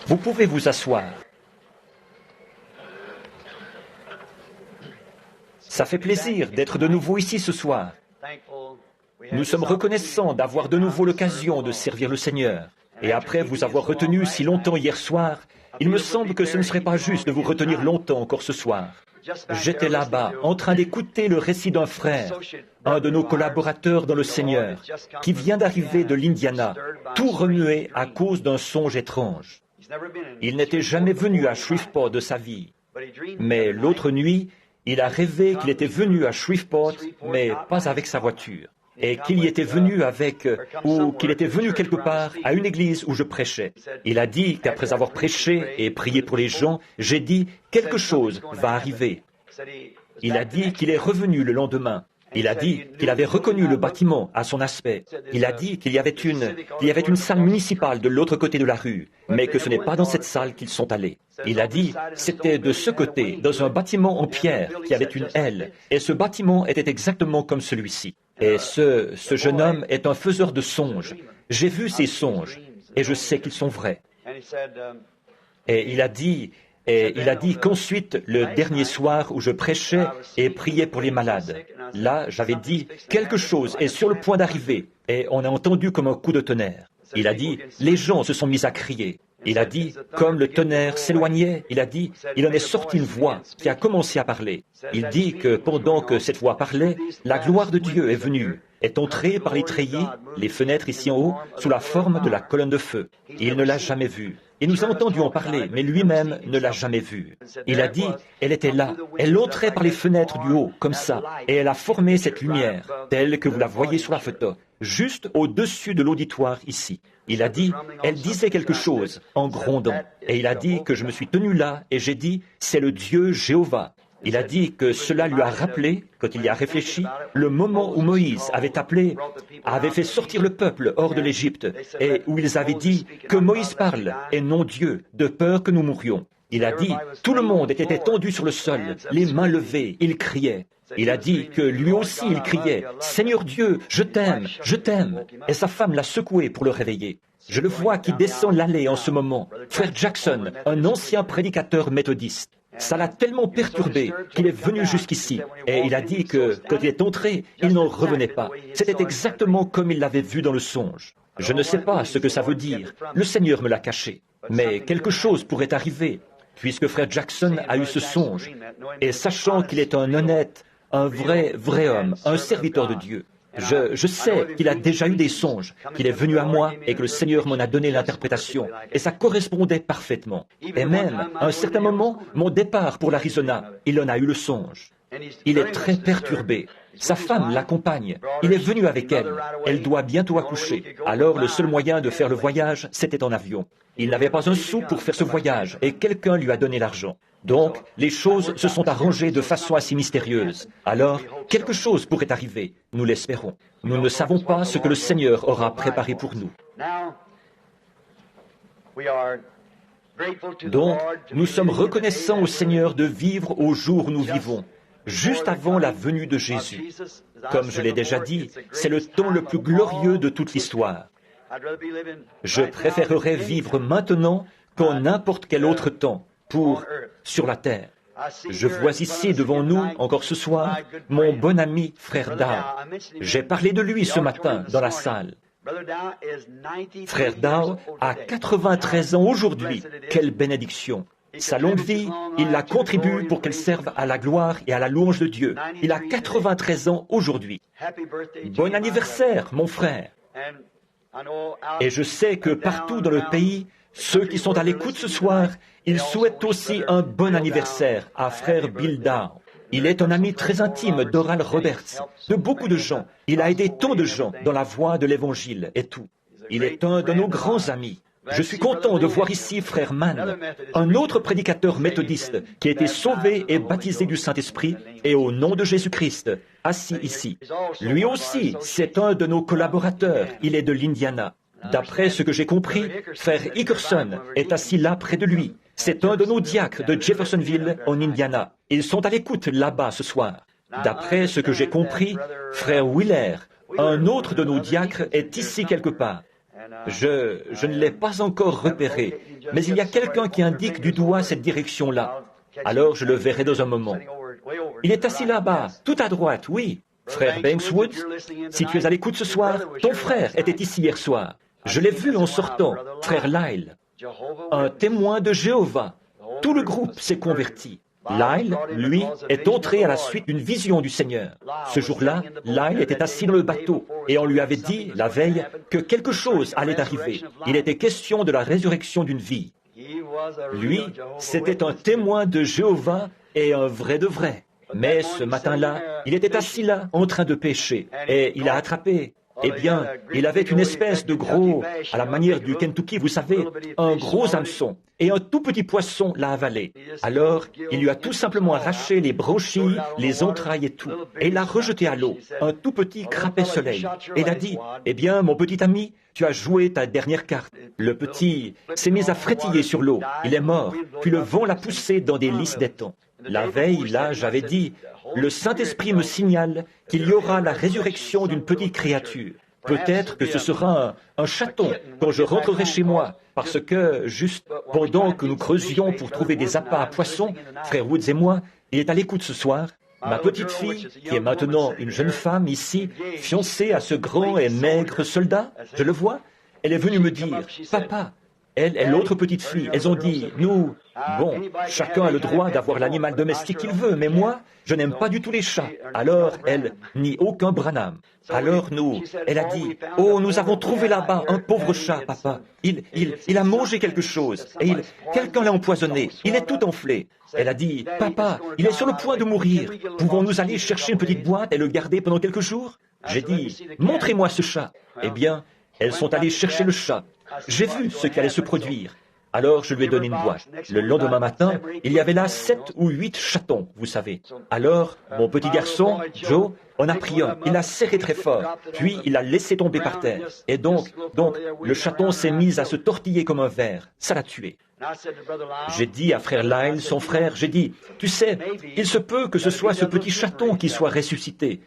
Vous pouvez vous asseoir. Ça fait plaisir d'être de nouveau ici ce soir. Nous sommes reconnaissants d'avoir de nouveau l'occasion de servir le Seigneur. Et après vous avoir retenu si longtemps hier soir, il me semble que ce ne serait pas juste de vous retenir longtemps encore ce soir. J'étais là-bas, en train d'écouter le récit d'un frère, un de nos collaborateurs dans le Seigneur, qui vient d'arriver de l'Indiana, tout remué à cause d'un songe étrange. Il n'était jamais venu à Shreveport de sa vie, mais l'autre nuit, il a rêvé qu'il était venu à Shreveport, mais pas avec sa voiture, et qu'il y était venu ou qu'il était venu quelque part à une église où je prêchais. Il a dit qu'après avoir prêché et prié pour les gens, j'ai dit « quelque chose va arriver ». Il a dit qu'il est revenu le lendemain. Il a dit qu'il avait reconnu le bâtiment à son aspect. Il a dit qu'il y avait une salle municipale de l'autre côté de la rue, mais que ce n'est pas dans cette salle qu'ils sont allés. Il a dit c'était de ce côté, dans un bâtiment en pierre qui avait une aile, et ce bâtiment était exactement comme celui-ci. Et ce jeune homme est un faiseur de songes. J'ai vu ces songes, et je sais qu'ils sont vrais. Et il a dit qu'ensuite, le dernier soir où je prêchais et priais pour les malades, là, j'avais dit, quelque chose est sur le point d'arriver, et on a entendu comme un coup de tonnerre. Il a dit, les gens se sont mis à crier. Il a dit, comme le tonnerre s'éloignait, il en est sorti une voix qui a commencé à parler. Il dit que pendant que cette voix parlait, la gloire de Dieu est venue, est entrée par les treillis, les fenêtres ici en haut, sous la forme de la colonne de feu. Il ne l'a jamais vue. Il nous a entendu en parler, mais lui-même ne l'a jamais vue. Il a dit, elle était là, elle entrait par les fenêtres du haut, comme ça, et elle a formé cette lumière, telle que vous la voyez sur la photo, juste au-dessus de l'auditoire ici. Il a dit, elle disait quelque chose en grondant, et il a dit que je me suis tenu là, et j'ai dit, c'est le Dieu Jéhovah. Il a dit que cela lui a rappelé, quand il y a réfléchi, le moment où Moïse avait fait sortir le peuple hors de l'Égypte, et où ils avaient dit que Moïse parle, et non Dieu, de peur que nous mourions. Il a dit, tout le monde était étendu sur le sol, les mains levées, il criait. Il a dit que lui aussi il criait, « Seigneur Dieu, je t'aime, je t'aime !» Et sa femme l'a secoué pour le réveiller. Je le vois qui descend l'allée en ce moment. Frère Jackson, un ancien prédicateur méthodiste. Ça l'a tellement perturbé qu'il est venu jusqu'ici. Et il a dit que, quand il est entré, il n'en revenait pas. C'était exactement comme il l'avait vu dans le songe. Je ne sais pas ce que ça veut dire. Le Seigneur me l'a caché. Mais quelque chose pourrait arriver, puisque frère Jackson a eu ce songe. Et sachant qu'il est un honnête, un vrai homme, un serviteur de Dieu. Je sais qu'il a déjà eu des songes, qu'il est venu à moi et que le Seigneur m'en a donné l'interprétation. Et ça correspondait parfaitement. Et même, à un certain moment, mon départ pour l'Arizona, il en a eu le songe. Il est très perturbé. Sa femme l'accompagne. Il est venu avec elle. Elle doit bientôt accoucher. Alors, le seul moyen de faire le voyage, c'était en avion. Il n'avait pas un sou pour faire ce voyage et quelqu'un lui a donné l'argent. Donc, les choses se sont arrangées de façon assez mystérieuse. Alors, quelque chose pourrait arriver. Nous l'espérons. Nous ne savons pas ce que le Seigneur aura préparé pour nous. Donc, nous sommes reconnaissants au Seigneur de vivre au jour où nous vivons, juste avant la venue de Jésus. Comme je l'ai déjà dit, c'est le temps le plus glorieux de toute l'histoire. Je préférerais vivre maintenant qu'en n'importe quel autre temps sur la terre. Je vois ici devant nous, encore ce soir, mon bon ami Frère Dow. J'ai parlé de lui ce matin dans la salle. Frère Dow a 93 ans aujourd'hui. Quelle bénédiction! Sa longue vie, il la contribue pour qu'elle serve à la gloire et à la louange de Dieu. Il a 93 ans aujourd'hui. Bon anniversaire, mon frère! Et je sais que partout dans le pays, ceux qui sont à l'écoute ce soir, ils souhaitent aussi un bon anniversaire à frère Bill Dow. Il est un ami très intime d'Oral Roberts, de beaucoup de gens. Il a aidé tant de gens dans la voie de l'Évangile et tout. Il est un de nos grands amis. Je suis content de voir ici frère Mann, un autre prédicateur méthodiste qui a été sauvé et baptisé du Saint-Esprit et au nom de Jésus-Christ, assis ici. Lui aussi, c'est un de nos collaborateurs. Il est de l'Indiana. D'après ce que j'ai compris, frère Hickerson est assis là près de lui. C'est un de nos diacres de Jeffersonville, en Indiana. Ils sont à l'écoute là-bas ce soir. D'après ce que j'ai compris, frère Wheeler, un autre de nos diacres, est ici quelque part. Je ne l'ai pas encore repéré, mais il y a quelqu'un qui indique du doigt cette direction-là. Alors je le verrai dans un moment. Il est assis là-bas, tout à droite, oui. Frère Banks Woods, si tu es à l'écoute ce soir, ton frère était ici hier soir. Je l'ai vu en sortant, frère Lyle, un témoin de Jéhovah. Tout le groupe s'est converti. Lyle, lui, est entré à la suite d'une vision du Seigneur. Ce jour-là, Lyle était assis dans le bateau et on lui avait dit, la veille, que quelque chose allait arriver. Il était question de la résurrection d'une vie. Lui, c'était un témoin de Jéhovah et un vrai de vrai. Mais ce matin-là, il était assis là, en train de pêcher, et il a attrapé. Eh bien, il avait une espèce de gros, à la manière du Kentucky, vous savez, un gros hameçon, et un tout petit poisson l'a avalé. Alors, il lui a tout simplement arraché les branchies, les entrailles et tout, et il l'a rejeté à l'eau, un tout petit crapet soleil. Et il a dit, eh bien, mon petit ami, tu as joué ta dernière carte. Le petit s'est mis à frétiller sur l'eau, il est mort, puis le vent l'a poussé dans des lys d'étang. La veille, là, j'avais dit, le Saint-Esprit me signale qu'il y aura la résurrection d'une petite créature. Peut-être que ce sera un chaton quand je rentrerai chez moi, parce que, juste pendant que nous creusions pour trouver des appâts à poissons, frère Woods et moi, il est à l'écoute ce soir. Ma petite fille, qui est maintenant une jeune femme ici, fiancée à ce grand et maigre soldat, je le vois, elle est venue me dire, « Papa, elle et l'autre petite fille, elles ont dit, nous, bon, chacun a le droit d'avoir l'animal domestique qu'il veut, mais moi, je n'aime pas du tout les chats. Alors, elle, ni aucun Branham. Alors nous, elle a dit, oh, nous avons trouvé là-bas un pauvre chat, papa. Il a mangé quelque chose, et quelqu'un l'a empoisonné, il est tout enflé. Elle a dit, papa, il est sur le point de mourir. Pouvons-nous aller chercher une petite boîte et le garder pendant quelques jours? J'ai dit, montrez-moi ce chat. Eh bien, elles sont allées chercher le chat. J'ai vu ce qui allait se produire. Alors je lui ai donné une boîte. Le lendemain matin, il y avait là 7 ou 8 chatons, vous savez. Alors, mon petit garçon, Joe, en a pris un. Il l'a serré très fort. Puis il l'a laissé tomber par terre. Et donc, le chaton s'est mis à se tortiller comme un ver. Ça l'a tué. J'ai dit à frère Lyle, son frère, j'ai dit, tu sais, il se peut que ce soit ce petit chaton qui soit ressuscité.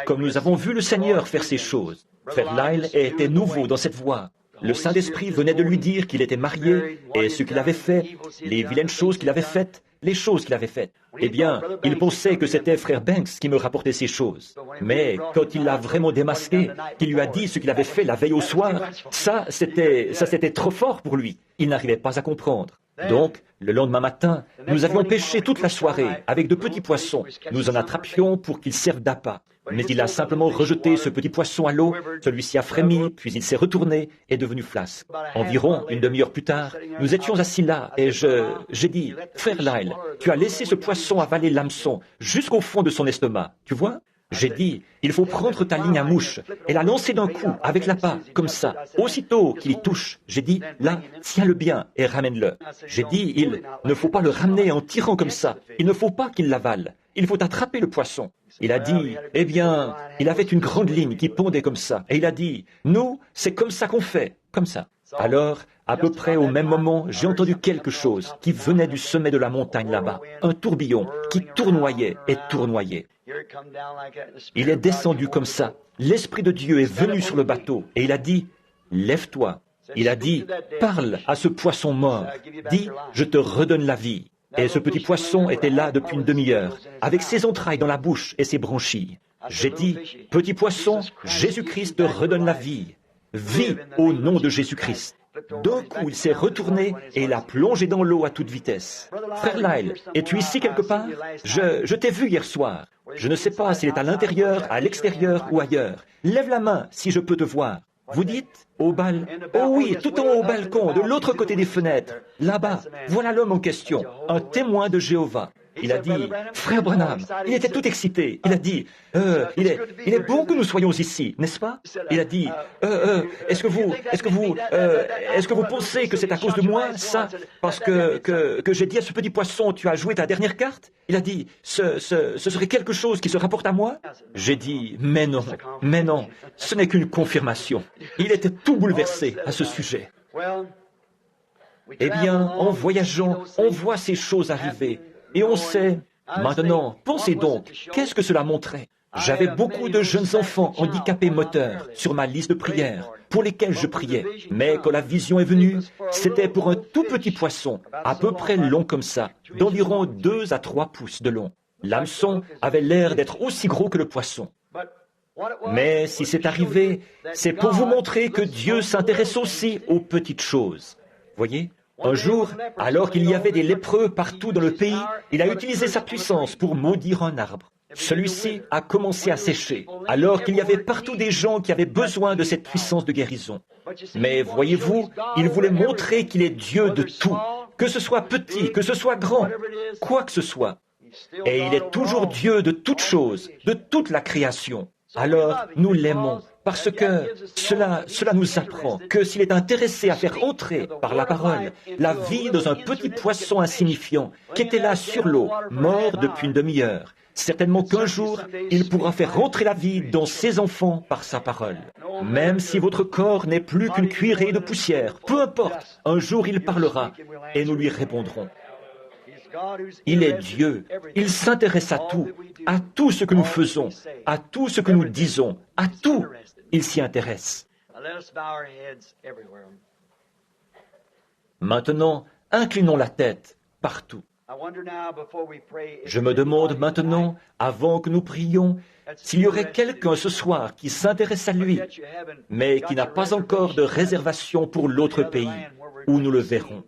Comme nous avons vu le Seigneur faire ces choses. Frère Lyle était nouveau dans cette voie. Le Saint-Esprit venait de lui dire qu'il était marié, et ce qu'il avait fait, les vilaines choses qu'il avait faites, les choses qu'il avait faites. Eh bien, il pensait que c'était frère Banks qui me rapportait ces choses. Mais quand il l'a vraiment démasqué, qu'il lui a dit ce qu'il avait fait la veille au soir, ça c'était trop fort pour lui. Il n'arrivait pas à comprendre. Donc, le lendemain matin, nous avions pêché toute la soirée avec de petits poissons. Nous en attrapions pour qu'ils servent d'appât. Mais il a simplement rejeté ce petit poisson à l'eau, celui-ci a frémi, puis il s'est retourné et est devenu flasque. Environ une demi-heure plus tard, nous étions assis là et j'ai dit, frère Lyle, tu as laissé ce poisson avaler l'hameçon jusqu'au fond de son estomac, tu vois? J'ai dit, il faut prendre ta ligne à mouche et la lancer d'un coup avec l'appât, comme ça. Aussitôt qu'il y touche, j'ai dit, là, tiens-le bien et ramène-le. J'ai dit, il ne faut pas le ramener en tirant comme ça. Il ne faut pas qu'il l'avale. Il faut attraper le poisson. Il a dit, eh bien, il avait une grande ligne qui pendait comme ça. Et il a dit, nous, c'est comme ça qu'on fait, comme ça. Alors, à peu près au même moment, j'ai entendu quelque chose qui venait du sommet de la montagne là-bas. Un tourbillon qui tournoyait et tournoyait. Il est descendu comme ça. L'Esprit de Dieu est venu sur le bateau et il a dit, lève-toi. Il a dit, parle à ce poisson mort. Dis, je te redonne la vie. Et ce petit poisson était là depuis une demi-heure, avec ses entrailles dans la bouche et ses branchies. J'ai dit, petit poisson, Jésus-Christ te redonne la vie. Vis au nom de Jésus-Christ. D'un coup, il s'est retourné et il a plongé dans l'eau à toute vitesse. Frère Lyle, es-tu ici quelque part? Je t'ai vu hier soir. Je ne sais pas s'il est à l'intérieur, à l'extérieur ou ailleurs. Lève la main si je peux te voir. Vous dites? Au bal? Oh oui, tout en haut au balcon, de l'autre côté des fenêtres. Là-bas, voilà l'homme en question, un témoin de Jéhovah. Il a dit, frère Branham, il était tout excité. Il a dit, il est bon que nous soyons ici, n'est-ce pas? Il a dit, est-ce que vous pensez que c'est à cause de moi, ça, parce que j'ai dit à ce petit poisson, tu as joué ta dernière carte? Il a dit, ce serait quelque chose qui se rapporte à moi? J'ai dit, mais non, ce n'est qu'une confirmation. Il était tout bouleversé à ce sujet. Eh bien, en voyageant, on voit ces choses arriver. Et on sait, maintenant, pensez donc, qu'est-ce que cela montrait? J'avais beaucoup de jeunes enfants handicapés moteurs sur ma liste de prières, pour lesquels je priais. Mais quand la vision est venue, c'était pour un tout petit poisson, à peu près long comme ça, d'environ 2 à 3 pouces de long. L'hameçon avait l'air d'être aussi gros que le poisson. Mais si c'est arrivé, c'est pour vous montrer que Dieu s'intéresse aussi aux petites choses. Voyez ? Un jour, alors qu'il y avait des lépreux partout dans le pays, il a utilisé sa puissance pour maudire un arbre. Celui-ci a commencé à sécher, alors qu'il y avait partout des gens qui avaient besoin de cette puissance de guérison. Mais voyez-vous, il voulait montrer qu'il est Dieu de tout, que ce soit petit, que ce soit grand, quoi que ce soit. Et il est toujours Dieu de toutes choses, de toute la création. Alors, nous l'aimons, parce que cela nous apprend que s'il est intéressé à faire entrer, par la parole, la vie dans un petit poisson insignifiant qui était là sur l'eau, mort depuis une demi-heure, certainement qu'un jour, il pourra faire rentrer la vie dans ses enfants par sa parole. Même si votre corps n'est plus qu'une cuillerée de poussière, peu importe, un jour il parlera et nous lui répondrons. Il est Dieu, il s'intéresse à tout ce que nous faisons, à tout ce que nous disons, à tout, il s'y intéresse. Maintenant, inclinons la tête partout. Je me demande maintenant, avant que nous prions, s'il y aurait quelqu'un ce soir qui s'intéresse à lui, mais qui n'a pas encore de réservation pour l'autre pays où nous le verrons.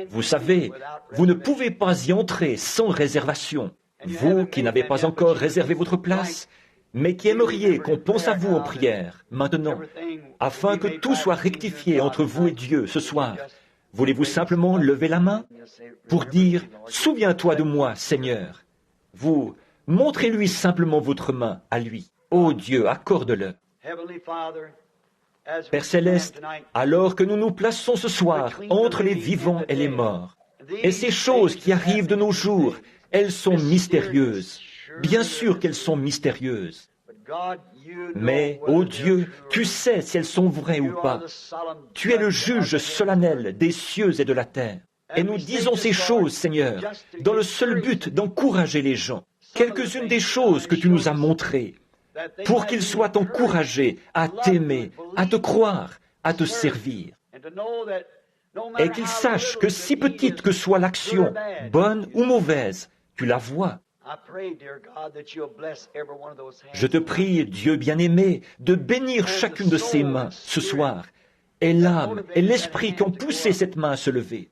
Vous savez, vous ne pouvez pas y entrer sans réservation. Vous qui n'avez pas encore réservé votre place, mais qui aimeriez qu'on pense à vous en prière, maintenant, afin que tout soit rectifié entre vous et Dieu ce soir, voulez-vous simplement lever la main pour dire « Souviens-toi de moi, Seigneur ». Vous montrez-lui simplement votre main à lui. Ô Dieu, accorde-le. Père Céleste, alors que nous nous plaçons ce soir entre les vivants et les morts, et ces choses qui arrivent de nos jours, elles sont mystérieuses. Bien sûr qu'elles sont mystérieuses. Mais, ô Dieu, tu sais si elles sont vraies ou pas. Tu es le juge solennel des cieux et de la terre. Et nous disons ces choses, Seigneur, dans le seul but d'encourager les gens. Quelques-unes des choses que tu nous as montrées, pour qu'ils soient encouragés à t'aimer, à te croire, à te servir. Et qu'ils sachent que si petite que soit l'action, bonne ou mauvaise, tu la vois. Je te prie, Dieu bien-aimé, de bénir chacune de ces mains ce soir, et l'âme et l'esprit qui ont poussé cette main à se lever.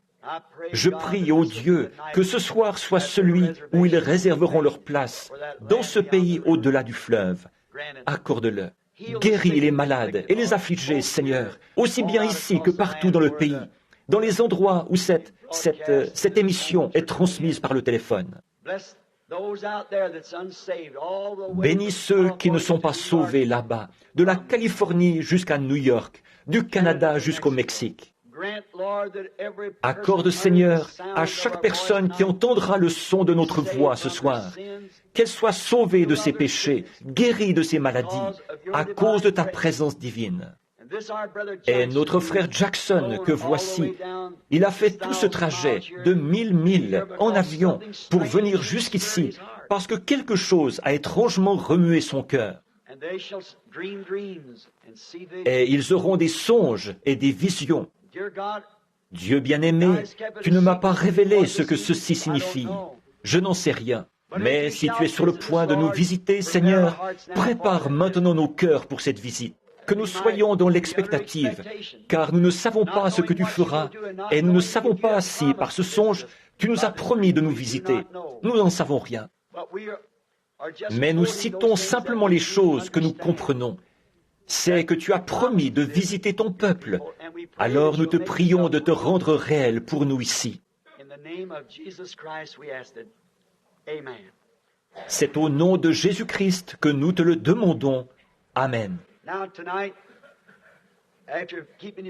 Je prie, ô Dieu, que ce soir soit celui où ils réserveront leur place, dans ce pays au-delà du fleuve. Accorde-le. Guéris les malades et les affligés, Seigneur, aussi bien ici que partout dans le pays, dans les endroits où cette émission est transmise par le téléphone. Bénis ceux qui ne sont pas sauvés là-bas, de la Californie jusqu'à New York, du Canada jusqu'au Mexique. Accorde, Seigneur, à chaque personne qui entendra le son de notre voix ce soir, qu'elle soit sauvée de ses péchés, guérie de ses maladies, à cause de ta présence divine. Et notre frère Jackson, que voici, il a fait tout ce trajet de 1000 milles en avion pour venir jusqu'ici, parce que quelque chose a étrangement remué son cœur. Et ils auront des songes et des visions. Dieu bien-aimé, tu ne m'as pas révélé ce que ceci signifie. Je n'en sais rien. Mais si tu es sur le point de nous visiter, Seigneur, prépare maintenant nos cœurs pour cette visite. Que nous soyons dans l'expectative, car nous ne savons pas ce que tu feras, et nous ne savons pas si, par ce songe, tu nous as promis de nous visiter. Nous n'en savons rien. Mais nous citons simplement les choses que nous comprenons. C'est que tu as promis de visiter ton peuple. Alors nous te prions de te rendre réel pour nous ici. C'est au nom de Jésus-Christ que nous te le demandons. Amen.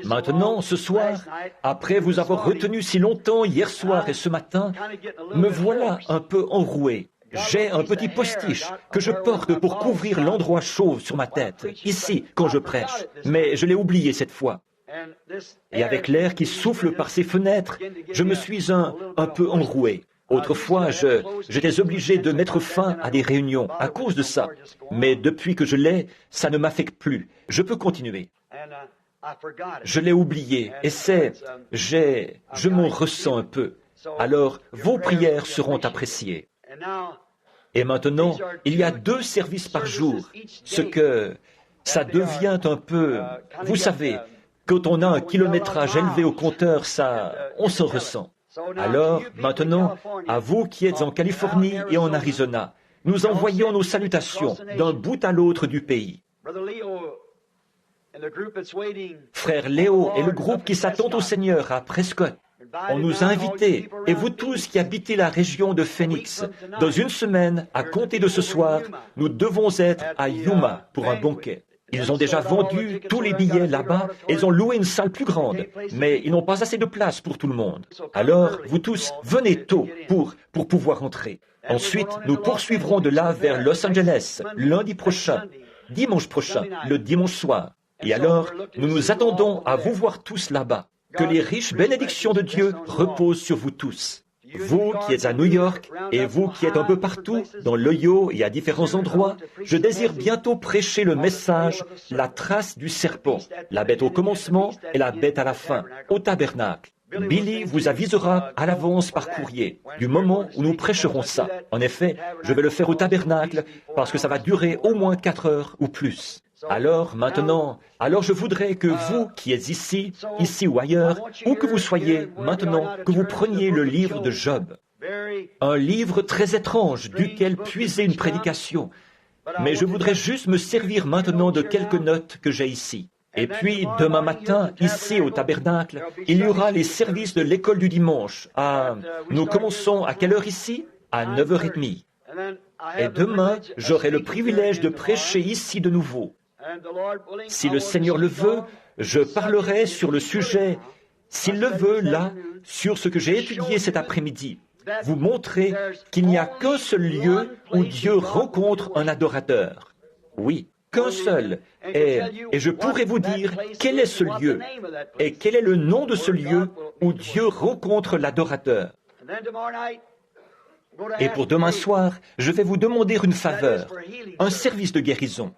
Maintenant, ce soir, après vous avoir retenu si longtemps hier soir et ce matin, me voilà un peu enroué. J'ai un petit postiche que je porte pour couvrir l'endroit chauve sur ma tête, ici, quand je prêche, mais je l'ai oublié cette fois. Et avec l'air qui souffle par ces fenêtres, je me suis un peu enroué. Autrefois, j'étais obligé de mettre fin à des réunions à cause de ça. Mais depuis que je l'ai, ça ne m'affecte plus. Je peux continuer. Je l'ai oublié et je m'en ressens un peu. Alors, vos prières seront appréciées. Et maintenant, il y a 2 services par jour, ce que ça devient un peu... Vous savez, quand on a un kilométrage élevé au compteur, on se ressent. Alors, maintenant, à vous qui êtes en Californie et en Arizona, nous envoyons nos salutations d'un bout à l'autre du pays. Frère Léo et le groupe qui s'attend au Seigneur à Prescott, on nous a invités, et vous tous qui habitez la région de Phoenix, dans une semaine, à compter de ce soir, nous devons être à Yuma pour un banquet. Ils ont déjà vendu tous les billets là-bas, et ils ont loué une salle plus grande, mais ils n'ont pas assez de place pour tout le monde. Alors, vous tous, venez tôt pour pouvoir entrer. Ensuite, nous poursuivrons de là vers Los Angeles, lundi prochain, dimanche prochain, le dimanche soir. Et alors, nous nous attendons à vous voir tous là-bas. Que les riches bénédictions de Dieu reposent sur vous tous. Vous qui êtes à New York et vous qui êtes un peu partout, dans l'Ohio et à différents endroits, je désire bientôt prêcher le message « La trace du serpent, la bête au commencement et la bête à la fin, au tabernacle ». Billy vous avisera à l'avance par courrier du moment où nous prêcherons ça. En effet, je vais le faire au tabernacle parce que ça va durer au moins 4 heures ou plus. Alors, maintenant, je voudrais que vous qui êtes ici ou ailleurs, où que vous soyez, maintenant, que vous preniez le livre de Job. Un livre très étrange duquel puiser une prédication. Mais je voudrais juste me servir maintenant de quelques notes que j'ai ici. Et puis, demain matin, ici au tabernacle, il y aura les services de l'école du dimanche. Nous commençons à quelle heure ici? À 9h30. Et demain, j'aurai le privilège de prêcher ici de nouveau. Si le Seigneur le veut, je parlerai sur le sujet, s'il le veut, là, sur ce que j'ai étudié cet après-midi. Vous montrer qu'il n'y a qu'un seul lieu où Dieu rencontre un adorateur. Oui, qu'un seul. Et je pourrais vous dire quel est ce lieu et quel est le nom de ce lieu où Dieu rencontre l'adorateur. Et pour demain soir, je vais vous demander une faveur, un service de guérison.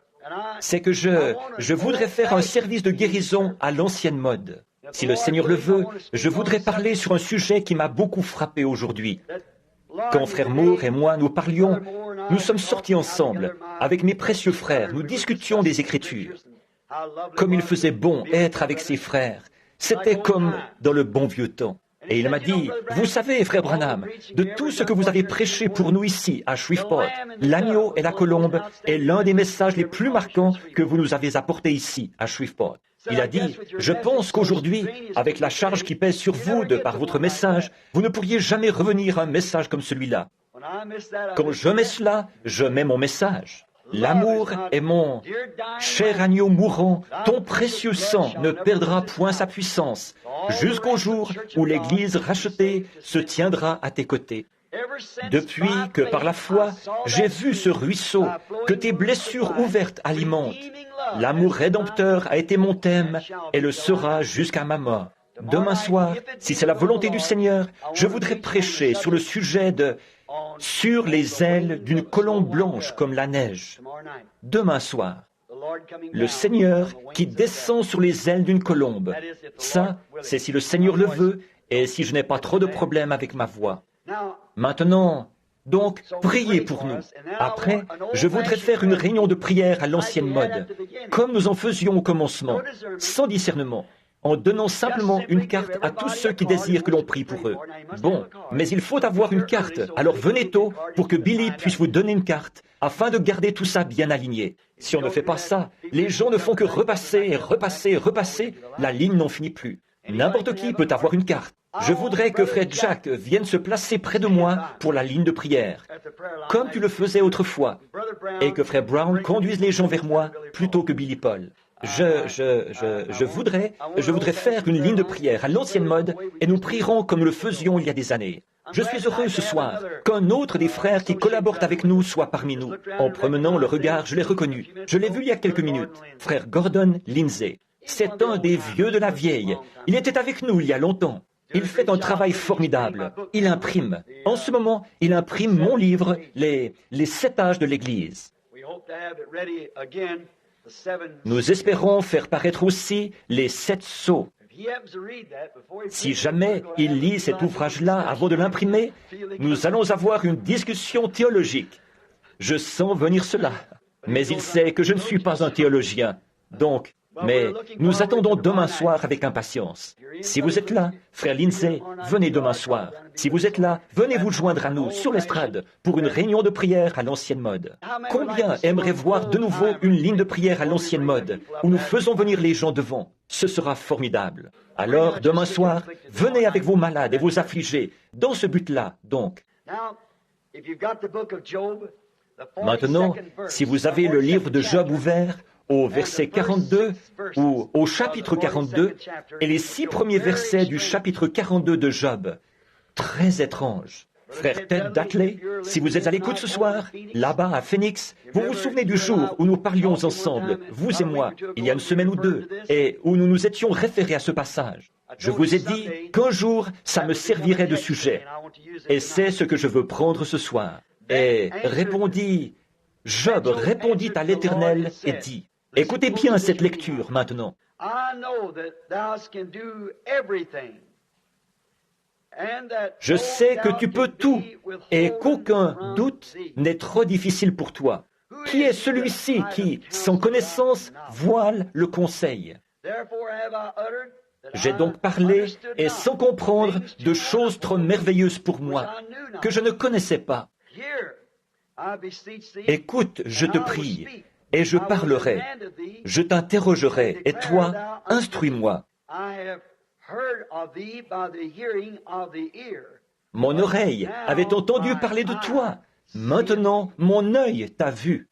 C'est que je voudrais faire un service de guérison à l'ancienne mode. Si le Seigneur le veut, je voudrais parler sur un sujet qui m'a beaucoup frappé aujourd'hui. Quand Frère Moore et moi nous parlions, nous sommes sortis ensemble, avec mes précieux frères, nous discutions des Écritures. Comme il faisait bon être avec ses frères, c'était comme dans le bon vieux temps. Et il m'a dit, vous savez, frère Branham, de tout ce que vous avez prêché pour nous ici, à Shreveport, l'agneau et la colombe est l'un des messages les plus marquants que vous nous avez apportés ici, à Shreveport. Il a dit, je pense qu'aujourd'hui, avec la charge qui pèse sur vous de par votre message, vous ne pourriez jamais revenir à un message comme celui-là. Quand je mets cela, je mets mon message. L'amour est mon cher agneau mourant, ton précieux sang ne perdra point sa puissance, jusqu'au jour où l'Église rachetée se tiendra à tes côtés. Depuis que par la foi, j'ai vu ce ruisseau que tes blessures ouvertes alimentent, l'amour rédempteur a été mon thème et le sera jusqu'à ma mort. Demain soir, si c'est la volonté du Seigneur, je voudrais prêcher sur le sujet de « Sur les ailes d'une colombe blanche comme la neige ». Demain soir, le Seigneur qui descend sur les ailes d'une colombe. Ça, c'est si le Seigneur le veut et si je n'ai pas trop de problèmes avec ma voix. Maintenant, donc, priez pour nous. Après, je voudrais faire une réunion de prière à l'ancienne mode, comme nous en faisions au commencement, sans discernement, en donnant simplement une carte à tous ceux qui désirent que l'on prie pour eux. Bon, mais il faut avoir une carte, alors venez tôt pour que Billy puisse vous donner une carte, afin de garder tout ça bien aligné. Si on ne fait pas ça, les gens ne font que repasser et repasser et repasser, la ligne n'en finit plus. N'importe qui peut avoir une carte. Je voudrais que Frère Jack vienne se placer près de moi pour la ligne de prière, comme tu le faisais autrefois, et que Frère Brown conduise les gens vers moi plutôt que Billy Paul. Je voudrais faire une ligne de prière à l'ancienne mode et nous prierons comme nous le faisions il y a des années. Je suis heureux ce soir qu'un autre des frères qui collaborent avec nous soit parmi nous. En promenant le regard, je l'ai reconnu. Je l'ai vu il y a quelques minutes. Frère Gordon Lindsay. C'est un des vieux de la vieille. Il était avec nous il y a longtemps. Il fait un travail formidable. Il imprime. En ce moment, il imprime mon livre, les 7 âges de l'Église. Nous espérons faire paraître aussi les 7 sceaux. Si jamais il lit cet ouvrage-là avant de l'imprimer, nous allons avoir une discussion théologique. Je sens venir cela. Mais il sait que je ne suis pas un théologien. Donc, mais nous attendons demain soir avec impatience. Si vous êtes là, frère Lindsay, venez demain soir. Si vous êtes là, venez vous joindre à nous sur l'estrade pour une réunion de prière à l'ancienne mode. Combien aimeraient voir de nouveau une ligne de prière à l'ancienne mode où nous faisons venir les gens devant? Ce sera formidable. Alors, demain soir, venez avec vos malades et vos affligés, dans ce but-là, donc. Maintenant, si vous avez le livre de Job ouvert, au verset 42 ou au chapitre 42 et les 6 premiers versets du chapitre 42 de Job. Très étrange. Frère Ted Datley, si vous êtes à l'écoute ce soir, là-bas à Phoenix, vous vous souvenez du jour où nous parlions ensemble, vous et moi, il y a une semaine ou deux, et où nous nous étions référés à ce passage. Je vous ai dit qu'un jour, ça me servirait de sujet, et c'est ce que je veux prendre ce soir. Et Job répondit à l'Éternel et dit, écoutez bien cette lecture maintenant. Je sais que tu peux tout et qu'aucun doute n'est trop difficile pour toi. Qui est celui-ci qui, sans connaissance, voile le conseil? J'ai donc parlé, et sans comprendre, de choses trop merveilleuses pour moi, que je ne connaissais pas. Écoute, je te prie, et je parlerai, je t'interrogerai, et toi, instruis-moi. Mon oreille avait entendu parler de toi, maintenant mon œil t'a vu.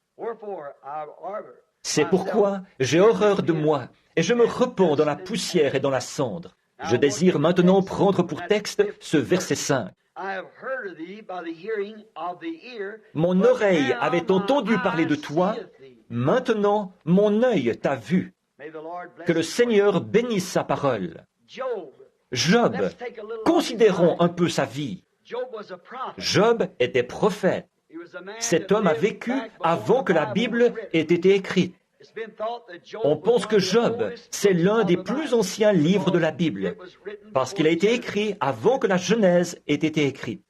C'est pourquoi j'ai horreur de moi, et je me repens dans la poussière et dans la cendre. Je désire maintenant prendre pour texte ce verset 5. Mon oreille avait entendu parler de toi, maintenant mon œil t'a vu. Que le Seigneur bénisse sa parole. Job, considérons un peu sa vie. Job était prophète. Cet homme a vécu avant que la Bible ait été écrite. On pense que Job, c'est l'un des plus anciens livres de la Bible, parce qu'il a été écrit avant que la Genèse ait été écrite.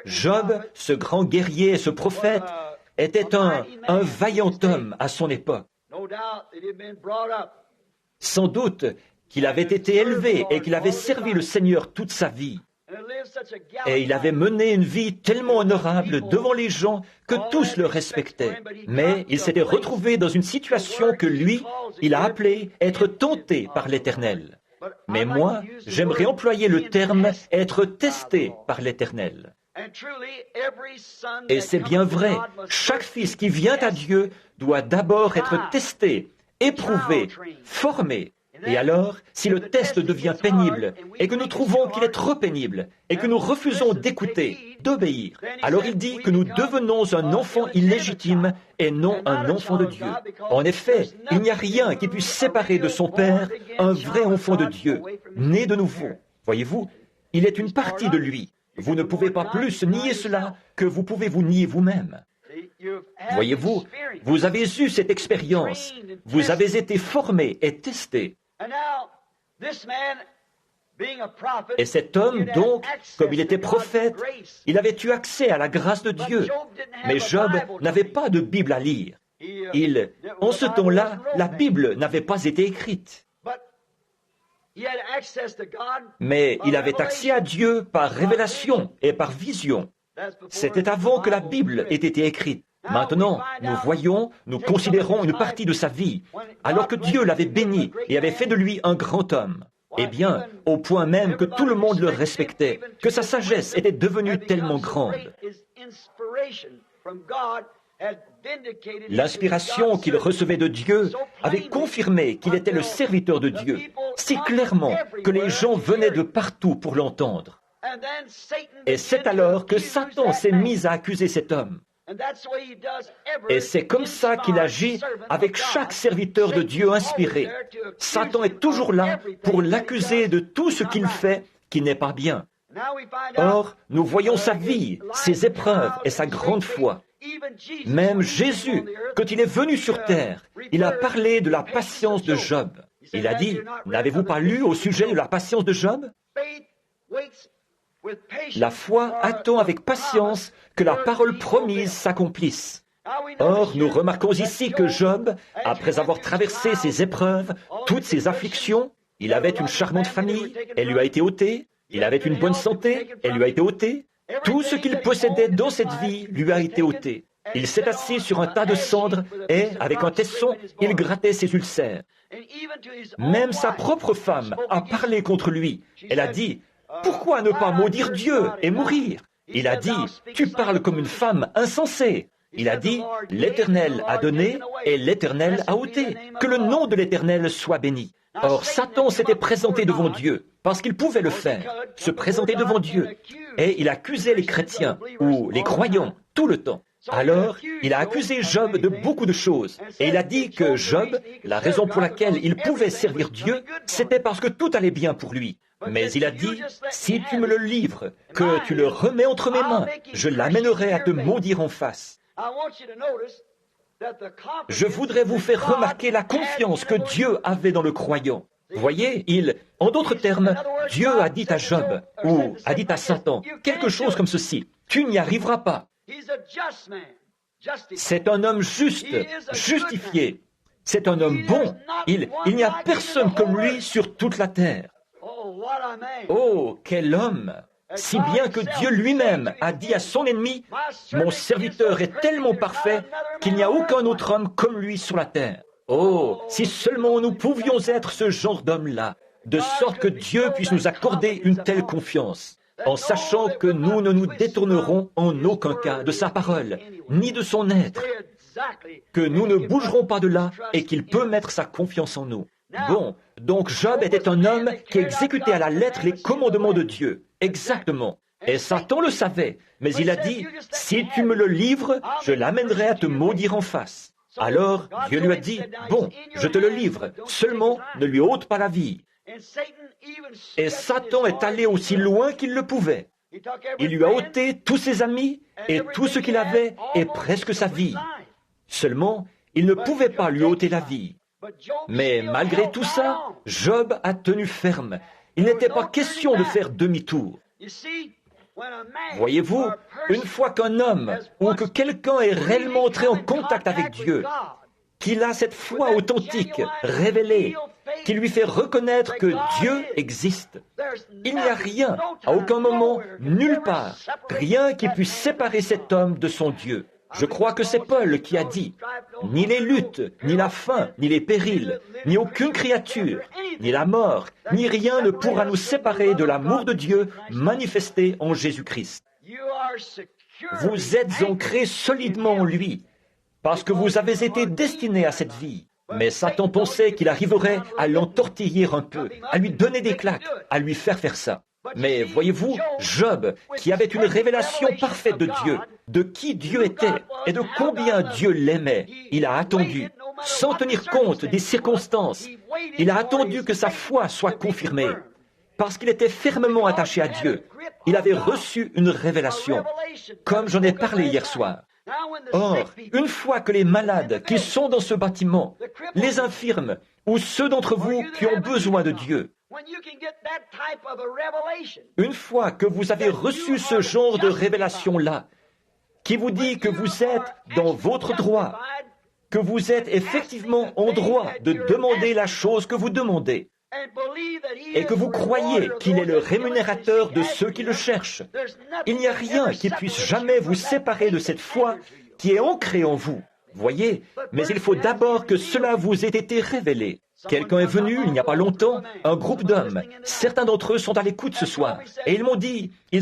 Job, ce grand guerrier et ce prophète, était un vaillant homme à son époque. Sans doute qu'il avait été élevé et qu'il avait servi le Seigneur toute sa vie. Et il avait mené une vie tellement honorable devant les gens que tous le respectaient. Mais il s'était retrouvé dans une situation que lui, il a appelée être tenté par l'Éternel. Mais moi, j'aimerais employer le terme être testé par l'Éternel. Et c'est bien vrai, chaque fils qui vient à Dieu doit d'abord être testé, éprouvé, formé. Et alors, si le test devient pénible, et que nous trouvons qu'il est trop pénible, et que nous refusons d'écouter, d'obéir, alors il dit que nous devenons un enfant illégitime et non un enfant de Dieu. En effet, il n'y a rien qui puisse séparer de son Père un vrai enfant de Dieu, né de nouveau. Voyez-vous, il est une partie de lui. Vous ne pouvez pas plus nier cela que vous pouvez vous nier vous-même. Voyez-vous, vous avez eu cette expérience, vous avez été formé et testé. Et cet homme, donc, comme il était prophète, il avait eu accès à la grâce de Dieu. Mais Job n'avait pas de Bible à lire. En ce temps-là, la Bible n'avait pas été écrite. Mais il avait accès à Dieu par révélation et par vision. C'était avant que la Bible ait été écrite. Maintenant, nous voyons, nous considérons une partie de sa vie, alors que Dieu l'avait béni et avait fait de lui un grand homme. Eh bien, au point même que tout le monde le respectait, que sa sagesse était devenue tellement grande. L'inspiration qu'il recevait de Dieu avait confirmé qu'il était le serviteur de Dieu, si clairement que les gens venaient de partout pour l'entendre. Et c'est alors que Satan s'est mis à accuser cet homme. Et c'est comme ça qu'il agit avec chaque serviteur de Dieu inspiré. Satan est toujours là pour l'accuser de tout ce qu'il fait qui n'est pas bien. Or, nous voyons sa vie, ses épreuves et sa grande foi. Même Jésus, quand il est venu sur terre, il a parlé de la patience de Job. Il a dit, « N'avez-vous pas lu au sujet de la patience de Job ? La foi attend avec patience que la parole promise s'accomplisse. » Or, nous remarquons ici que Job, après avoir traversé ses épreuves, toutes ses afflictions, il avait une charmante famille, elle lui a été ôtée, il avait une bonne santé, elle lui a été ôtée, tout ce qu'il possédait dans cette vie lui a été ôté. Il s'est assis sur un tas de cendres et, avec un tesson, il grattait ses ulcères. Même sa propre femme a parlé contre lui. Elle a dit, « Pourquoi ne pas maudire Dieu et mourir ?» Il a dit, « Tu parles comme une femme insensée. » Il a dit, « L'Éternel a donné et l'Éternel a ôté. Que le nom de l'Éternel soit béni. » Or, Satan s'était présenté devant Dieu, parce qu'il pouvait le faire, se présenter devant Dieu, et il accusait les chrétiens, ou les croyants, tout le temps. Alors, il a accusé Job de beaucoup de choses, et il a dit que Job, la raison pour laquelle il pouvait servir Dieu, c'était parce que tout allait bien pour lui. Mais il a dit, « Si tu me le livres, que tu le remets entre mes mains, je l'amènerai à te maudire en face. » Je voudrais vous faire remarquer la confiance que Dieu avait dans le croyant. Voyez, en d'autres termes, Dieu a dit à Job, ou a dit à Satan, quelque chose comme ceci, « Tu n'y arriveras pas. » C'est un homme juste, justifié. C'est un homme bon. Il n'y a personne comme lui sur toute la terre. Oh, quel homme! Si bien que Dieu lui-même a dit à son ennemi, « Mon serviteur est tellement parfait qu'il n'y a aucun autre homme comme lui sur la terre. » Oh, si seulement nous pouvions être ce genre d'homme-là, de sorte que Dieu puisse nous accorder une telle confiance, en sachant que nous ne nous détournerons en aucun cas de sa parole, ni de son être, que nous ne bougerons pas de là et qu'il peut mettre sa confiance en nous. Bon, donc Job était un homme qui exécutait à la lettre les commandements de Dieu. Exactement. Et Satan le savait, mais il a dit, « Si tu me le livres, je l'amènerai à te maudire en face. » Alors Dieu lui a dit, « Bon, je te le livre, seulement ne lui ôte pas la vie. » Et Satan est allé aussi loin qu'il le pouvait. Il lui a ôté tous ses amis et tout ce qu'il avait et presque sa vie. Seulement, il ne pouvait pas lui ôter la vie. Mais malgré tout ça, Job a tenu ferme. Il n'était pas question de faire demi-tour. Voyez-vous, une fois qu'un homme ou que quelqu'un est réellement entré en contact avec Dieu, qu'il a cette foi authentique, révélée, qui lui fait reconnaître que Dieu existe, il n'y a rien, à aucun moment, nulle part, rien qui puisse séparer cet homme de son Dieu. Je crois que c'est Paul qui a dit, « Ni les luttes, ni la faim, ni les périls, ni aucune créature, ni la mort, ni rien ne pourra nous séparer de l'amour de Dieu manifesté en Jésus-Christ. » Vous êtes ancrés solidement en lui, parce que vous avez été destinés à cette vie. Mais Satan pensait qu'il arriverait à l'entortiller un peu, à lui donner des claques, à lui faire ça. Mais voyez-vous, Job, qui avait une révélation parfaite de Dieu, de qui Dieu était et de combien Dieu l'aimait, il a attendu, sans tenir compte des circonstances, il a attendu que sa foi soit confirmée. Parce qu'il était fermement attaché à Dieu, il avait reçu une révélation, comme j'en ai parlé hier soir. Or, une fois que les malades qui sont dans ce bâtiment, les infirmes ou ceux d'entre vous qui ont besoin de Dieu, une fois que vous avez reçu ce genre de révélation-là, qui vous dit que vous êtes dans votre droit, que vous êtes effectivement en droit de demander la chose que vous demandez, et que vous croyez qu'il est le rémunérateur de ceux qui le cherchent, il n'y a rien qui puisse jamais vous séparer de cette foi qui est ancrée en vous. Voyez, mais il faut d'abord que cela vous ait été révélé. Quelqu'un est venu, il n'y a pas longtemps, un groupe d'hommes. Certains d'entre eux sont à l'écoute ce soir. Et ils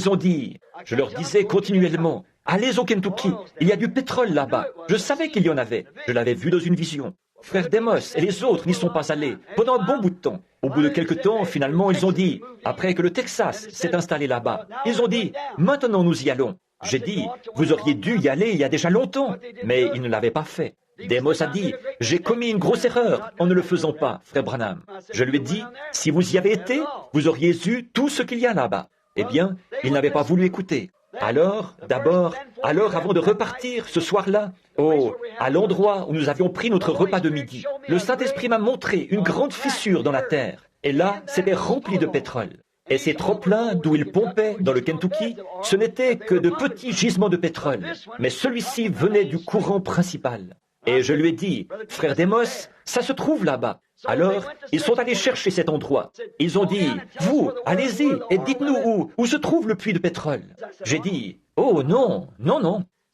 ont dit, je leur disais continuellement, allez au Kentucky, il y a du pétrole là-bas. Je savais qu'il y en avait, je l'avais vu dans une vision. Frère Demos et les autres n'y sont pas allés pendant un bon bout de temps. Au bout de quelque temps, finalement, ils ont dit, après que le Texas s'est installé là-bas, ils ont dit, maintenant nous y allons. J'ai dit, vous auriez dû y aller il y a déjà longtemps, mais il ne l'avait pas fait. Démos a dit, j'ai commis une grosse erreur en ne le faisant pas, frère Branham. Je lui ai dit, si vous y avez été, vous auriez eu tout ce qu'il y a là-bas. Eh bien, il n'avait pas voulu écouter. Alors, avant de repartir ce soir-là, à l'endroit où nous avions pris notre repas de midi, le Saint-Esprit m'a montré une grande fissure dans la terre. Et là, c'était rempli de pétrole. Et ces trop-pleins d'où il pompait dans le Kentucky, ce n'étaient que de petits gisements de pétrole. Mais celui-ci venait du courant principal. Et je lui ai dit, frère Démos, ça se trouve là-bas. Alors, ils sont allés chercher cet endroit. Ils ont dit, vous, allez-y et dites-nous où se trouve le puits de pétrole. J'ai dit, oh non.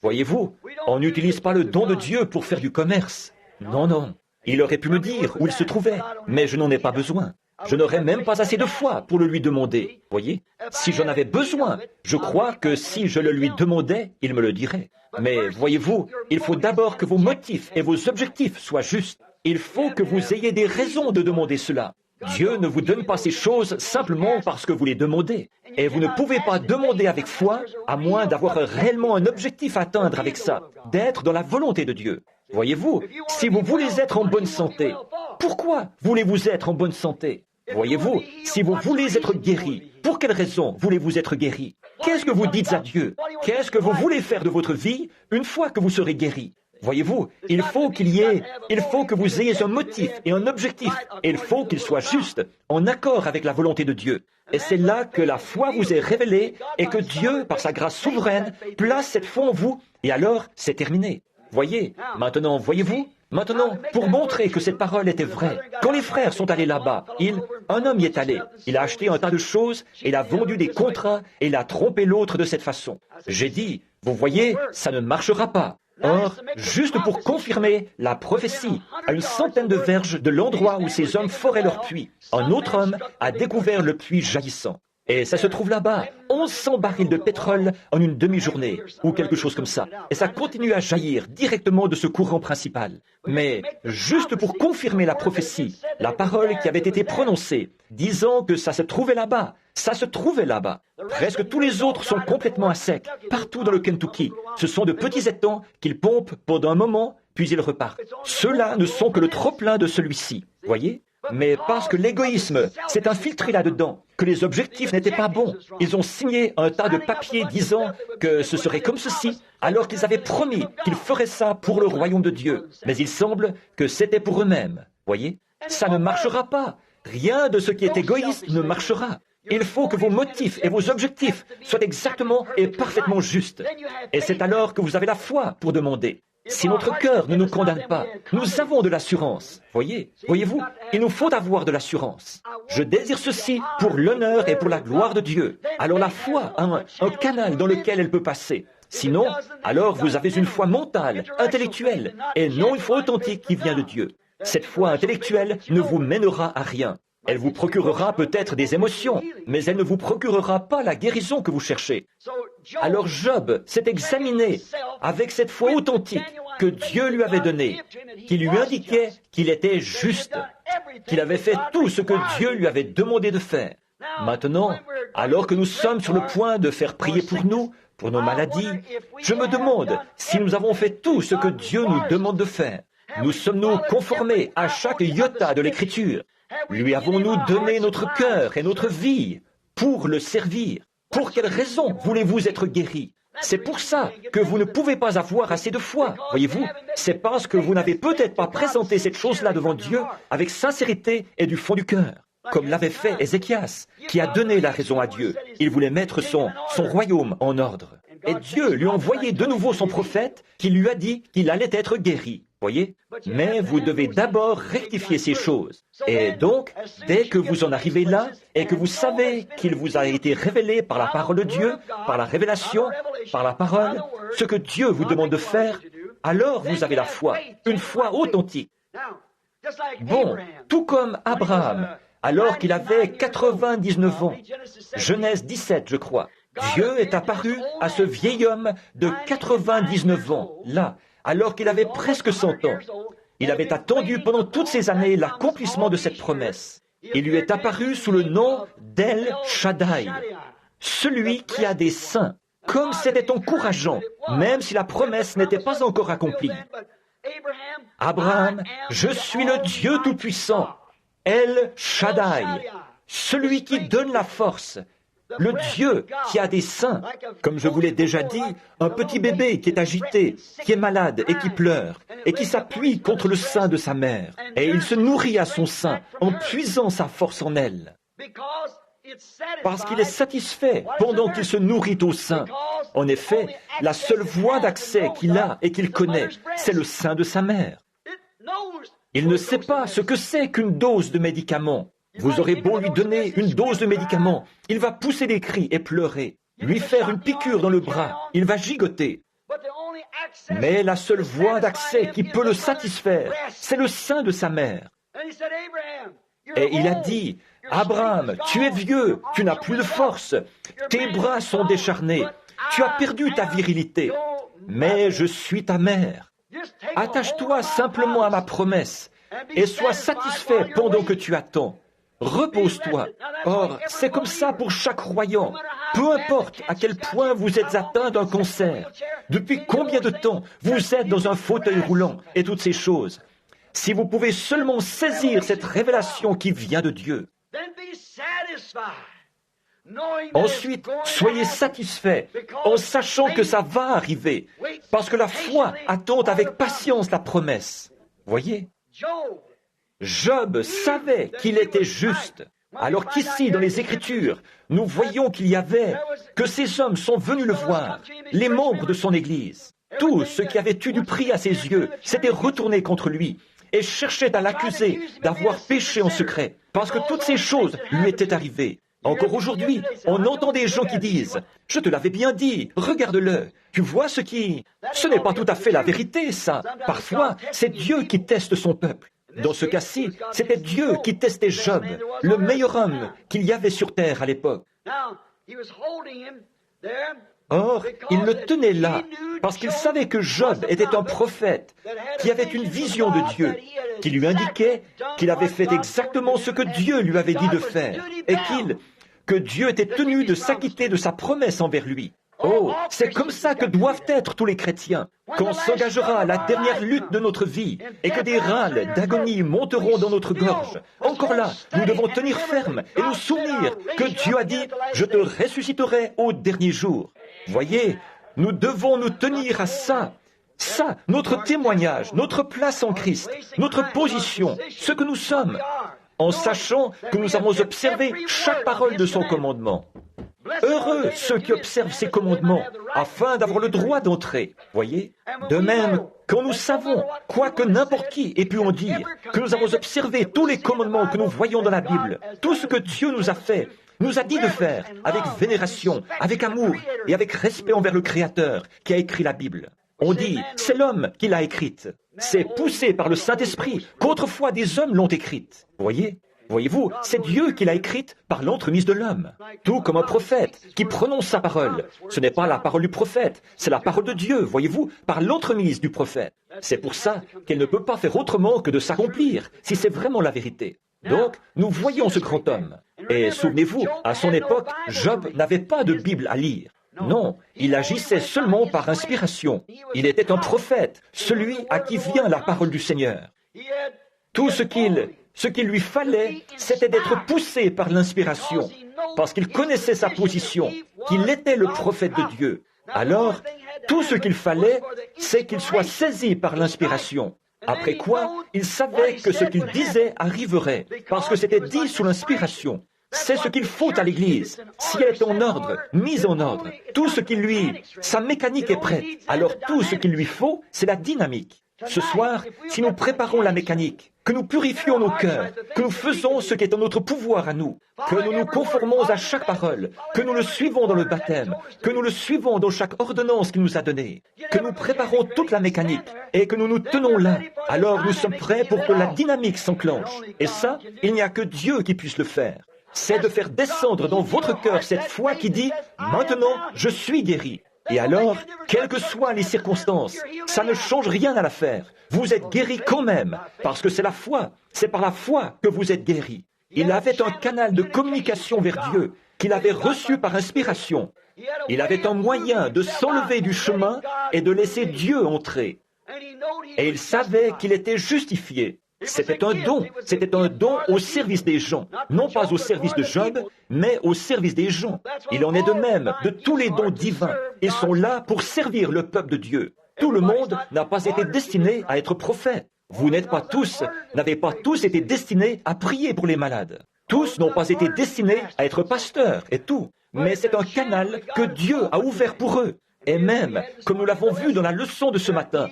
Voyez-vous, on n'utilise pas le don de Dieu pour faire du commerce. Non. Il aurait pu me dire où il se trouvait, mais je n'en ai pas besoin. Je n'aurais même pas assez de foi pour le lui demander. Voyez, si j'en avais besoin, je crois que si je le lui demandais, il me le dirait. Mais voyez-vous, il faut d'abord que vos motifs et vos objectifs soient justes. Il faut que vous ayez des raisons de demander cela. Dieu ne vous donne pas ces choses simplement parce que vous les demandez. Et vous ne pouvez pas demander avec foi, à moins d'avoir réellement un objectif à atteindre avec ça, d'être dans la volonté de Dieu. Voyez-vous, si vous voulez être en bonne santé, pourquoi voulez-vous être en bonne santé? Voyez-vous, si vous voulez être guéri, pour quelle raison voulez-vous être guéri? Qu'est-ce que vous dites à Dieu? Qu'est-ce que vous voulez faire de votre vie une fois que vous serez guéri? Voyez-vous, il faut que vous ayez un motif et un objectif, et il faut qu'il soit juste, en accord avec la volonté de Dieu. Et c'est là que la foi vous est révélée et que Dieu, par sa grâce souveraine, place cette foi en vous, et alors c'est terminé. Maintenant, pour montrer que cette parole était vraie, quand les frères sont allés là-bas, un homme y est allé. Il a acheté un tas de choses, et il a vendu des contrats, et il a trompé l'autre de cette façon. J'ai dit, vous voyez, ça ne marchera pas. Or, juste pour confirmer la prophétie, à une centaine de verges de l'endroit où ces hommes foraient leur puits, un autre homme a découvert le puits jaillissant. Et ça se trouve là-bas, 1100 barils de pétrole en une demi-journée, ou quelque chose comme ça. Et ça continue à jaillir directement de ce courant principal. Mais juste pour confirmer la prophétie, la parole qui avait été prononcée, disant que ça se trouvait là-bas. Presque tous les autres sont complètement à sec, partout dans le Kentucky. Ce sont de petits étangs qu'ils pompent pendant un moment, puis ils repartent. Ceux-là ne sont que le trop-plein de celui-ci, voyez ? Mais parce que l'égoïsme s'est infiltré là-dedans, que les objectifs n'étaient pas bons, ils ont signé un tas de papiers disant que ce serait comme ceci, alors qu'ils avaient promis qu'ils feraient ça pour le royaume de Dieu. Mais il semble que c'était pour eux-mêmes. Voyez ? Ça ne marchera pas. Rien de ce qui est égoïste ne marchera. Il faut que vos motifs et vos objectifs soient exactement et parfaitement justes. Et c'est alors que vous avez la foi pour demander. Si notre cœur ne nous condamne pas, nous avons de l'assurance. Voyez-vous, il nous faut avoir de l'assurance. Je désire ceci pour l'honneur et pour la gloire de Dieu. Alors la foi a un canal dans lequel elle peut passer. Sinon, alors vous avez une foi mentale, intellectuelle, et non une foi authentique qui vient de Dieu. Cette foi intellectuelle ne vous mènera à rien. Elle vous procurera peut-être des émotions, mais elle ne vous procurera pas la guérison que vous cherchez. Alors Job s'est examiné avec cette foi authentique que Dieu lui avait donnée, qui lui indiquait qu'il était juste, qu'il avait fait tout ce que Dieu lui avait demandé de faire. Maintenant, alors que nous sommes sur le point de faire prier pour nous, pour nos maladies, je me demande si nous avons fait tout ce que Dieu nous demande de faire. Nous sommes-nous conformés à chaque iota de l'Écriture? Lui avons-nous donné notre cœur et notre vie pour le servir? Pour quelle raison voulez-vous être guéri? C'est pour ça que vous ne pouvez pas avoir assez de foi, voyez-vous? C'est parce que vous n'avez peut-être pas présenté cette chose-là devant Dieu avec sincérité et du fond du cœur, comme l'avait fait Ézéchias, qui a donné la raison à Dieu. Il voulait mettre son royaume en ordre. Et Dieu lui a envoyé de nouveau son prophète qui lui a dit qu'il allait être guéri. Voyez? Mais vous devez d'abord rectifier ces choses. Et donc, dès que vous en arrivez là, et que vous savez qu'il vous a été révélé par la parole de Dieu, par la révélation, par la parole, ce que Dieu vous demande de faire, alors vous avez la foi, une foi authentique. Bon, tout comme Abraham, alors qu'il avait 99 ans, Genèse 17, je crois, Dieu est apparu à ce vieil homme de 99 ans, là, alors qu'il avait presque 100 ans. Il avait attendu pendant toutes ces années l'accomplissement de cette promesse. Il lui est apparu sous le nom d'El Shaddai, celui qui a des seins. Comme c'était encourageant, même si la promesse n'était pas encore accomplie. Abraham, je suis le Dieu Tout-Puissant, El Shaddai, celui qui donne la force, le Dieu qui a des seins. Comme je vous l'ai déjà dit, un petit bébé qui est agité, qui est malade et qui pleure, et qui s'appuie contre le sein de sa mère, et il se nourrit à son sein en puisant sa force en elle. Parce qu'il est satisfait pendant qu'il se nourrit au sein. En effet, la seule voie d'accès qu'il a et qu'il connaît, c'est le sein de sa mère. Il ne sait pas ce que c'est qu'une dose de médicament. Vous aurez beau lui donner une dose de médicament, il va pousser des cris et pleurer. Lui faire une piqûre dans le bras, il va gigoter. Mais la seule voie d'accès qui peut le satisfaire, c'est le sein de sa mère. Et il a dit, « Abraham, tu es vieux, tu n'as plus de force, tes bras sont décharnés, tu as perdu ta virilité, mais je suis ta mère. Attache-toi simplement à ma promesse et sois satisfait pendant que tu attends. Repose-toi. » Or, c'est comme ça pour chaque croyant. Peu importe à quel point vous êtes atteint d'un cancer, depuis combien de temps vous êtes dans un fauteuil roulant et toutes ces choses. Si vous pouvez seulement saisir cette révélation qui vient de Dieu. Ensuite, soyez satisfaits en sachant que ça va arriver, parce que la foi attend avec patience la promesse. Voyez, Job savait qu'il était juste, alors qu'ici, dans les Écritures, nous voyons qu'il y avait, que ces hommes sont venus le voir, les membres de son Église. Tous ceux qui avaient eu du prix à ses yeux s'étaient retournés contre lui et cherchaient à l'accuser d'avoir péché en secret, parce que toutes ces choses lui étaient arrivées. Encore aujourd'hui, on entend des gens qui disent « Je te l'avais bien dit, regarde-le, tu vois ce qui... » Ce n'est pas tout à fait la vérité, ça. Parfois, c'est Dieu qui teste son peuple. Dans ce cas-ci, c'était Dieu qui testait Job, le meilleur homme qu'il y avait sur terre à l'époque. Or, il le tenait là, parce qu'il savait que Job était un prophète, qui avait une vision de Dieu, qui lui indiquait qu'il avait fait exactement ce que Dieu lui avait dit de faire, et que Dieu était tenu de s'acquitter de sa promesse envers lui. Oh, c'est comme ça que doivent être tous les chrétiens. Quand s'engagera la dernière lutte de notre vie et que des râles d'agonie monteront dans notre gorge, encore là, nous devons tenir ferme et nous souvenir que Dieu a dit « Je te ressusciterai au dernier jour ». Voyez, nous devons nous tenir à ça. Ça, notre témoignage, notre place en Christ, notre position, ce que nous sommes, en sachant que nous avons observé chaque parole de son commandement. Heureux ceux qui observent ses commandements, afin d'avoir le droit d'entrer. Voyez, de même, quand nous savons, quoi que n'importe qui ait pu en dire, que nous avons observé tous les commandements que nous voyons dans la Bible, tout ce que Dieu nous a fait, nous a dit de faire, avec vénération, avec amour et avec respect envers le Créateur qui a écrit la Bible. On dit, c'est l'homme qui l'a écrite. C'est poussé par le Saint-Esprit qu'autrefois des hommes l'ont écrite. Voyez-vous, c'est Dieu qui l'a écrite par l'entremise de l'homme. Tout comme un prophète qui prononce sa parole. Ce n'est pas la parole du prophète, c'est la parole de Dieu, voyez-vous, par l'entremise du prophète. C'est pour ça qu'elle ne peut pas faire autrement que de s'accomplir, si c'est vraiment la vérité. Donc, nous voyons ce grand homme. Et souvenez-vous, à son époque, Job n'avait pas de Bible à lire. Non, il agissait seulement par inspiration. Il était un prophète, celui à qui vient la parole du Seigneur. Tout ce qu'il lui fallait, c'était d'être poussé par l'inspiration, parce qu'il connaissait sa position, qu'il était le prophète de Dieu. Alors, tout ce qu'il fallait, c'est qu'il soit saisi par l'inspiration. Après quoi, il savait que ce qu'il disait arriverait, parce que c'était dit sous l'inspiration. C'est ce qu'il faut à l'Église. Si elle est en ordre, mise en ordre, tout ce qui sa mécanique est prête. Alors tout ce qu'il lui faut, c'est la dynamique. Ce soir, si nous préparons la mécanique, que nous purifions nos cœurs, que nous faisons ce qui est en notre pouvoir à nous, que nous nous conformons à chaque parole, que nous le suivons dans le baptême, que nous le suivons dans chaque ordonnance qu'il nous a donnée, que nous préparons toute la mécanique et que nous nous tenons là, alors nous sommes prêts pour que la dynamique s'enclenche. Et ça, il n'y a que Dieu qui puisse le faire. C'est de faire descendre dans votre cœur cette foi qui dit « Maintenant, je suis guéri ». Et alors, quelles que soient les circonstances, ça ne change rien à l'affaire. Vous êtes guéri quand même, parce que c'est la foi. C'est par la foi que vous êtes guéri. Il avait un canal de communication vers Dieu qu'il avait reçu par inspiration. Il avait un moyen de s'enlever du chemin et de laisser Dieu entrer. Et il savait qu'il était justifié. C'était un don au service des gens, non pas au service de Job, mais au service des gens. Il en est de même de tous les dons divins. Ils sont là pour servir le peuple de Dieu. Tout le monde n'a pas été destiné à être prophète. Vous n'avez pas tous été destinés à prier pour les malades. Tous n'ont pas été destinés à être pasteurs et tout. Mais c'est un canal que Dieu a ouvert pour eux. Et même, comme nous l'avons vu dans la leçon de ce matin,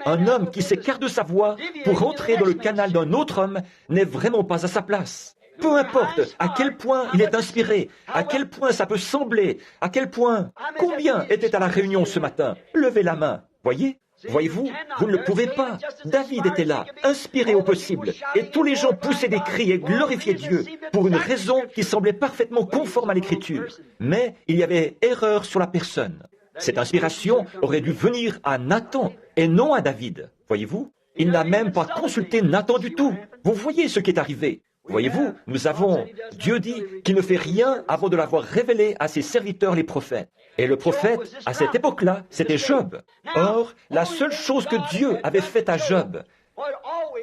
un homme qui s'écarte de sa voie pour entrer dans le canal d'un autre homme n'est vraiment pas à sa place. Peu importe à quel point il est inspiré, à quel point ça peut sembler, à quel point... Combien étaient à la réunion ce matin? Levez la main, Voyez-vous, vous ne le pouvez pas. David était là, inspiré au possible, et tous les gens poussaient des cris et glorifiaient Dieu pour une raison qui semblait parfaitement conforme à l'Écriture. Mais il y avait erreur sur la personne. Cette inspiration aurait dû venir à Nathan et non à David. Voyez-vous, il n'a même pas consulté Nathan du tout. Vous voyez ce qui est arrivé. Voyez-vous, Dieu dit qu'il ne fait rien avant de l'avoir révélé à ses serviteurs les prophètes. Et le prophète, à cette époque-là, c'était Job. Or, la seule chose que Dieu avait faite à Job,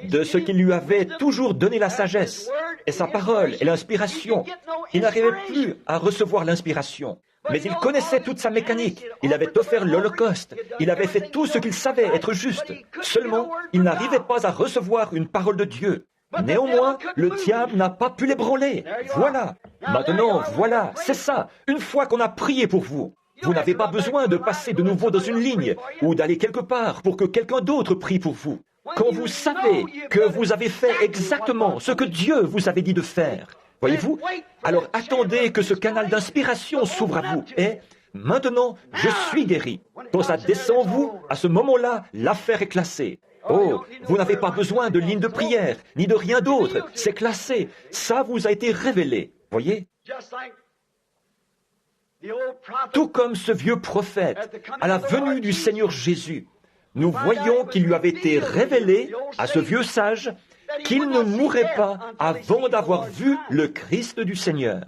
de ce qu'il lui avait toujours donné la sagesse, et sa parole et l'inspiration, il n'arrivait plus à recevoir l'inspiration. Mais il connaissait toute sa mécanique. Il avait offert l'Holocauste. Il avait fait tout ce qu'il savait être juste. Seulement, il n'arrivait pas à recevoir une parole de Dieu. Néanmoins, le diable n'a pas pu l'ébranler. Voilà. Maintenant, voilà, c'est ça. Une fois qu'on a prié pour vous, vous n'avez pas besoin de passer de nouveau dans une ligne ou d'aller quelque part pour que quelqu'un d'autre prie pour vous. Quand vous savez que vous avez fait exactement ce que Dieu vous avait dit de faire, voyez-vous, alors attendez que ce canal d'inspiration s'ouvre à vous. Et maintenant, je suis guéri. Quand ça descend en vous, à ce moment-là, l'affaire est classée. Oh, vous n'avez pas besoin de ligne de prière, ni de rien d'autre. C'est classé. Ça vous a été révélé. Voyez? Tout comme ce vieux prophète, à la venue du Seigneur Jésus, nous voyons qu'il lui avait été révélé, à ce vieux sage, qu'il ne mourrait pas avant d'avoir vu le Christ du Seigneur.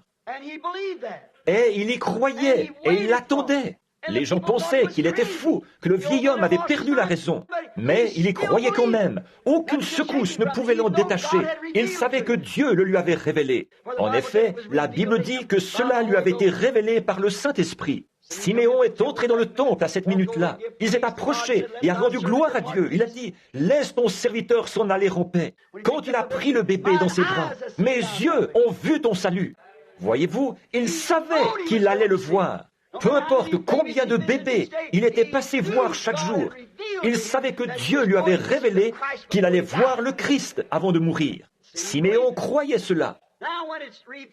Et il y croyait, et il l'attendait. Les gens pensaient qu'il était fou, que le vieil homme avait perdu la raison. Mais il y croyait quand même. Aucune secousse ne pouvait l'en détacher. Il savait que Dieu le lui avait révélé. En effet, la Bible dit que cela lui avait été révélé par le Saint-Esprit. Siméon est entré dans le temple à cette minute-là. Il s'est approché et a rendu gloire à Dieu. Il a dit, « Laisse ton serviteur s'en aller en paix. » Quand il a pris le bébé dans ses bras, « Mes yeux ont vu ton salut. » Voyez-vous, il savait qu'il allait le voir. Peu importe combien de bébés il était passé voir chaque jour, il savait que Dieu lui avait révélé qu'il allait voir le Christ avant de mourir. Siméon croyait cela.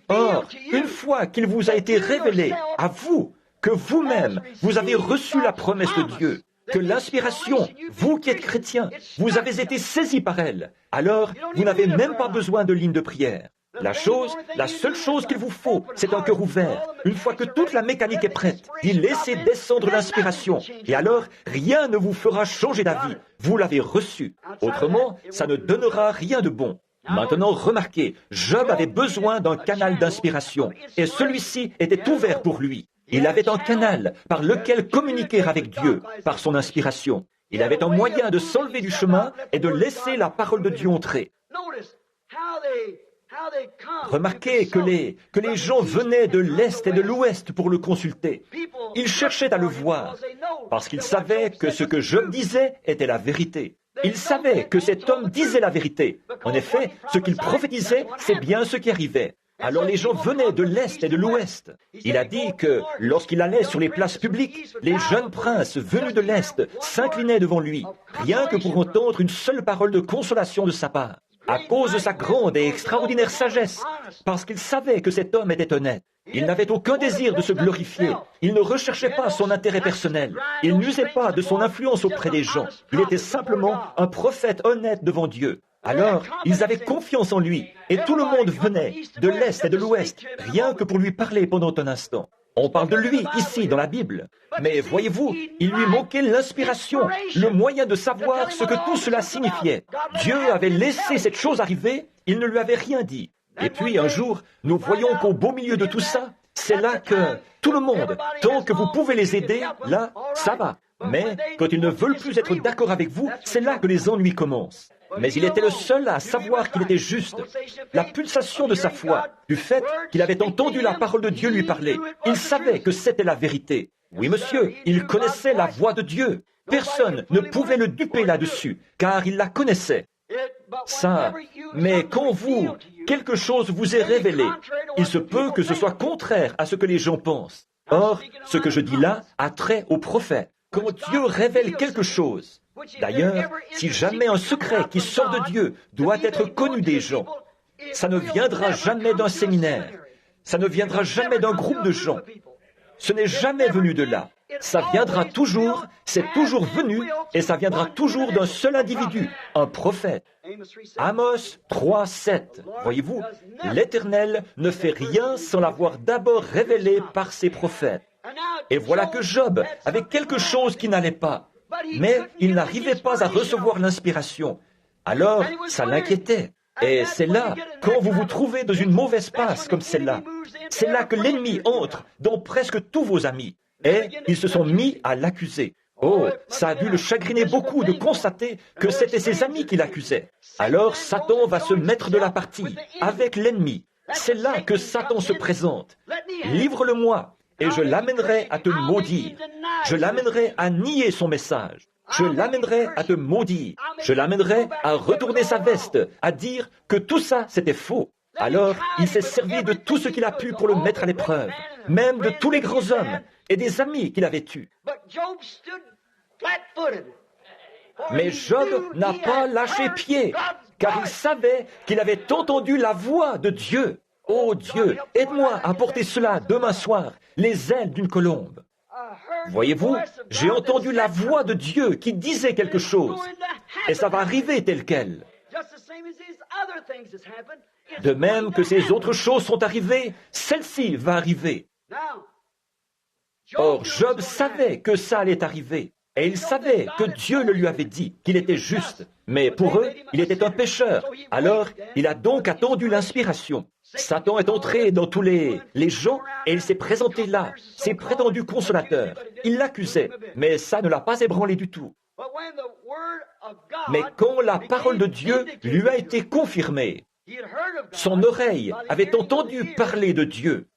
Or, une fois qu'il vous a été révélé à vous, que vous-même, vous avez reçu la promesse de Dieu, que l'inspiration, vous qui êtes chrétiens, vous avez été saisis par elle, alors vous n'avez même pas besoin de ligne de prière. La seule chose qu'il vous faut, c'est un cœur ouvert. Une fois que toute la mécanique est prête, d'y laisser descendre l'inspiration. Et alors, rien ne vous fera changer d'avis. Vous l'avez reçu. Autrement, ça ne donnera rien de bon. Maintenant, remarquez, Job avait besoin d'un canal d'inspiration. Et celui-ci était ouvert pour lui. Il avait un canal par lequel communiquer avec Dieu, par son inspiration. Il avait un moyen de s'enlever du chemin et de laisser la parole de Dieu entrer. Remarquez que les gens venaient de l'Est et de l'Ouest pour le consulter. Ils cherchaient à le voir, parce qu'ils savaient que ce que Job disait était la vérité. Ils savaient que cet homme disait la vérité. En effet, ce qu'il prophétisait, c'est bien ce qui arrivait. Alors les gens venaient de l'Est et de l'Ouest. Il a dit que lorsqu'il allait sur les places publiques, les jeunes princes venus de l'Est s'inclinaient devant lui, rien que pour entendre une seule parole de consolation de sa part. À cause de sa grande et extraordinaire sagesse, parce qu'il savait que cet homme était honnête. Il n'avait aucun désir de se glorifier. Il ne recherchait pas son intérêt personnel. Il n'usait pas de son influence auprès des gens. Il était simplement un prophète honnête devant Dieu. Alors, ils avaient confiance en lui, et tout le monde venait, de l'Est et de l'Ouest, rien que pour lui parler pendant un instant. On parle de lui ici dans la Bible. Mais voyez-vous, il lui manquait l'inspiration, le moyen de savoir ce que tout cela signifiait. Dieu avait laissé cette chose arriver, il ne lui avait rien dit. Et puis un jour, nous voyons qu'au beau milieu de tout ça, C'est là que tout le monde, tant que vous pouvez les aider, là, ça va. Mais quand ils ne veulent plus être d'accord avec vous, c'est là que les ennuis commencent. Mais il était le seul à savoir qu'il était juste. La pulsation de sa foi, du fait qu'il avait entendu la parole de Dieu lui parler, il savait que c'était la vérité. Oui, monsieur, il connaissait la voix de Dieu. Personne ne pouvait le duper là-dessus, car il la connaissait. Ça, mais quand quelque chose vous est révélé, il se peut que ce soit contraire à ce que les gens pensent. Or, ce que je dis là a trait au prophète. Quand Dieu révèle quelque chose, d'ailleurs, si jamais un secret qui sort de Dieu doit être connu des gens, ça ne viendra jamais d'un séminaire, ça ne viendra jamais d'un groupe de gens. Ce n'est jamais venu de là. Ça viendra toujours, c'est toujours venu, et ça viendra toujours d'un seul individu, un prophète. Amos 3, 7. Voyez-vous, l'Éternel ne fait rien sans l'avoir d'abord révélé par ses prophètes. Et voilà que Job avait quelque chose qui n'allait pas, mais il n'arrivait pas à recevoir l'inspiration. Alors, ça l'inquiétait. Et c'est là, quand vous vous trouvez dans une mauvaise passe comme celle-là, c'est là que l'ennemi entre dans presque tous vos amis. Et ils se sont mis à l'accuser. Oh, ça a dû le chagriner beaucoup de constater que c'était ses amis qui l'accusaient. Alors Satan va se mettre de la partie avec l'ennemi. C'est là que Satan se présente. Livre-le-moi, et je l'amènerai à te maudire. Je l'amènerai à nier son message. Je l'amènerai à te maudire. Je l'amènerai à retourner sa veste, à dire que tout ça, c'était faux. Alors, il s'est servi de tout ce qu'il a pu pour le mettre à l'épreuve, même de tous les grands hommes et des amis qu'il avait eus. Mais Job n'a pas lâché pied, car il savait qu'il avait entendu la voix de Dieu. Oh Dieu, aide-moi à porter cela demain soir, les ailes d'une colombe. Voyez-vous, j'ai entendu la voix de Dieu qui disait quelque chose, et ça va arriver tel quel. De même que ces autres choses sont arrivées, celle-ci va arriver. Or, Job savait que ça allait arriver, et il savait que Dieu le lui avait dit, qu'il était juste. Mais pour eux, il était un pécheur. Alors, il a donc attendu l'inspiration. Satan est entré dans tous les gens, et il s'est présenté là, ses prétendus consolateurs. Il l'accusait, mais ça ne l'a pas ébranlé du tout. Mais quand la parole de Dieu lui a été confirmée, son oreille avait entendu parler de Dieu.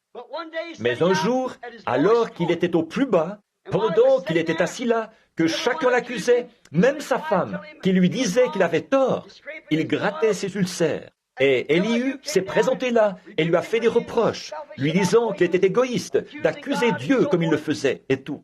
Mais un jour, alors qu'il était au plus bas, pendant qu'il était assis là, que chacun l'accusait, même sa femme, qui lui disait qu'il avait tort, il grattait ses ulcères. Et Élihu s'est présenté là et lui a fait des reproches, lui disant qu'il était égoïste d'accuser Dieu comme il le faisait et tout.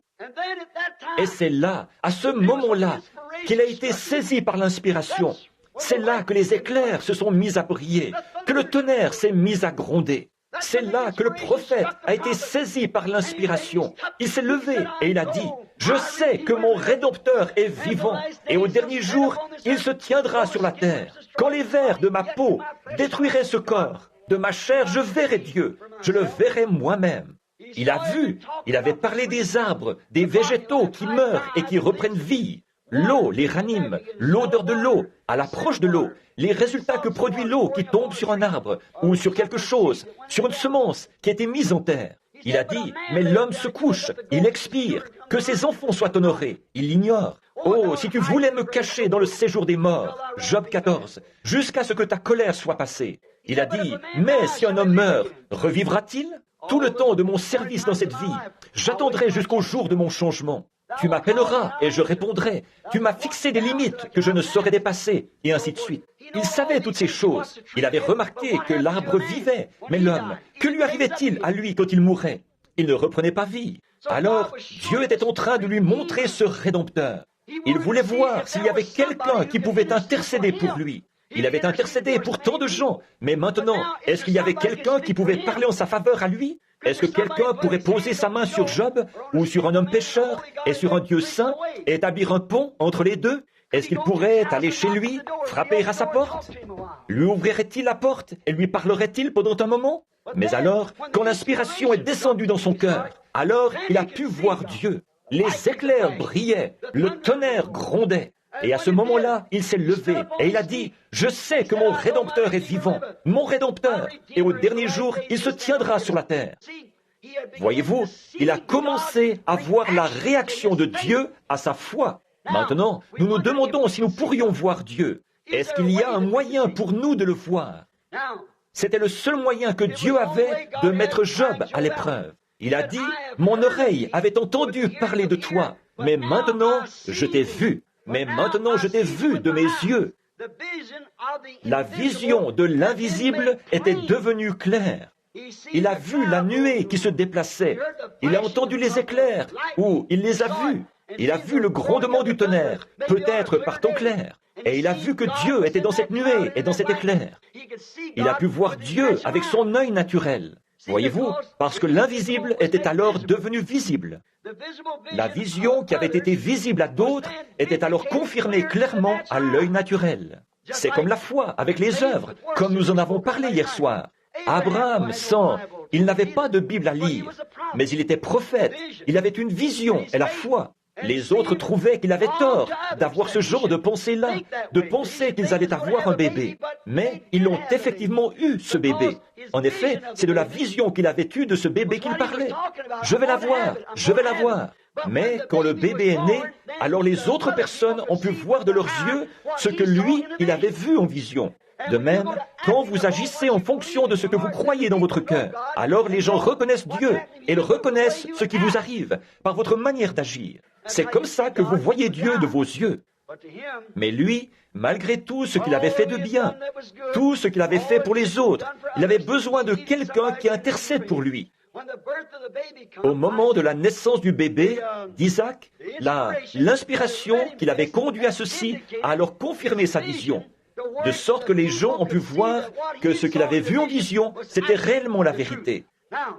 Et c'est là, à ce moment-là, qu'il a été saisi par l'inspiration. C'est là que les éclairs se sont mis à briller, que le tonnerre s'est mis à gronder. C'est là que le prophète a été saisi par l'inspiration. Il s'est levé et il a dit, « Je sais que mon Rédempteur est vivant, et au dernier jour, il se tiendra sur la terre. Quand les vers de ma peau détruiraient ce corps, de ma chair je verrai Dieu, je le verrai moi-même. » Il a vu, il avait parlé des arbres, des végétaux qui meurent et qui reprennent vie. L'eau les ranime, l'odeur de l'eau, à l'approche de l'eau, les résultats que produit l'eau qui tombe sur un arbre ou sur quelque chose, sur une semence qui a été mise en terre. Il a dit, mais l'homme se couche, il expire, que ses enfants soient honorés. Il l'ignore. Oh, si tu voulais me cacher dans le séjour des morts, Job 14, jusqu'à ce que ta colère soit passée. Il a dit, mais si un homme meurt, revivra-t-il? Tout le temps de mon service dans cette vie, j'attendrai jusqu'au jour de mon changement. Tu m'appelleras et je répondrai. Tu m'as fixé des limites que je ne saurais dépasser, et ainsi de suite. Il savait toutes ces choses. Il avait remarqué que l'arbre vivait, mais l'homme, que lui arrivait-il à lui quand il mourait? Il ne reprenait pas vie. Alors, Dieu était en train de lui montrer ce Rédempteur. Il voulait voir s'il y avait quelqu'un qui pouvait intercéder pour lui. Il avait intercédé pour tant de gens, mais maintenant, est-ce qu'il y avait quelqu'un qui pouvait parler en sa faveur à lui? Est-ce que quelqu'un pourrait poser sa main sur Job ou sur un homme pécheur et sur un Dieu saint et établir un pont entre les deux? Est-ce qu'il pourrait aller chez lui, frapper à sa porte? Lui ouvrirait-il la porte et lui parlerait-il pendant un moment? Mais alors, quand l'inspiration est descendue dans son cœur, alors il a pu voir Dieu. Les éclairs brillaient, le tonnerre grondait. Et à ce moment-là, il s'est levé et il a dit, « Je sais que mon Rédempteur est vivant, mon Rédempteur, et au dernier jour, il se tiendra sur la terre. » Voyez-vous, il a commencé à voir la réaction de Dieu à sa foi. Maintenant, nous nous demandons si nous pourrions voir Dieu. Est-ce qu'il y a un moyen pour nous de le voir? C'était le seul moyen que Dieu avait de mettre Job à l'épreuve. Il a dit, « Mon oreille avait entendu parler de toi, mais maintenant je t'ai vu. Mais maintenant je t'ai vu de mes yeux. » La vision de l'invisible était devenue claire. Il a vu la nuée qui se déplaçait. Il a entendu les éclairs, ou il les a vus. Il a vu le grondement du tonnerre, peut-être par temps clair. Et il a vu que Dieu était dans cette nuée et dans cet éclair. Il a pu voir Dieu avec son œil naturel. Voyez-vous, parce que l'invisible était alors devenu visible. La vision qui avait été visible à d'autres était alors confirmée clairement à l'œil naturel. C'est comme la foi avec les œuvres, comme nous en avons parlé hier soir. Abraham, il n'avait pas de Bible à lire, mais il était prophète, il avait une vision et la foi. Les autres trouvaient qu'il avait tort d'avoir ce genre de pensée-là, de penser qu'ils allaient avoir un bébé. Mais ils l'ont effectivement eu, ce bébé. En effet, c'est de la vision qu'il avait eue de ce bébé qu'il parlait. Je vais l'avoir, je vais l'avoir. Mais quand le bébé est né, alors les autres personnes ont pu voir de leurs yeux ce que lui, il avait vu en vision. De même, quand vous agissez en fonction de ce que vous croyez dans votre cœur, alors les gens reconnaissent Dieu et ils reconnaissent ce qui vous arrive par votre manière d'agir. C'est comme ça que vous voyez Dieu de vos yeux. Mais lui, malgré tout ce qu'il avait fait de bien, tout ce qu'il avait fait pour les autres, il avait besoin de quelqu'un qui intercède pour lui. Au moment de la naissance du bébé, d'Isaac, l'inspiration qui l'avait conduit à ceci a alors confirmé sa vision, de sorte que les gens ont pu voir que ce qu'il avait vu en vision, c'était réellement la vérité.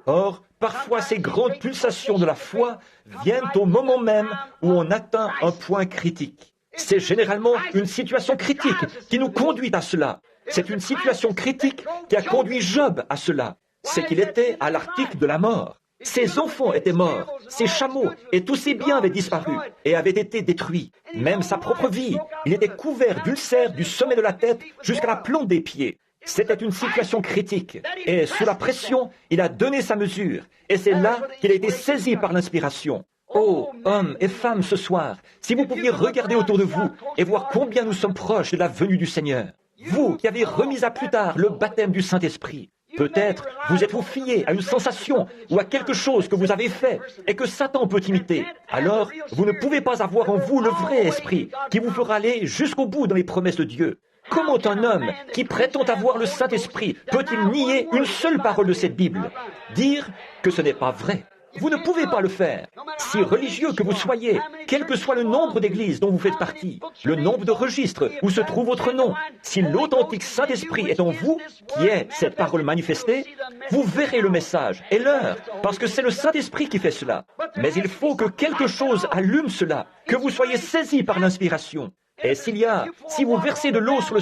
Or, parfois ces grandes pulsations de la foi viennent au moment même où on atteint un point critique. C'est généralement une situation critique qui nous conduit à cela. C'est une situation critique qui a conduit Job à cela. C'est qu'il était à l'article de la mort. Ses enfants étaient morts, ses chameaux et tous ses biens avaient disparu et avaient été détruits. Même sa propre vie, il était couvert d'ulcères du sommet de la tête jusqu'à la plante des pieds. C'était une situation critique et sous la pression, il a donné sa mesure et c'est là qu'il a été saisi par l'inspiration. Oh, hommes et femmes ce soir, si vous pouviez regarder autour de vous et voir combien nous sommes proches de la venue du Seigneur. Vous qui avez remis à plus tard le baptême du Saint-Esprit. Peut-être vous êtes-vous fié à une sensation ou à quelque chose que vous avez fait et que Satan peut imiter. Alors, vous ne pouvez pas avoir en vous le vrai esprit qui vous fera aller jusqu'au bout dans les promesses de Dieu. Comment un homme qui prétend avoir le Saint-Esprit peut-il nier une seule parole de cette Bible? Dire que ce n'est pas vrai. Vous ne pouvez pas le faire. Si religieux que vous soyez, quel que soit le nombre d'églises dont vous faites partie, le nombre de registres où se trouve votre nom, si l'authentique Saint-Esprit est en vous, qui est cette parole manifestée, vous verrez le message et l'heure, parce que c'est le Saint-Esprit qui fait cela. Mais il faut que quelque chose allume cela, que vous soyez saisi par l'inspiration. Et si vous versez de l'eau sur le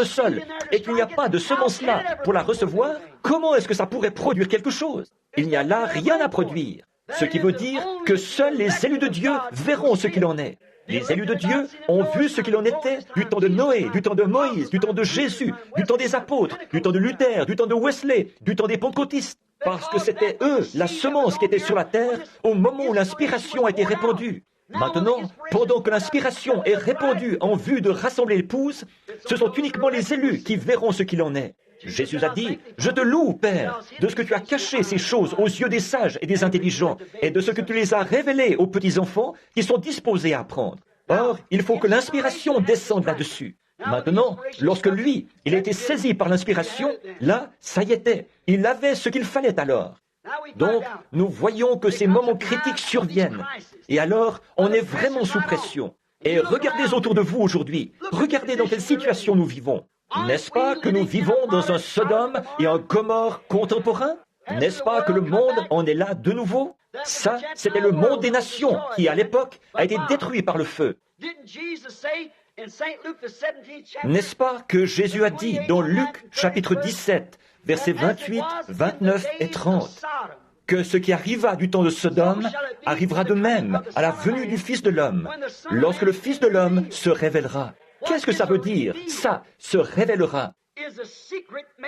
sol, et qu'il n'y a pas de semence là pour la recevoir, comment est-ce que ça pourrait produire quelque chose? Il n'y a là rien à produire. Ce qui veut dire que seuls les élus de Dieu verront ce qu'il en est. Les élus de Dieu ont vu ce qu'il en était du temps de Noé, du temps de Moïse, du temps de Jésus, du temps des apôtres, du temps de Luther, du temps de Wesley, du temps des pentecôtistes. Parce que c'était eux, la semence qui était sur la terre, au moment où l'inspiration a été répandue. Maintenant, pendant que l'inspiration est répandue en vue de rassembler l'épouse, ce sont uniquement les élus qui verront ce qu'il en est. Jésus a dit, « Je te loue, Père, de ce que tu as caché ces choses aux yeux des sages et des intelligents, et de ce que tu les as révélées aux petits-enfants qui sont disposés à apprendre. » Or, il faut que l'inspiration descende là-dessus. Maintenant, lorsque lui, il a été saisi par l'inspiration, là, ça y était, il avait ce qu'il fallait alors. Donc, nous voyons que ces moments critiques surviennent. Et alors, on est vraiment sous pression. Et regardez autour de vous aujourd'hui. Regardez dans quelle situation nous vivons. N'est-ce pas que nous vivons dans un Sodome et un Gomorrhe contemporain? N'est-ce pas que le monde en est là de nouveau? Ça, c'était le monde des nations qui, à l'époque, a été détruit par le feu. N'est-ce pas que Jésus a dit dans Luc chapitre 17, versets 28, 29 et 30, que ce qui arriva du temps de Sodome arrivera de même à la venue du Fils de l'homme, lorsque le Fils de l'homme se révélera. Qu'est-ce que ça veut dire, ça, se révélera?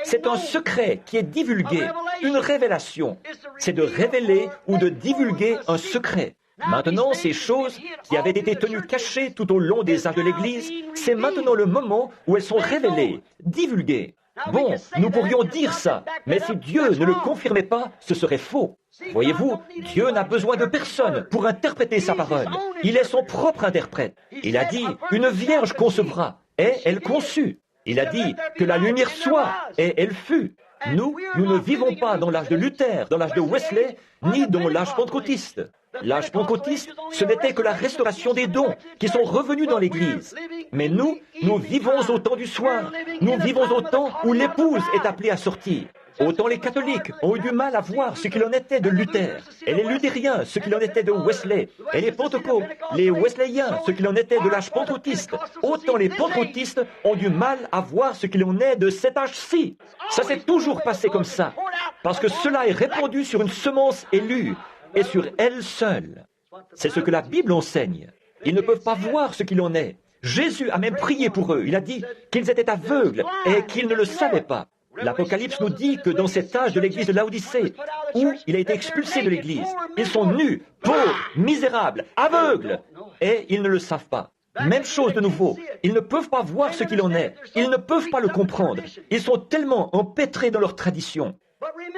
C'est un secret qui est divulgué, une révélation. C'est de révéler ou de divulguer un secret. Maintenant, ces choses qui avaient été tenues cachées tout au long des âges de l'Église, c'est maintenant le moment où elles sont révélées, divulguées. Bon, nous pourrions dire ça, mais si Dieu ne le confirmait pas, ce serait faux. Voyez-vous, Dieu n'a besoin de personne pour interpréter sa parole. Il est son propre interprète. Il a dit, une vierge concevra, et elle conçut. Il a dit que la lumière soit, et elle fut. Nous ne vivons pas dans l'âge de Luther, dans l'âge de Wesley, ni dans l'âge pentecôtiste. L'âge pentecôtiste, ce n'était que la restauration des dons qui sont revenus dans l'Église. Mais nous vivons au temps du soir. Nous vivons au temps où l'épouse est appelée à sortir. Autant les catholiques ont eu du mal à voir ce qu'il en était de Luther, et les luthériens ce qu'il en était de Wesley, et les pentecôtes, les wesleyens ce qu'il en était de l'âge pentecôtiste. Autant les pentecôtistes ont du mal à voir ce qu'il en est de cet âge-ci. Ça s'est toujours passé comme ça, parce que cela est répandu sur une semence élue, et sur elle seule. C'est ce que la Bible enseigne. Ils ne peuvent pas voir ce qu'il en est. Jésus a même prié pour eux. Il a dit qu'ils étaient aveugles et qu'ils ne le savaient pas. L'Apocalypse nous dit que dans cet âge de l'église de Laodicée, où il a été expulsé de l'église, ils sont nus, pauvres, misérables, aveugles, et ils ne le savent pas. Même chose de nouveau, ils ne peuvent pas voir ce qu'il en est, ils ne peuvent pas le comprendre, ils sont tellement empêtrés dans leur tradition.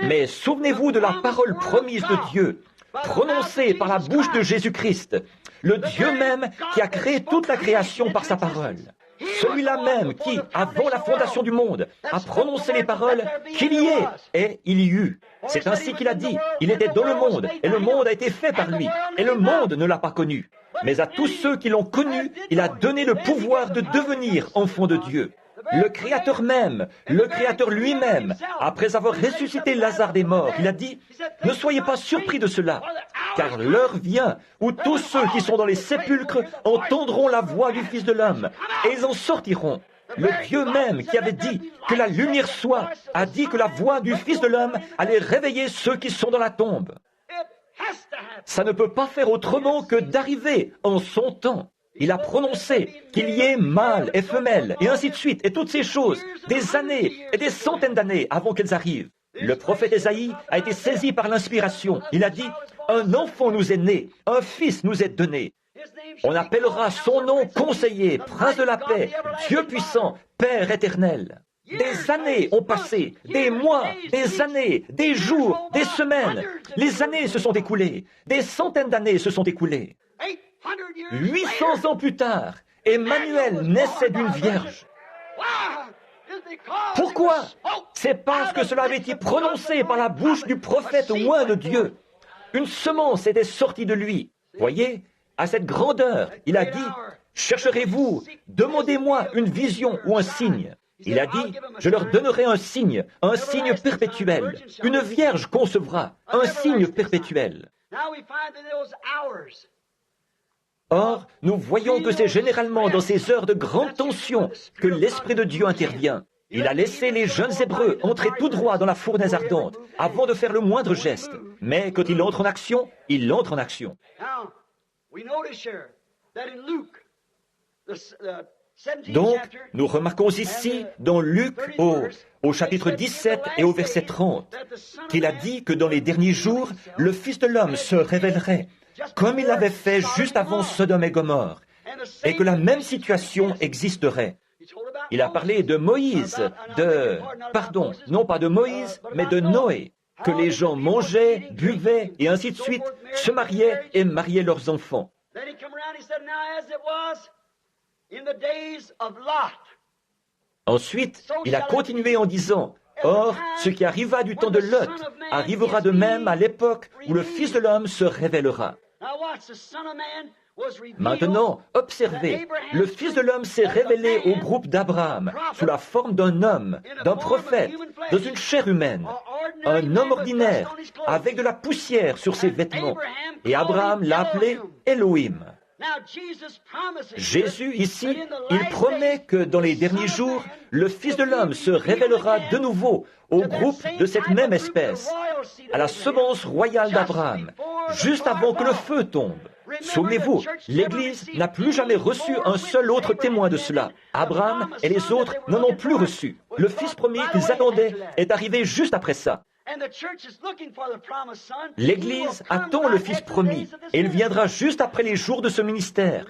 Mais souvenez-vous de la parole promise de Dieu, prononcée par la bouche de Jésus-Christ, le Dieu même qui a créé toute la création par sa parole. Celui-là même qui, avant la fondation du monde, a prononcé les paroles « qu'il y ait » et il y eut. C'est ainsi qu'il a dit. Il était dans le monde, et le monde a été fait par lui, et le monde ne l'a pas connu. Mais à tous ceux qui l'ont connu, il a donné le pouvoir de devenir enfants de Dieu. Le Créateur même, le Créateur lui-même, après avoir ressuscité Lazare des morts, il a dit « Ne soyez pas surpris de cela, car l'heure vient où tous ceux qui sont dans les sépulcres entendront la voix du Fils de l'homme, et ils en sortiront. » Le Dieu même qui avait dit que la lumière soit, a dit que la voix du Fils de l'homme allait réveiller ceux qui sont dans la tombe. Ça ne peut pas faire autrement que d'arriver en son temps. Il a prononcé qu'il y ait mâle et femelle, et ainsi de suite, et toutes ces choses, des années et des centaines d'années avant qu'elles arrivent. Le prophète Ésaïe a été saisi par l'inspiration. Il a dit, « Un enfant nous est né, un fils nous est donné. On appellera son nom conseiller, prince de la paix, Dieu puissant, Père éternel. » Des années ont passé, des mois, des années, des jours, des semaines. Les années se sont écoulées, des centaines d'années se sont écoulées. 800 ans plus tard, Emmanuel naissait d'une vierge. Pourquoi? C'est parce que cela avait été prononcé par la bouche du prophète oint de Dieu. Une semence était sortie de lui. Voyez, à cette grandeur, il a dit, « Chercherez-vous, demandez-moi une vision ou un signe. » Il a dit, « Je leur donnerai un signe perpétuel. Une vierge concevra, un signe perpétuel. » Or, nous voyons que c'est généralement dans ces heures de grande tension que l'Esprit de Dieu intervient. Il a laissé les jeunes Hébreux entrer tout droit dans la fournaise ardente, avant de faire le moindre geste. Mais quand il entre en action, il entre en action. Donc, nous remarquons ici, dans Luc, au chapitre 17 et au verset 30, qu'il a dit que dans les derniers jours, le Fils de l'homme se révélerait, comme il l'avait fait juste avant Sodome et Gomorrhe, et que la même situation existerait. Il a parlé de Moïse, non pas de Moïse, mais de Noé, que les gens mangeaient, buvaient, et ainsi de suite, se mariaient et mariaient leurs enfants. Ensuite, il a continué en disant, « Or, ce qui arriva du temps de Lot arrivera de même à l'époque où le Fils de l'homme se révélera. » Maintenant, observez, le Fils de l'homme s'est révélé au groupe d'Abraham sous la forme d'un homme, d'un prophète, dans une chair humaine, un homme ordinaire, avec de la poussière sur ses vêtements. Et Abraham l'a appelé Elohim. Jésus, ici, il promet que dans les derniers jours, le Fils de l'homme se révélera de nouveau au groupe de cette même espèce, à la semence royale d'Abraham, juste avant que le feu tombe. Souvenez-vous, l'Église n'a plus jamais reçu un seul autre témoin de cela. Abraham et les autres n'en ont plus reçu. Le Fils premier qu'ils attendaient est arrivé juste après ça. L'Église attend le Fils promis et il viendra juste après les jours de ce ministère.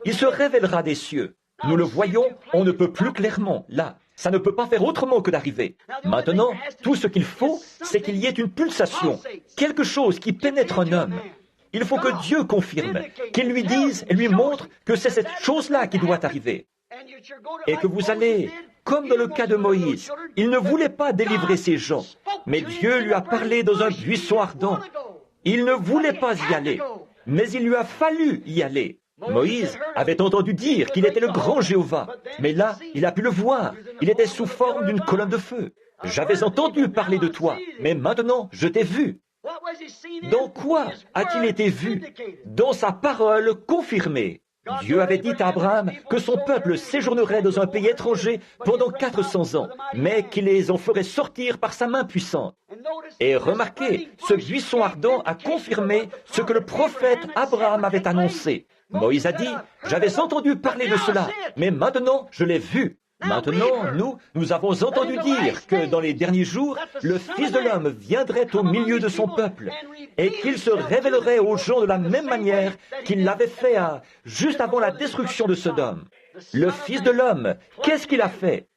Il se révélera des cieux. Nous le voyons, on ne peut plus clairement, là. Ça ne peut pas faire autrement que d'arriver. Maintenant, tout ce qu'il faut, c'est qu'il y ait une pulsation, quelque chose qui pénètre un homme. Il faut que Dieu confirme, qu'il lui dise et lui montre que c'est cette chose-là qui doit arriver. Et que vous allez, comme dans le cas de Moïse, il ne voulait pas délivrer ses gens, mais Dieu lui a parlé dans un buisson ardent. Il ne voulait pas y aller, mais il lui a fallu y aller. Moïse avait entendu dire qu'il était le grand Jéhovah, mais là, il a pu le voir. Il était sous forme d'une colonne de feu. J'avais entendu parler de toi, mais maintenant, je t'ai vu. Dans quoi a-t-il été vu? Dans sa parole confirmée. Dieu avait dit à Abraham que son peuple séjournerait dans un pays étranger pendant 400 ans, mais qu'il les en ferait sortir par sa main puissante. Et remarquez, ce buisson ardent a confirmé ce que le prophète Abraham avait annoncé. Moïse a dit, j'avais entendu parler de cela, mais maintenant je l'ai vu. Maintenant, nous avons entendu dire que dans les derniers jours, le Fils de l'homme viendrait au milieu de son peuple et qu'il se révélerait aux gens de la même manière qu'il l'avait fait juste avant la destruction de Sodome. Le Fils de l'homme, qu'est-ce qu'il a fait?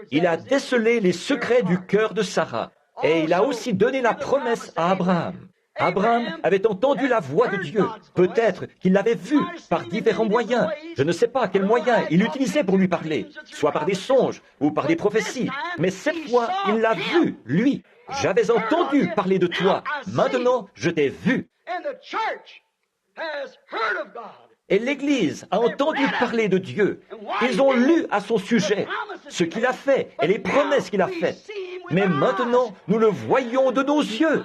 Il a décelé les secrets du cœur de Sarah et il a aussi donné la promesse à Abraham. Abraham avait entendu la voix de Dieu. Peut-être qu'il l'avait vue par différents moyens. Je ne sais pas quels moyens il utilisait pour lui parler, soit par des songes ou par des prophéties. Mais cette fois, il l'a vu, lui. J'avais entendu parler de toi. Maintenant, je t'ai vu. Et l'Église a entendu parler de Dieu. Ils ont lu à son sujet ce qu'il a fait et les promesses qu'il a faites. Mais maintenant, nous le voyons de nos yeux.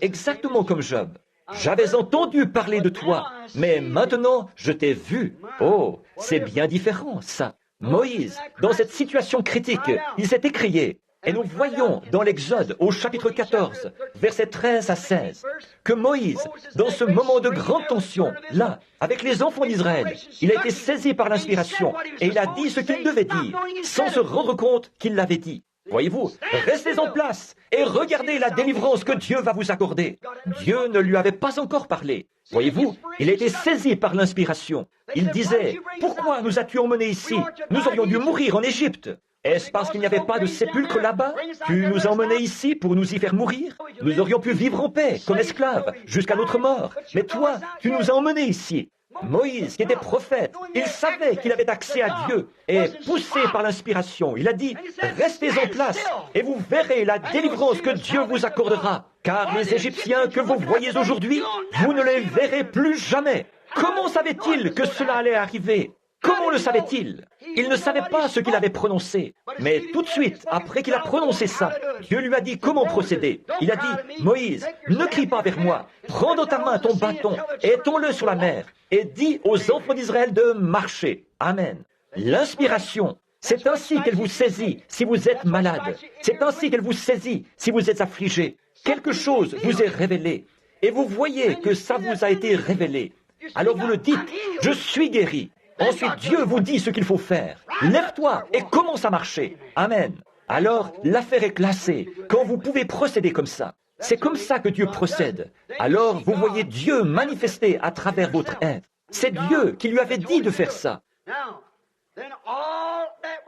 Exactement comme Job. J'avais entendu parler de toi, mais maintenant je t'ai vu. Oh, c'est bien différent, ça. Moïse, dans cette situation critique, il s'est écrié. Et nous voyons dans l'Exode, au chapitre 14, versets 13 à 16, que Moïse, dans ce moment de grande tension, là, avec les enfants d'Israël, il a été saisi par l'inspiration et il a dit ce qu'il devait dire, sans se rendre compte qu'il l'avait dit. Voyez-vous, restez en place et regardez la délivrance que Dieu va vous accorder. Dieu ne lui avait pas encore parlé. Voyez-vous, il a été saisi par l'inspiration. Il disait, « Pourquoi nous as-tu emmenés ici? Nous aurions dû mourir en Égypte. Est-ce parce qu'il n'y avait pas de sépulcre là-bas? Tu nous as emmenés ici pour nous y faire mourir? Nous aurions pu vivre en paix, comme esclaves, jusqu'à notre mort. Mais toi, tu nous as emmenés ici. » Moïse, qui était prophète, il savait qu'il avait accès à Dieu et poussé par l'inspiration, il a dit, restez en place et vous verrez la délivrance que Dieu vous accordera. Car les Égyptiens que vous voyez aujourd'hui, vous ne les verrez plus jamais. Comment savait-il que cela allait arriver? Comment le savait-il? Il ne savait pas ce qu'il avait prononcé. Mais tout de suite, après qu'il a prononcé ça, Dieu lui a dit comment procéder. Il a dit, Moïse, ne crie pas vers moi. Prends dans ta main ton bâton et étends-le sur la mer. Et dis aux enfants d'Israël de marcher. Amen. L'inspiration, c'est ainsi qu'elle vous saisit si vous êtes malade. C'est ainsi qu'elle vous saisit si vous êtes affligé. Quelque chose vous est révélé. Et vous voyez que ça vous a été révélé. Alors vous le dites, je suis guéri. Ensuite, Dieu vous dit ce qu'il faut faire. Lève-toi et commence à marcher. Amen. Alors, l'affaire est classée. Quand vous pouvez procéder comme ça, c'est comme ça que Dieu procède. Alors, vous voyez Dieu manifester à travers votre être. C'est Dieu qui lui avait dit de faire ça.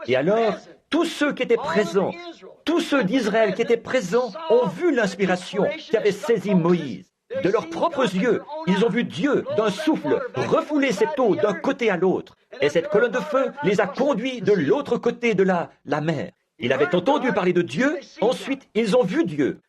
Et alors, tous ceux qui étaient présents, tous ceux d'Israël qui étaient présents ont vu l'inspiration qui avait saisi Moïse. De leurs propres yeux, ils ont vu Dieu, d'un souffle, refouler cette eau d'un côté à l'autre. Et cette colonne de feu les a conduits de l'autre côté de la mer. Il avait entendu parler de Dieu, ensuite ils ont vu Dieu.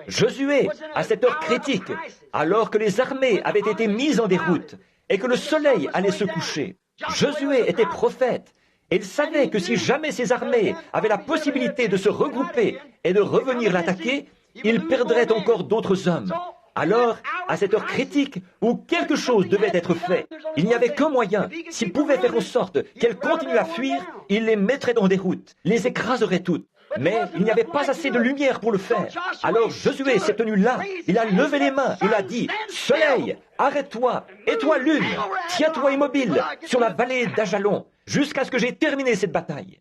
Josué, à cette heure critique, alors que les armées avaient été mises en déroute et que le soleil allait se coucher, Josué était prophète. Et il savait que si jamais ces armées avaient la possibilité de se regrouper et de revenir l'attaquer, il perdrait encore d'autres hommes. Alors, à cette heure critique où quelque chose devait être fait, il n'y avait qu'un moyen. S'il pouvait faire en sorte qu'elles continuent à fuir, il les mettrait en déroute, les écraserait toutes. Mais il n'y avait pas assez de lumière pour le faire. Alors Josué s'est tenu là, il a levé les mains, il a dit, « Soleil, arrête-toi, et toi lune, tiens-toi immobile sur la vallée d'Ajalon, jusqu'à ce que j'ai terminé cette bataille. »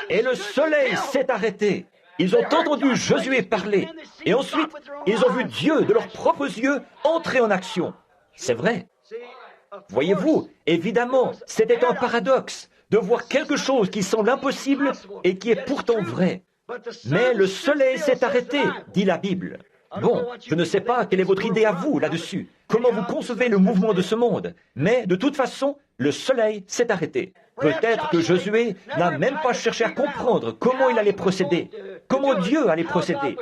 Et le soleil s'est arrêté. Ils ont entendu Josué parler, et ensuite, ils ont vu Dieu de leurs propres yeux entrer en action. C'est vrai. Voyez-vous, évidemment, c'était un paradoxe de voir quelque chose qui semble impossible et qui est pourtant vrai. Mais le soleil s'est arrêté, dit la Bible. Bon, je ne sais pas quelle est votre idée à vous là-dessus, comment vous concevez le mouvement de ce monde, mais de toute façon, le soleil s'est arrêté. Peut-être que Josué n'a même pas cherché à comprendre comment il allait procéder, comment Dieu allait procéder.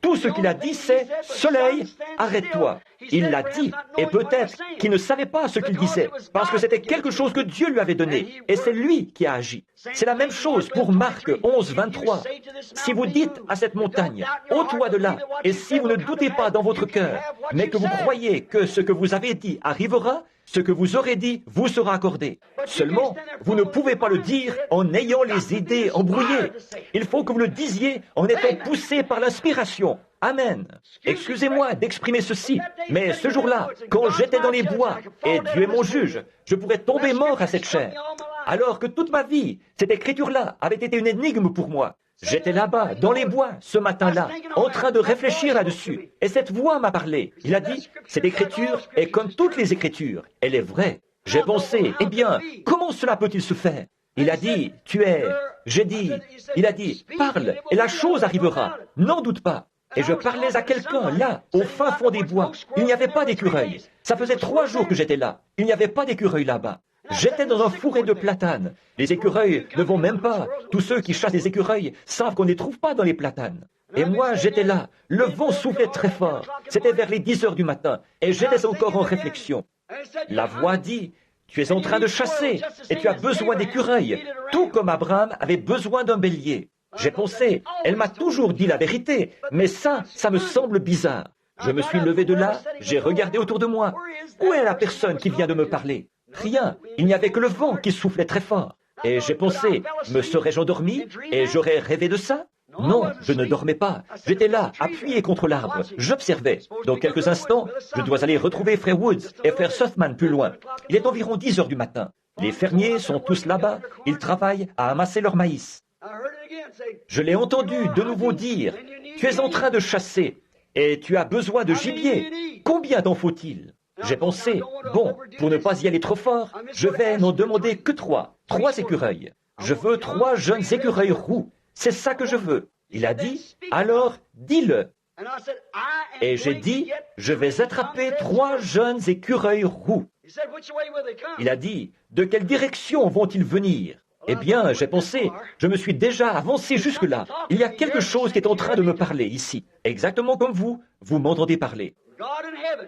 Tout ce qu'il a dit, c'est « Soleil, arrête-toi ». Il l'a dit, et peut-être qu'il ne savait pas ce qu'il disait, parce que c'était quelque chose que Dieu lui avait donné, et c'est lui qui a agi. C'est la même chose pour Marc 11, 23. Si vous dites à cette montagne, « ôte-toi de là », et si vous ne doutez pas dans votre cœur, mais que vous croyez que ce que vous avez dit arrivera, ce que vous aurez dit vous sera accordé. Seulement, vous ne pouvez pas le dire en ayant les idées embrouillées. Il faut que vous le disiez en étant poussé par l'inspiration. Amen. Excusez-moi d'exprimer ceci, mais ce jour-là, quand j'étais dans les bois, et Dieu est mon juge, je pourrais tomber mort à cette chair. Alors que toute ma vie, cette écriture-là avait été une énigme pour moi. J'étais là-bas, dans les bois, ce matin-là, en train de réfléchir là-dessus. Et cette voix m'a parlé. Il a dit, cette écriture est comme toutes les écritures. Elle est vraie. J'ai pensé, eh bien, comment cela peut-il se faire? Il a dit, tu es... J'ai dit, il a dit, parle, et la chose arrivera. N'en doute pas. Et je parlais à quelqu'un, là, au fin fond des bois. Il n'y avait pas d'écureuil. Ça faisait 3 jours que j'étais là. Il n'y avait pas d'écureuil là-bas. J'étais dans un fourré de platanes. Les écureuils ne vont même pas. Tous ceux qui chassent les écureuils savent qu'on ne les trouve pas dans les platanes. Et moi, j'étais là. Le vent soufflait très fort. C'était vers les 10 heures du matin. Et j'étais encore en réflexion. La voix dit, tu es en train de chasser et tu as besoin d'écureuils, tout comme Abraham avait besoin d'un bélier. J'ai pensé, elle m'a toujours dit la vérité, mais ça me semble bizarre. Je me suis levé de là, j'ai regardé autour de moi. Où est la personne qui vient de me parler? Rien, il n'y avait que le vent qui soufflait très fort. Et j'ai pensé, me serais-je endormi et j'aurais rêvé de ça? Non, je ne dormais pas. J'étais là, appuyé contre l'arbre. J'observais. Dans quelques instants, je dois aller retrouver frère Woods et frère Sussman plus loin. Il est environ 10 heures du matin. Les fermiers sont tous là-bas. Ils travaillent à amasser leur maïs. Je l'ai entendu de nouveau dire, tu es en train de chasser et tu as besoin de gibier. Combien t'en faut-il? J'ai pensé, bon, pour ne pas y aller trop fort, je vais n'en demander que 3 écureuils. Je veux 3 jeunes écureuils roux. C'est ça que je veux. Il a dit, alors dis-le. Et j'ai dit, je vais attraper 3 jeunes écureuils roux. Il a dit, de quelle direction vont-ils venir? Eh bien, j'ai pensé, je me suis déjà avancé jusque-là. Il y a quelque chose qui est en train de me parler ici. Exactement comme vous m'entendez parler.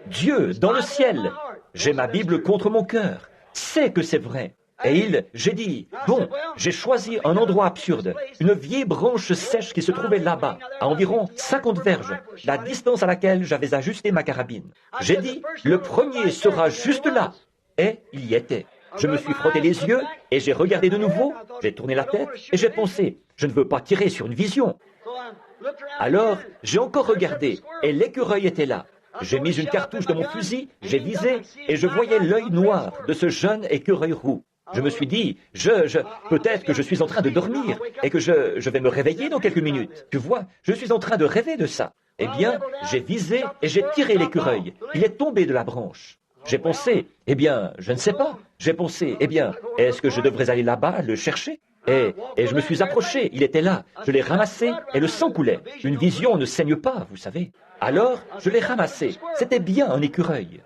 Dieu, dans le ciel, j'ai ma Bible contre mon cœur, sait que c'est vrai. Et j'ai dit, bon, j'ai choisi un endroit absurde, une vieille branche sèche qui se trouvait là-bas, à environ 50 verges, la distance à laquelle j'avais ajusté ma carabine. J'ai dit, le premier sera juste là. Et il y était. Je me suis frotté les yeux et j'ai regardé de nouveau, j'ai tourné la tête et j'ai pensé, je ne veux pas tirer sur une vision. Alors, j'ai encore regardé et l'écureuil était là. J'ai mis une cartouche dans mon fusil, j'ai visé et je voyais l'œil noir de ce jeune écureuil roux. Je me suis dit, peut-être que je suis en train de dormir et que je vais me réveiller dans quelques minutes. Tu vois, je suis en train de rêver de ça. Eh bien, j'ai visé et j'ai tiré l'écureuil. Il est tombé de la branche. J'ai pensé, eh bien, je ne sais pas. J'ai pensé, eh bien, est-ce que je devrais aller là-bas le chercher? Et je me suis approché, il était là. Je l'ai ramassé et le sang coulait. Une vision ne saigne pas, vous savez. Alors, je l'ai ramassé. C'était bien un écureuil.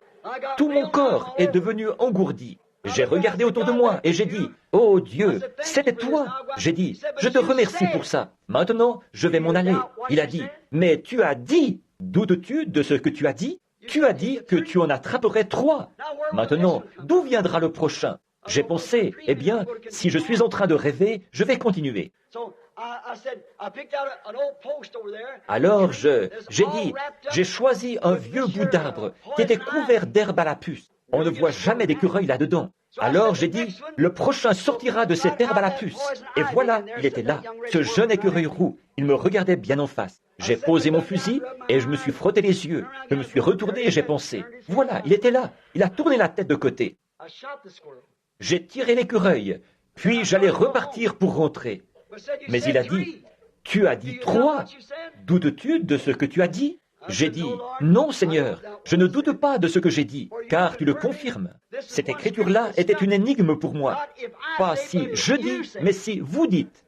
Tout mon corps est devenu engourdi. J'ai regardé autour de moi et j'ai dit, « Oh Dieu, c'était toi !» J'ai dit, « Je te remercie pour ça. Maintenant, je vais m'en aller. » Il a dit, « Mais tu as dit, doutes-tu de ce que tu as dit? Tu as dit que tu en attraperais 3. Maintenant, d'où viendra le prochain? » J'ai pensé, eh bien, si je suis en train de rêver, je vais continuer. Alors j'ai dit, j'ai choisi un vieux bout d'arbre qui était couvert d'herbe à la puce. On ne voit jamais d'écureuil là-dedans. Alors j'ai dit, le prochain sortira de cette herbe à la puce. Et voilà, il était là, ce jeune écureuil roux. Il me regardait bien en face. J'ai posé mon fusil et je me suis frotté les yeux. Je me suis retourné et j'ai pensé, voilà, il était là. Il a tourné la tête de côté. J'ai tiré l'écureuil, puis j'allais repartir pour rentrer. Mais il a dit, tu as dit 3. Doutes-tu de ce que tu as dit? J'ai dit, non Seigneur, je ne doute pas de ce que j'ai dit, car tu le confirmes. Cette écriture-là était une énigme pour moi. Pas si je dis, mais si vous dites.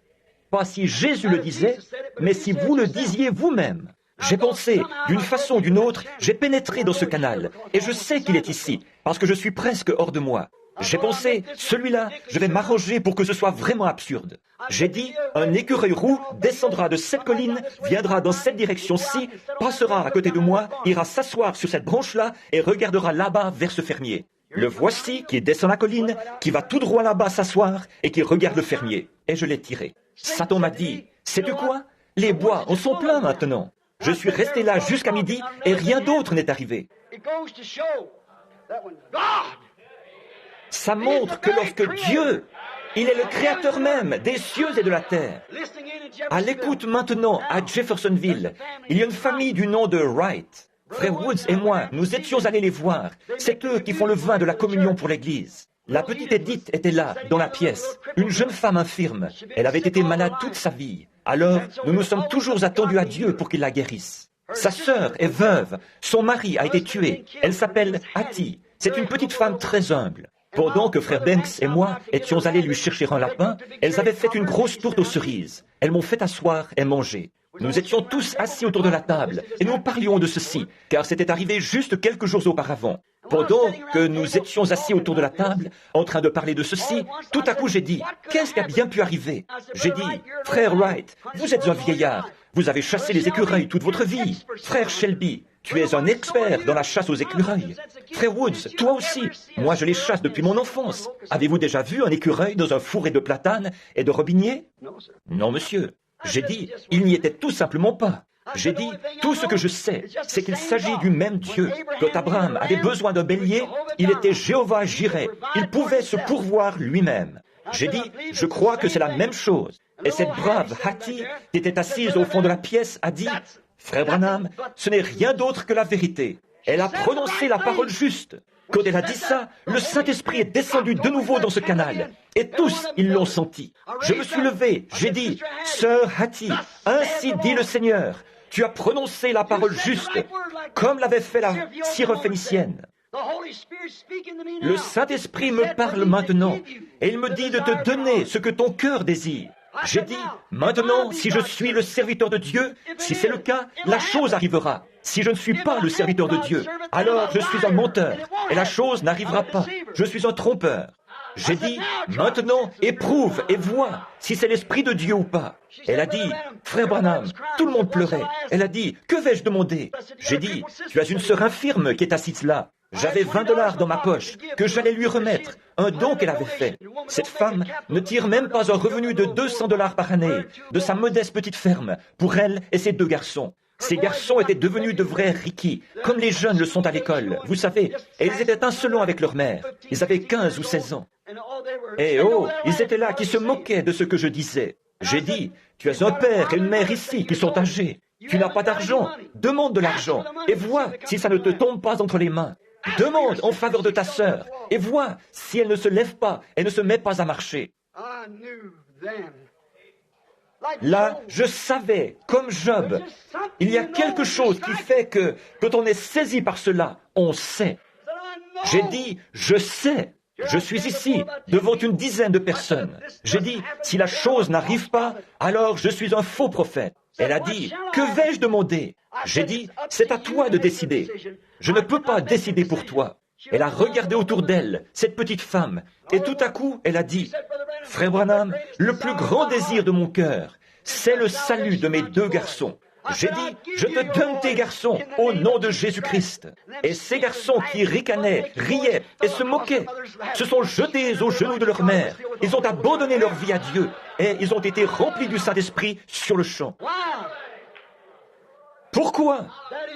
Pas si Jésus le disait, mais si vous le disiez vous-même. J'ai pensé, d'une façon ou d'une autre, j'ai pénétré dans ce canal, et je sais qu'il est ici, parce que je suis presque hors de moi. J'ai pensé, celui-là, je vais m'arranger pour que ce soit vraiment absurde. J'ai dit, un écureuil roux descendra de cette colline, viendra dans cette direction-ci, passera à côté de moi, ira s'asseoir sur cette branche-là et regardera là-bas vers ce fermier. Le voici qui descend la colline, qui va tout droit là-bas s'asseoir et qui regarde le fermier. Et je l'ai tiré. Satan m'a dit, sais-tu quoi? Les bois en sont pleins maintenant. Je suis resté là jusqu'à midi et rien d'autre n'est arrivé. Ça montre que lorsque Dieu, il est le créateur même des cieux et de la terre. À l'écoute maintenant à Jeffersonville, il y a une famille du nom de Wright. Frère Woods et moi, nous étions allés les voir. C'est eux qui font le vin de la communion pour l'église. La petite Edith était là, dans la pièce, une jeune femme infirme. Elle avait été malade toute sa vie. Alors, nous nous sommes toujours attendus à Dieu pour qu'il la guérisse. Sa sœur est veuve. Son mari a été tué. Elle s'appelle Hattie. C'est une petite femme très humble. Pendant que frère Banks et moi étions allés lui chercher un lapin, elles avaient fait une grosse tourte aux cerises. Elles m'ont fait asseoir et manger. Nous étions tous assis autour de la table et nous parlions de ceci, car c'était arrivé juste quelques jours auparavant. Pendant que nous étions assis autour de la table, en train de parler de ceci, tout à coup j'ai dit, qu'est-ce qui a bien pu arriver? J'ai dit, frère Wright, vous êtes un vieillard, vous avez chassé les écureuils toute votre vie. Frère Shelby, tu es un expert dans la chasse aux écureuils. Frère Woods, toi aussi, moi je les chasse depuis mon enfance. Avez-vous déjà vu un écureuil dans un fourré de platanes et de robiniers? Non, monsieur. J'ai dit, il n'y était tout simplement pas. J'ai dit, tout ce que je sais, c'est qu'il s'agit du même Dieu. Quand Abraham avait besoin d'un bélier, il était Jéhovah Jireh. Il pouvait se pourvoir lui-même. J'ai dit, je crois que c'est la même chose. Et cette brave Hattie, qui était assise au fond de la pièce, a dit, frère Branham, ce n'est rien d'autre que la vérité. Elle a prononcé la parole juste. Quand elle a dit ça, le Saint-Esprit est descendu de nouveau dans ce canal. Et tous, ils l'ont senti. Je me suis levé, j'ai dit, sœur Hattie, ainsi dit le Seigneur, tu as prononcé la parole juste, comme l'avait fait la syrophénicienne. Le Saint-Esprit me parle maintenant, et il me dit de te donner ce que ton cœur désire. J'ai dit, maintenant, si je suis le serviteur de Dieu, si c'est le cas, la chose arrivera. Si je ne suis pas le serviteur de Dieu, alors je suis un menteur, et la chose n'arrivera pas. Je suis un trompeur. J'ai dit, maintenant, éprouve et vois si c'est l'Esprit de Dieu ou pas. Elle a dit, frère Branham, tout le monde pleurait. Elle a dit, que vais-je demander? J'ai dit, tu as une sœur infirme qui est assise là. J'avais $20 dans ma poche que j'allais lui remettre, un don qu'elle avait fait. Cette femme ne tire même pas un revenu de $200 par année de sa modeste petite ferme pour elle et ses 2 garçons. Ces garçons étaient devenus de vrais rickies, comme les jeunes le sont à l'école, vous savez, et ils étaient insolents avec leur mère. Ils avaient 15 ou 16 ans. Et oh, ils étaient là qui se moquaient de ce que je disais. J'ai dit, tu as un père et une mère ici qui sont âgés. Tu n'as pas d'argent, demande de l'argent, et vois si ça ne te tombe pas entre les mains. Demande en faveur de ta sœur, et vois si elle ne se lève pas et ne se met pas à marcher. Là, je savais, comme Job, il y a quelque chose qui fait que, quand on est saisi par cela, on sait. J'ai dit, je sais. Je suis ici, devant une dizaine de personnes. J'ai dit, si la chose n'arrive pas, alors je suis un faux prophète. Elle a dit, que vais-je demander? J'ai dit, c'est à toi de décider. Je ne peux pas décider pour toi. Elle a regardé autour d'elle, cette petite femme, et tout à coup, elle a dit, frère Branham, le plus grand désir de mon cœur, c'est le salut de mes 2 garçons. J'ai dit, je te donne tes garçons au nom de Jésus-Christ. Et ces garçons qui ricanaient, riaient et se moquaient, se sont jetés aux genoux de leur mère. Ils ont abandonné leur vie à Dieu et ils ont été remplis du Saint-Esprit sur le champ. Pourquoi? Quoi?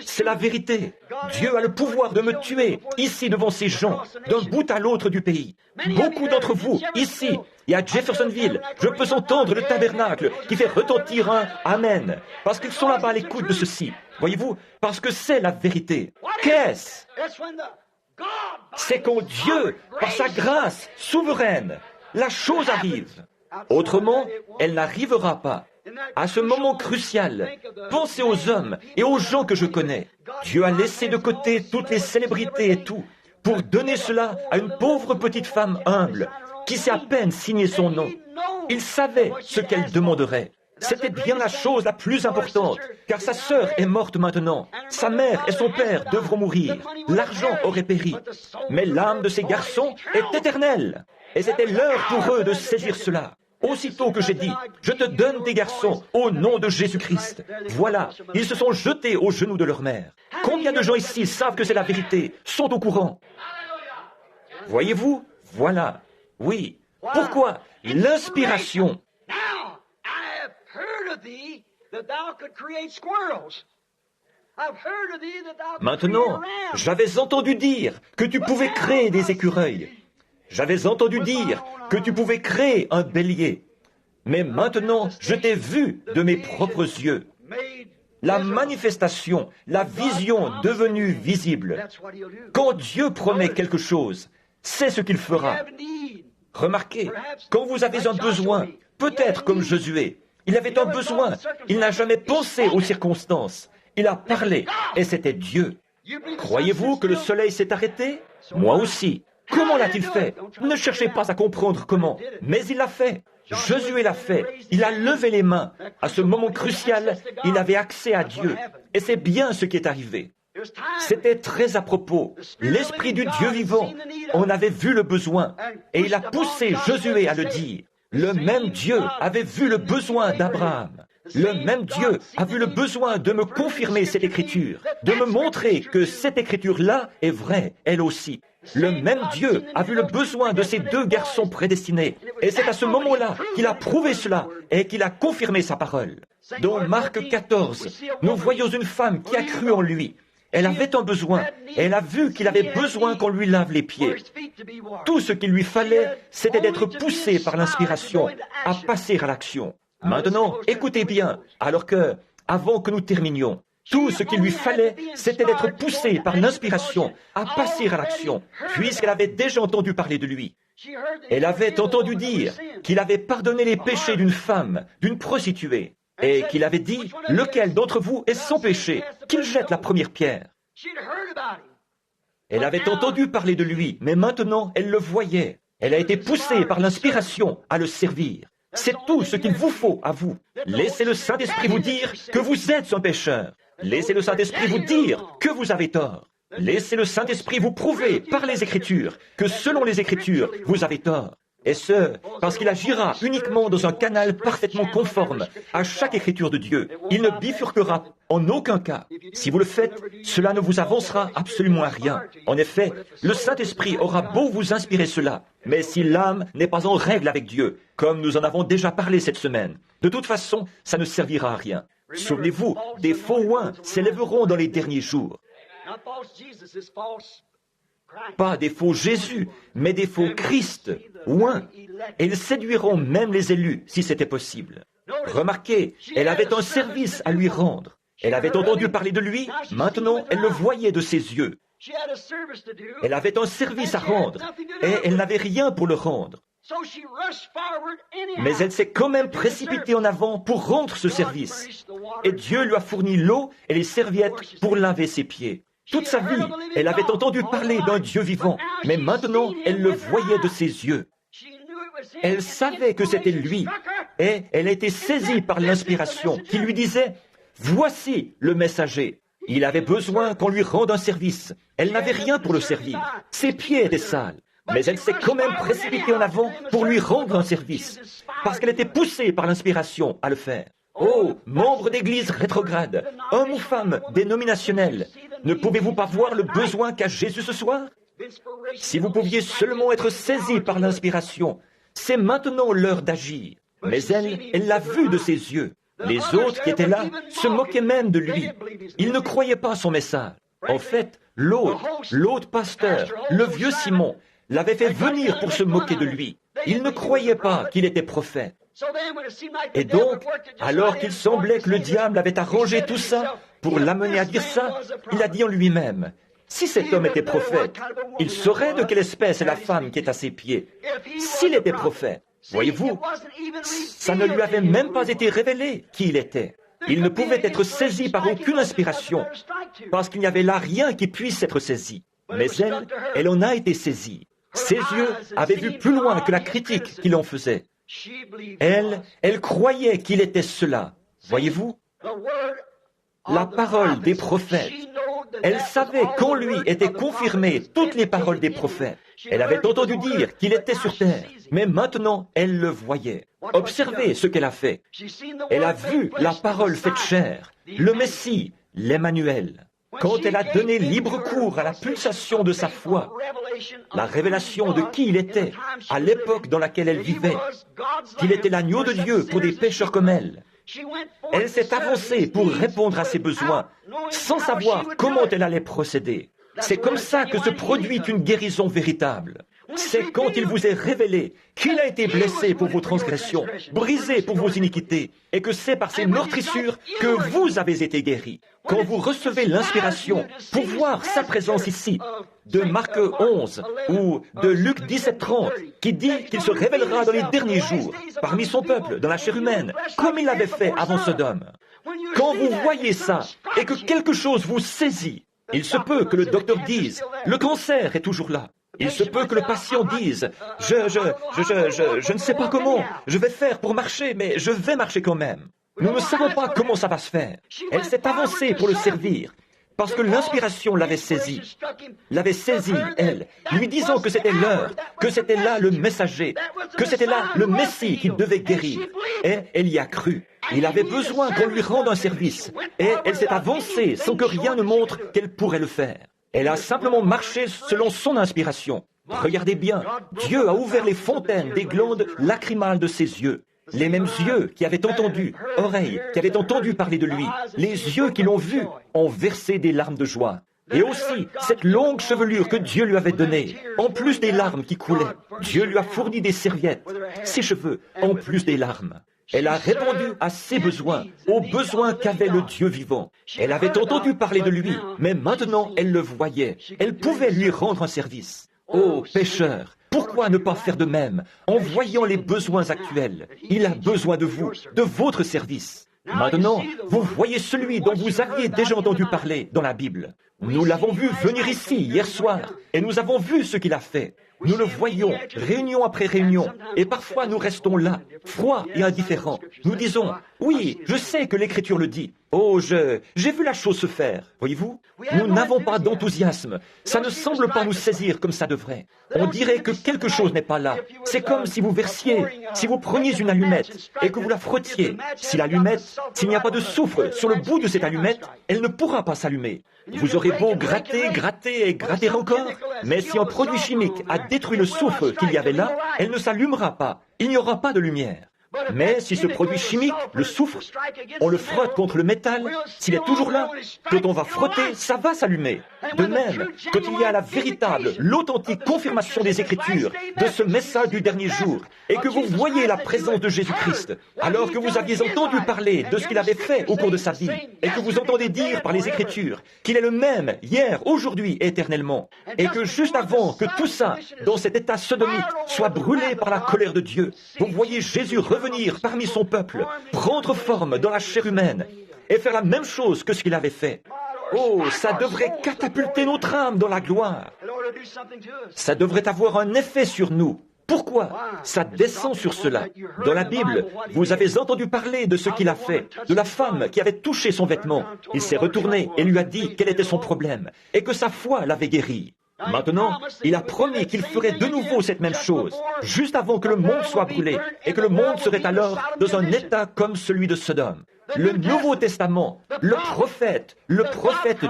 C'est la vérité. Dieu a le pouvoir de me tuer, ici devant ces gens, d'un bout à l'autre du pays. Beaucoup d'entre vous, ici, et à Jeffersonville, je peux entendre le tabernacle qui fait retentir un « Amen », parce qu'ils sont là-bas à l'écoute de ceci. Voyez-vous, parce que c'est la vérité. Qu'est-ce? C'est quand Dieu, par sa grâce souveraine, la chose arrive. Autrement, elle n'arrivera pas. À ce moment crucial, pensez aux hommes et aux gens que je connais. Dieu a laissé de côté toutes les célébrités et tout, pour donner cela à une pauvre petite femme humble, qui sait à peine signer son nom. Il savait ce qu'elle demanderait. C'était bien la chose la plus importante, car sa sœur est morte maintenant. Sa mère et son père devront mourir. L'argent aurait péri. Mais l'âme de ces garçons est éternelle. Et c'était l'heure pour eux de saisir cela. Aussitôt que j'ai dit, je te donne tes garçons au nom de Jésus-Christ. Voilà, ils se sont jetés aux genoux de leur mère. Combien de gens ici savent que c'est la vérité, sont au courant? Voyez-vous? Voilà. Oui. Pourquoi? L'inspiration. Maintenant, j'avais entendu dire que tu pouvais créer des écureuils. J'avais entendu dire que tu pouvais créer un bélier. Mais maintenant, je t'ai vu de mes propres yeux. La manifestation, la vision devenue visible. Quand Dieu promet quelque chose, c'est ce qu'il fera. Remarquez, quand vous avez un besoin, peut-être comme Josué, il avait un besoin, il n'a jamais pensé aux circonstances. Il a parlé, et c'était Dieu. Croyez-vous que le soleil s'est arrêté? Moi aussi. Comment l'a-t-il fait? Ne cherchez pas à comprendre comment, mais il l'a fait. Josué l'a fait. Il a levé les mains. À ce moment crucial, il avait accès à Dieu. Et c'est bien ce qui est arrivé. C'était très à propos. L'Esprit du Dieu vivant en avait vu le besoin. Et il a poussé Josué à le dire. Le même Dieu avait vu le besoin d'Abraham. Le même Dieu a vu le besoin de me confirmer cette écriture, de me montrer que cette écriture-là est vraie, elle aussi. Le même Dieu a vu le besoin de ces deux garçons prédestinés. Et c'est à ce moment-là qu'il a prouvé cela et qu'il a confirmé sa parole. Dans Marc 14, nous voyons une femme qui a cru en lui. Elle avait un besoin et elle a vu qu'il avait besoin qu'on lui lave les pieds. Tout ce qu'il lui fallait, c'était d'être poussé par l'inspiration à passer à l'action. Maintenant, écoutez bien, avant que nous terminions, tout ce qu'il lui fallait, c'était d'être poussé par l'inspiration à passer à l'action, puisqu'elle avait déjà entendu parler de lui. Elle avait entendu dire qu'il avait pardonné les péchés d'une femme, d'une prostituée, et qu'il avait dit, lequel d'entre vous est sans péché, qu'il jette la première pierre. Elle avait entendu parler de lui, mais maintenant elle le voyait. Elle a été poussée par l'inspiration à le servir. C'est tout ce qu'il vous faut à vous. Laissez le Saint-Esprit vous dire que vous êtes un pécheur. Laissez le Saint-Esprit vous dire que vous avez tort. Laissez le Saint-Esprit vous prouver par les Écritures que selon les Écritures, vous avez tort. Et ce, parce qu'il agira uniquement dans un canal parfaitement conforme à chaque Écriture de Dieu. Il ne bifurquera en aucun cas. Si vous le faites, cela ne vous avancera absolument à rien. En effet, le Saint-Esprit aura beau vous inspirer cela, mais si l'âme n'est pas en règle avec Dieu, comme nous en avons déjà parlé cette semaine, de toute façon, ça ne servira à rien. Souvenez-vous, des faux oins s'élèveront dans les derniers jours. Pas des faux Jésus, mais des faux Christ, oins. Et ils séduiront même les élus, si c'était possible. Remarquez, elle avait un service à lui rendre. Elle avait entendu parler de lui, maintenant elle le voyait de ses yeux. Elle avait un service à rendre, et elle n'avait rien pour le rendre. Mais elle s'est quand même précipitée en avant pour rendre ce service. Et Dieu lui a fourni l'eau et les serviettes pour laver ses pieds. Toute sa vie, elle avait entendu parler d'un Dieu vivant, mais maintenant, elle le voyait de ses yeux. Elle savait que c'était lui, et elle a été saisie par l'inspiration qui lui disait « Voici le messager ». Il avait besoin qu'on lui rende un service. Elle n'avait rien pour le servir. Ses pieds étaient sales. Mais elle s'est quand même précipitée en avant pour lui rendre un service, parce qu'elle était poussée par l'inspiration à le faire. Oh, membres d'église rétrograde, homme ou femme dénominationnel, ne pouvez-vous pas voir le besoin qu'a Jésus ce soir? Si vous pouviez seulement être saisi par l'inspiration, c'est maintenant l'heure d'agir. Mais elle l'a vu de ses yeux. Les autres qui étaient là se moquaient même de lui. Ils ne croyaient pas son message. En fait, l'autre pasteur, le vieux Simon, l'avait fait venir pour se moquer de lui. Ils ne croyaient pas qu'il était prophète. Et donc, alors qu'il semblait que le diable avait arrangé tout ça pour l'amener à dire ça, il a dit en lui-même, « Si cet homme était prophète, il saurait de quelle espèce est la femme qui est à ses pieds. S'il était prophète, voyez-vous, ça ne lui avait même pas été révélé qui il était. Il ne pouvait être saisi par aucune inspiration, parce qu'il n'y avait là rien qui puisse être saisi. Mais elle en a été saisie. Ses yeux avaient vu plus loin que la critique qu'il en faisait. Elle croyait qu'il était cela. Voyez-vous, la parole des prophètes. Elle savait qu'en lui étaient confirmées toutes les paroles des prophètes. Elle avait entendu dire qu'il était sur terre, mais maintenant elle le voyait. Observez ce qu'elle a fait. Elle a vu la parole faite chair, le Messie, l'Emmanuel. Quand elle a donné libre cours à la pulsation de sa foi, la révélation de qui il était, à l'époque dans laquelle elle vivait, qu'il était l'agneau de Dieu pour des pécheurs comme elle, elle s'est avancée pour répondre à ses besoins, sans savoir comment elle allait procéder. C'est comme ça que se produit une guérison véritable. C'est quand il vous est révélé qu'il a été blessé pour vos transgressions, brisé pour vos iniquités, et que c'est par ses meurtrissures que vous avez été guéris. Quand vous recevez l'inspiration pour voir sa présence ici, de Marc 11 ou de Luc 17:30, qui dit qu'il se révélera dans les derniers jours, parmi son peuple, dans la chair humaine, comme il l'avait fait avant Sodome. Quand vous voyez ça, et que quelque chose vous saisit, il se peut que le docteur dise, le cancer est toujours là. Il se peut que le patient dise, je ne sais pas comment, je vais faire pour marcher, mais je vais marcher quand même. Nous ne savons pas comment ça va se faire. Elle s'est avancée pour le servir, parce que l'inspiration l'avait saisie, elle, lui disant que c'était l'heure, que c'était là le messager, que c'était là le Messie qui devait guérir. Et elle y a cru. Il avait besoin qu'on lui rende un service, et elle s'est avancée sans que rien ne montre qu'elle pourrait le faire. Elle a simplement marché selon son inspiration. Regardez bien, Dieu a ouvert les fontaines des glandes lacrymales de ses yeux. Les mêmes yeux qui avaient entendu, oreilles qui avaient entendu parler de lui, les yeux qui l'ont vu ont versé des larmes de joie. Et aussi, cette longue chevelure que Dieu lui avait donnée, en plus des larmes qui coulaient, Dieu lui a fourni des serviettes, ses cheveux, en plus des larmes. Elle a répondu à ses besoins, aux besoins qu'avait le Dieu vivant. Elle avait entendu parler de lui, mais maintenant elle le voyait. Elle pouvait lui rendre un service. Ô pécheur, pourquoi ne pas faire de même en voyant les besoins actuels? Il a besoin de vous, de votre service. Maintenant, vous voyez celui dont vous aviez déjà entendu parler dans la Bible. Nous l'avons vu venir ici hier soir, et nous avons vu ce qu'il a fait. Nous le voyons, réunion après réunion, et parfois nous restons là, froids et indifférents. Nous disons, oui, je sais que l'Écriture le dit. Oh, j'ai vu la chose se faire, voyez-vous? Nous n'avons pas d'enthousiasme. Ça ne semble pas nous saisir comme ça devrait. On dirait que quelque chose n'est pas là. C'est comme si vous versiez, si vous preniez une allumette et que vous la frottiez. Si l'allumette, s'il n'y a pas de soufre sur le bout de cette allumette, elle ne pourra pas s'allumer. Vous aurez beau gratter, gratter et gratter encore, mais si un produit chimique a détruit le soufre qu'il y avait là, elle ne s'allumera pas. Il n'y aura pas de lumière. Mais si ce produit chimique, le soufre, on le frotte contre le métal, s'il est toujours là, quand on va frotter, ça va s'allumer. De même, quand il y a la véritable, l'authentique confirmation des Écritures de ce message du dernier jour, et que vous voyez la présence de Jésus-Christ, alors que vous aviez entendu parler de ce qu'il avait fait au cours de sa vie, et que vous entendez dire par les Écritures qu'il est le même hier, aujourd'hui et éternellement, et que juste avant que tout ça, dans cet état sodomite, soit brûlé par la colère de Dieu, vous voyez Jésus revenir parmi son peuple, prendre forme dans la chair humaine, et faire la même chose que ce qu'il avait fait. Oh, ça devrait catapulter notre âme dans la gloire. Ça devrait avoir un effet sur nous. Pourquoi? Ça descend sur cela. Dans la Bible, vous avez entendu parler de ce qu'il a fait, de la femme qui avait touché son vêtement. Il s'est retourné et lui a dit quel était son problème, et que sa foi l'avait guéri. Maintenant, il a promis qu'il ferait de nouveau cette même chose, juste avant que le monde soit brûlé, et que le monde serait alors dans un état comme celui de Sodome. Le Nouveau Testament, le prophète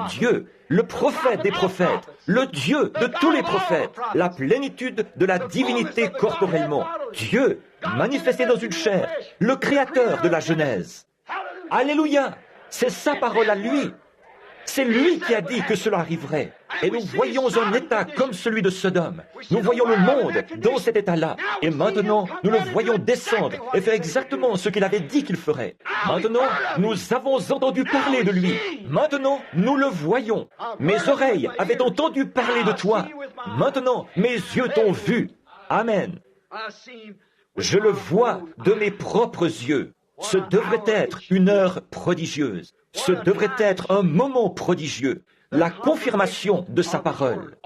Dieu, le prophète des prophètes, le Dieu de tous les prophètes, la plénitude de la divinité corporellement, Dieu manifesté dans une chair, le créateur de la Genèse. Alléluia! C'est sa parole à lui. C'est lui qui a dit que cela arriverait. Et nous voyons un état comme celui de Sodome. Nous voyons le monde dans cet état-là. Et maintenant, nous le voyons descendre et faire exactement ce qu'il avait dit qu'il ferait. Maintenant, nous avons entendu parler de lui. Maintenant, nous le voyons. Mes oreilles avaient entendu parler de toi. Maintenant, mes yeux t'ont vu. Amen. Je le vois de mes propres yeux. Ce devrait être une heure prodigieuse. Ce devrait être un moment prodigieux, la confirmation de sa parole.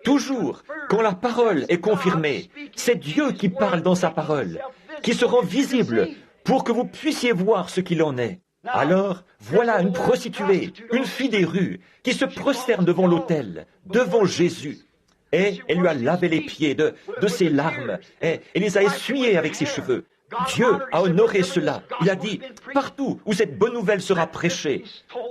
Toujours, quand la parole est confirmée, c'est Dieu qui parle dans sa parole, qui se rend visible pour que vous puissiez voir ce qu'il en est. Alors, voilà une prostituée, une fille des rues, qui se prosterne devant l'autel, devant Jésus. Et elle lui a lavé les pieds de ses larmes, et les a essuyés avec ses cheveux. Dieu a honoré cela. Il a dit, partout où cette bonne nouvelle sera prêchée,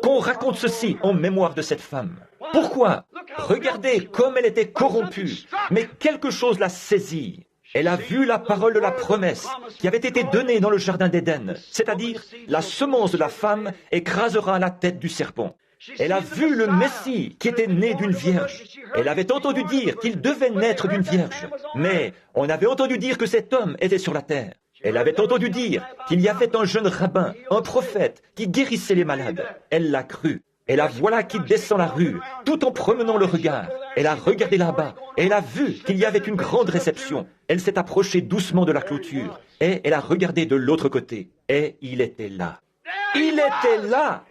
qu'on raconte ceci en mémoire de cette femme. Pourquoi? Regardez comme elle était corrompue, mais quelque chose l'a saisie. Elle a vu la parole de la promesse qui avait été donnée dans le jardin d'Éden, c'est-à-dire la semence de la femme écrasera la tête du serpent. Elle a vu le Messie qui était né d'une vierge. Elle avait entendu dire qu'il devait naître d'une vierge, mais on avait entendu dire que cet homme était sur la terre. Elle avait entendu dire qu'il y avait un jeune rabbin, un prophète, qui guérissait les malades. Elle l'a cru. Et la voilà qui descend la rue, tout en promenant le regard. Elle a regardé là-bas, et elle a vu qu'il y avait une grande réception. Elle s'est approchée doucement de la clôture, et elle a regardé de l'autre côté. Et il était là. Il était là!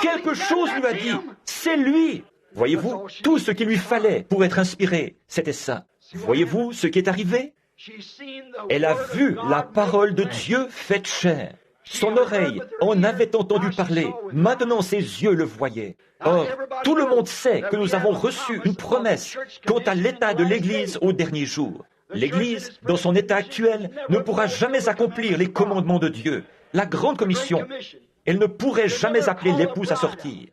Quelque chose lui a dit, c'est lui! Voyez-vous, tout ce qu'il lui fallait pour être inspiré, c'était ça. Voyez-vous ce qui est arrivé? Elle a vu la parole de Dieu faite chair. Son oreille en avait entendu parler. Maintenant, ses yeux le voyaient. Or, tout le monde sait que nous avons reçu une promesse quant à l'état de l'Église au dernier jour. L'Église, dans son état actuel, ne pourra jamais accomplir les commandements de Dieu. La grande commission, elle ne pourrait jamais appeler l'épouse à sortir.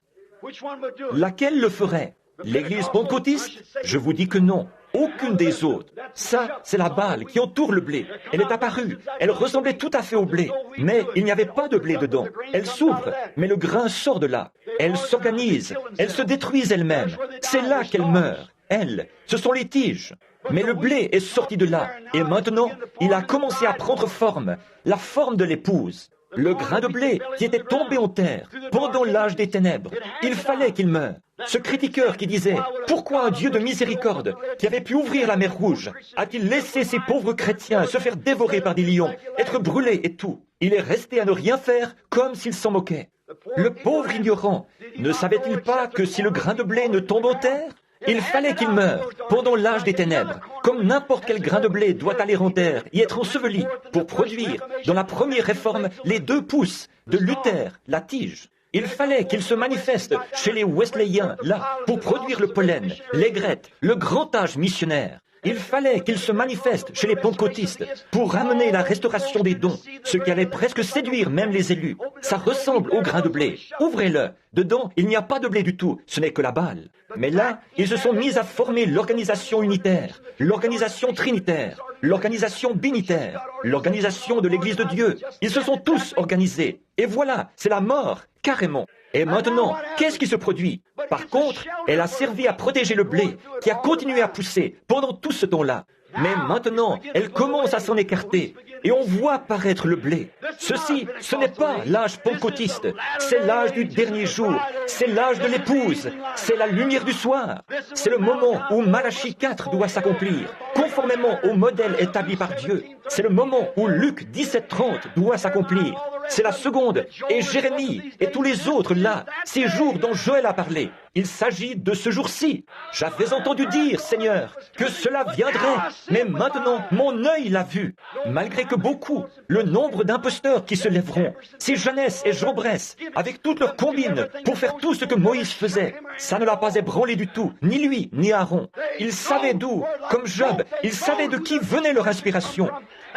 Laquelle le ferait? L'Église pentecôtiste? Je vous dis que non. Aucune des autres. Ça, c'est la balle qui entoure le blé. Elle est apparue. Elle ressemblait tout à fait au blé. Mais il n'y avait pas de blé dedans. Elle s'ouvre, mais le grain sort de là. Elle s'organise. Elle se détruise elle-même. C'est là qu'elle meurt. Elle, ce sont les tiges. Mais le blé est sorti de là. Et maintenant, il a commencé à prendre forme. La forme de l'épouse. Le grain de blé qui était tombé en terre pendant l'âge des ténèbres. Il fallait qu'il meure. Ce critiqueur qui disait « Pourquoi un Dieu de miséricorde, qui avait pu ouvrir la mer Rouge, a-t-il laissé ces pauvres chrétiens se faire dévorer par des lions, être brûlés et tout ?» Il est resté à ne rien faire comme s'il s'en moquait. Le pauvre ignorant, ne savait-il pas que si le grain de blé ne tombe en terre, il fallait qu'il meure pendant l'âge des ténèbres, comme n'importe quel grain de blé doit aller en terre et être enseveli pour produire, dans la première réforme, les 2 pouces de Luther, la tige. Il fallait qu'il se manifeste chez les Wesleyens, là, pour produire le pollen, l'aigrette, le grand âge missionnaire. Il fallait qu'il se manifeste chez les pentecôtistes pour ramener la restauration des dons, ce qui allait presque séduire même les élus. Ça ressemble au grain de blé. Ouvrez-le. Dedans, il n'y a pas de blé du tout, ce n'est que la balle. Mais là, ils se sont mis à former l'organisation unitaire, l'organisation trinitaire, l'organisation binitaire, l'organisation de l'Église de Dieu. Ils se sont tous organisés. Et voilà, c'est la mort, carrément. Et maintenant, qu'est-ce qui se produit? Par contre, elle a servi à protéger le blé, qui a continué à pousser pendant tout ce temps-là. Mais maintenant, elle commence à s'en écarter, et on voit paraître le blé. Ceci, ce n'est pas l'âge pentecôtiste, c'est l'âge du dernier jour, c'est l'âge de l'épouse, c'est la lumière du soir. C'est le moment où Malachie 4 doit s'accomplir, conformément au modèle établi par Dieu. C'est le moment où Luc 17:30 doit s'accomplir. C'est la seconde, et Jérémie, et tous les autres là, ces jours dont Joël a parlé. Il s'agit de ce jour-ci. J'avais entendu dire, Seigneur, que cela viendrait, mais maintenant mon œil l'a vu. Malgré que beaucoup, le nombre d'imposteurs qui se lèveront, c'est Jeunesse et Jean Bresse, avec toutes leurs combines, pour faire tout ce que Moïse faisait. Ça ne l'a pas ébranlé du tout, ni lui, ni Aaron. Ils savaient d'où, comme Job, ils savaient de qui venait leur inspiration.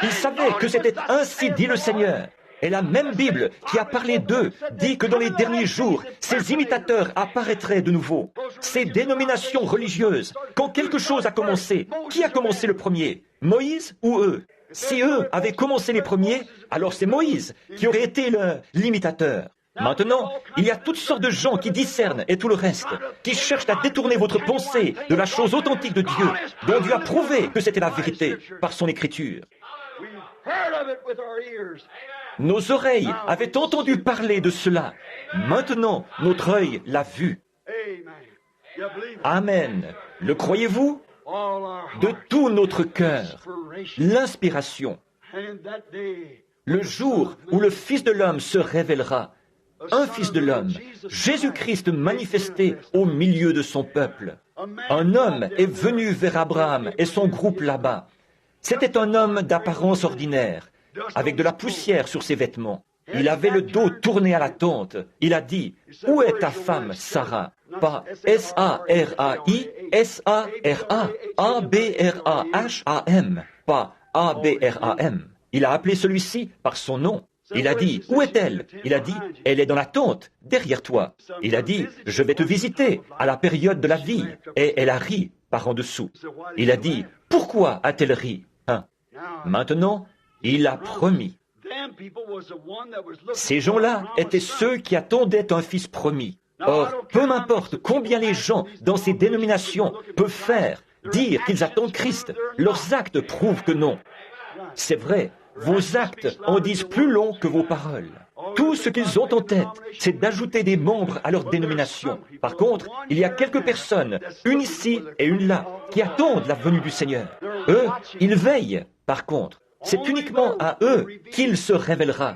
Ils savaient que c'était ainsi dit le Seigneur. Et la même Bible qui a parlé d'eux dit que dans les derniers jours, ces imitateurs apparaîtraient de nouveau. Ces dénominations religieuses, quand quelque chose a commencé, qui a commencé le premier? Moïse ou eux? Si eux avaient commencé les premiers, alors c'est Moïse qui aurait été l'imitateur. Maintenant, il y a toutes sortes de gens qui discernent et tout le reste, qui cherchent à détourner votre pensée de la chose authentique de Dieu, dont Dieu a prouvé que c'était la vérité par son écriture. Nos oreilles avaient entendu parler de cela. Maintenant, notre œil l'a vu. Amen. Le croyez-vous? De tout notre cœur, l'inspiration. Le jour où le Fils de l'homme se révélera, un Fils de l'homme, Jésus-Christ manifesté au milieu de son peuple. Un homme est venu vers Abraham et son groupe là-bas. C'était un homme d'apparence ordinaire, avec de la poussière sur ses vêtements. Il avait le dos tourné à la tente. Il a dit, « Où est ta femme, Sarah ?» Pas S-A-R-A-I, S-A-R-A, A-B-R-A-H-A-M, pas A-B-R-A-M. Il a appelé celui-ci par son nom. Il a dit, où est-elle? Il a dit, elle est dans la tente, derrière toi. Il a dit, je vais te visiter à la période de la vie. Et elle a ri par en dessous. Il a dit, pourquoi a-t-elle ri? Maintenant, il a promis. Ces gens-là étaient ceux qui attendaient un fils promis. Or, peu m'importe combien les gens dans ces dénominations peuvent faire, dire qu'ils attendent Christ, leurs actes prouvent que non. C'est vrai, vos actes en disent plus long que vos paroles. Tout ce qu'ils ont en tête, c'est d'ajouter des membres à leur dénomination. Par contre, il y a quelques personnes, une ici et une là, qui attendent la venue du Seigneur. Eux, ils veillent. Par contre, c'est uniquement à eux qu'il se révélera.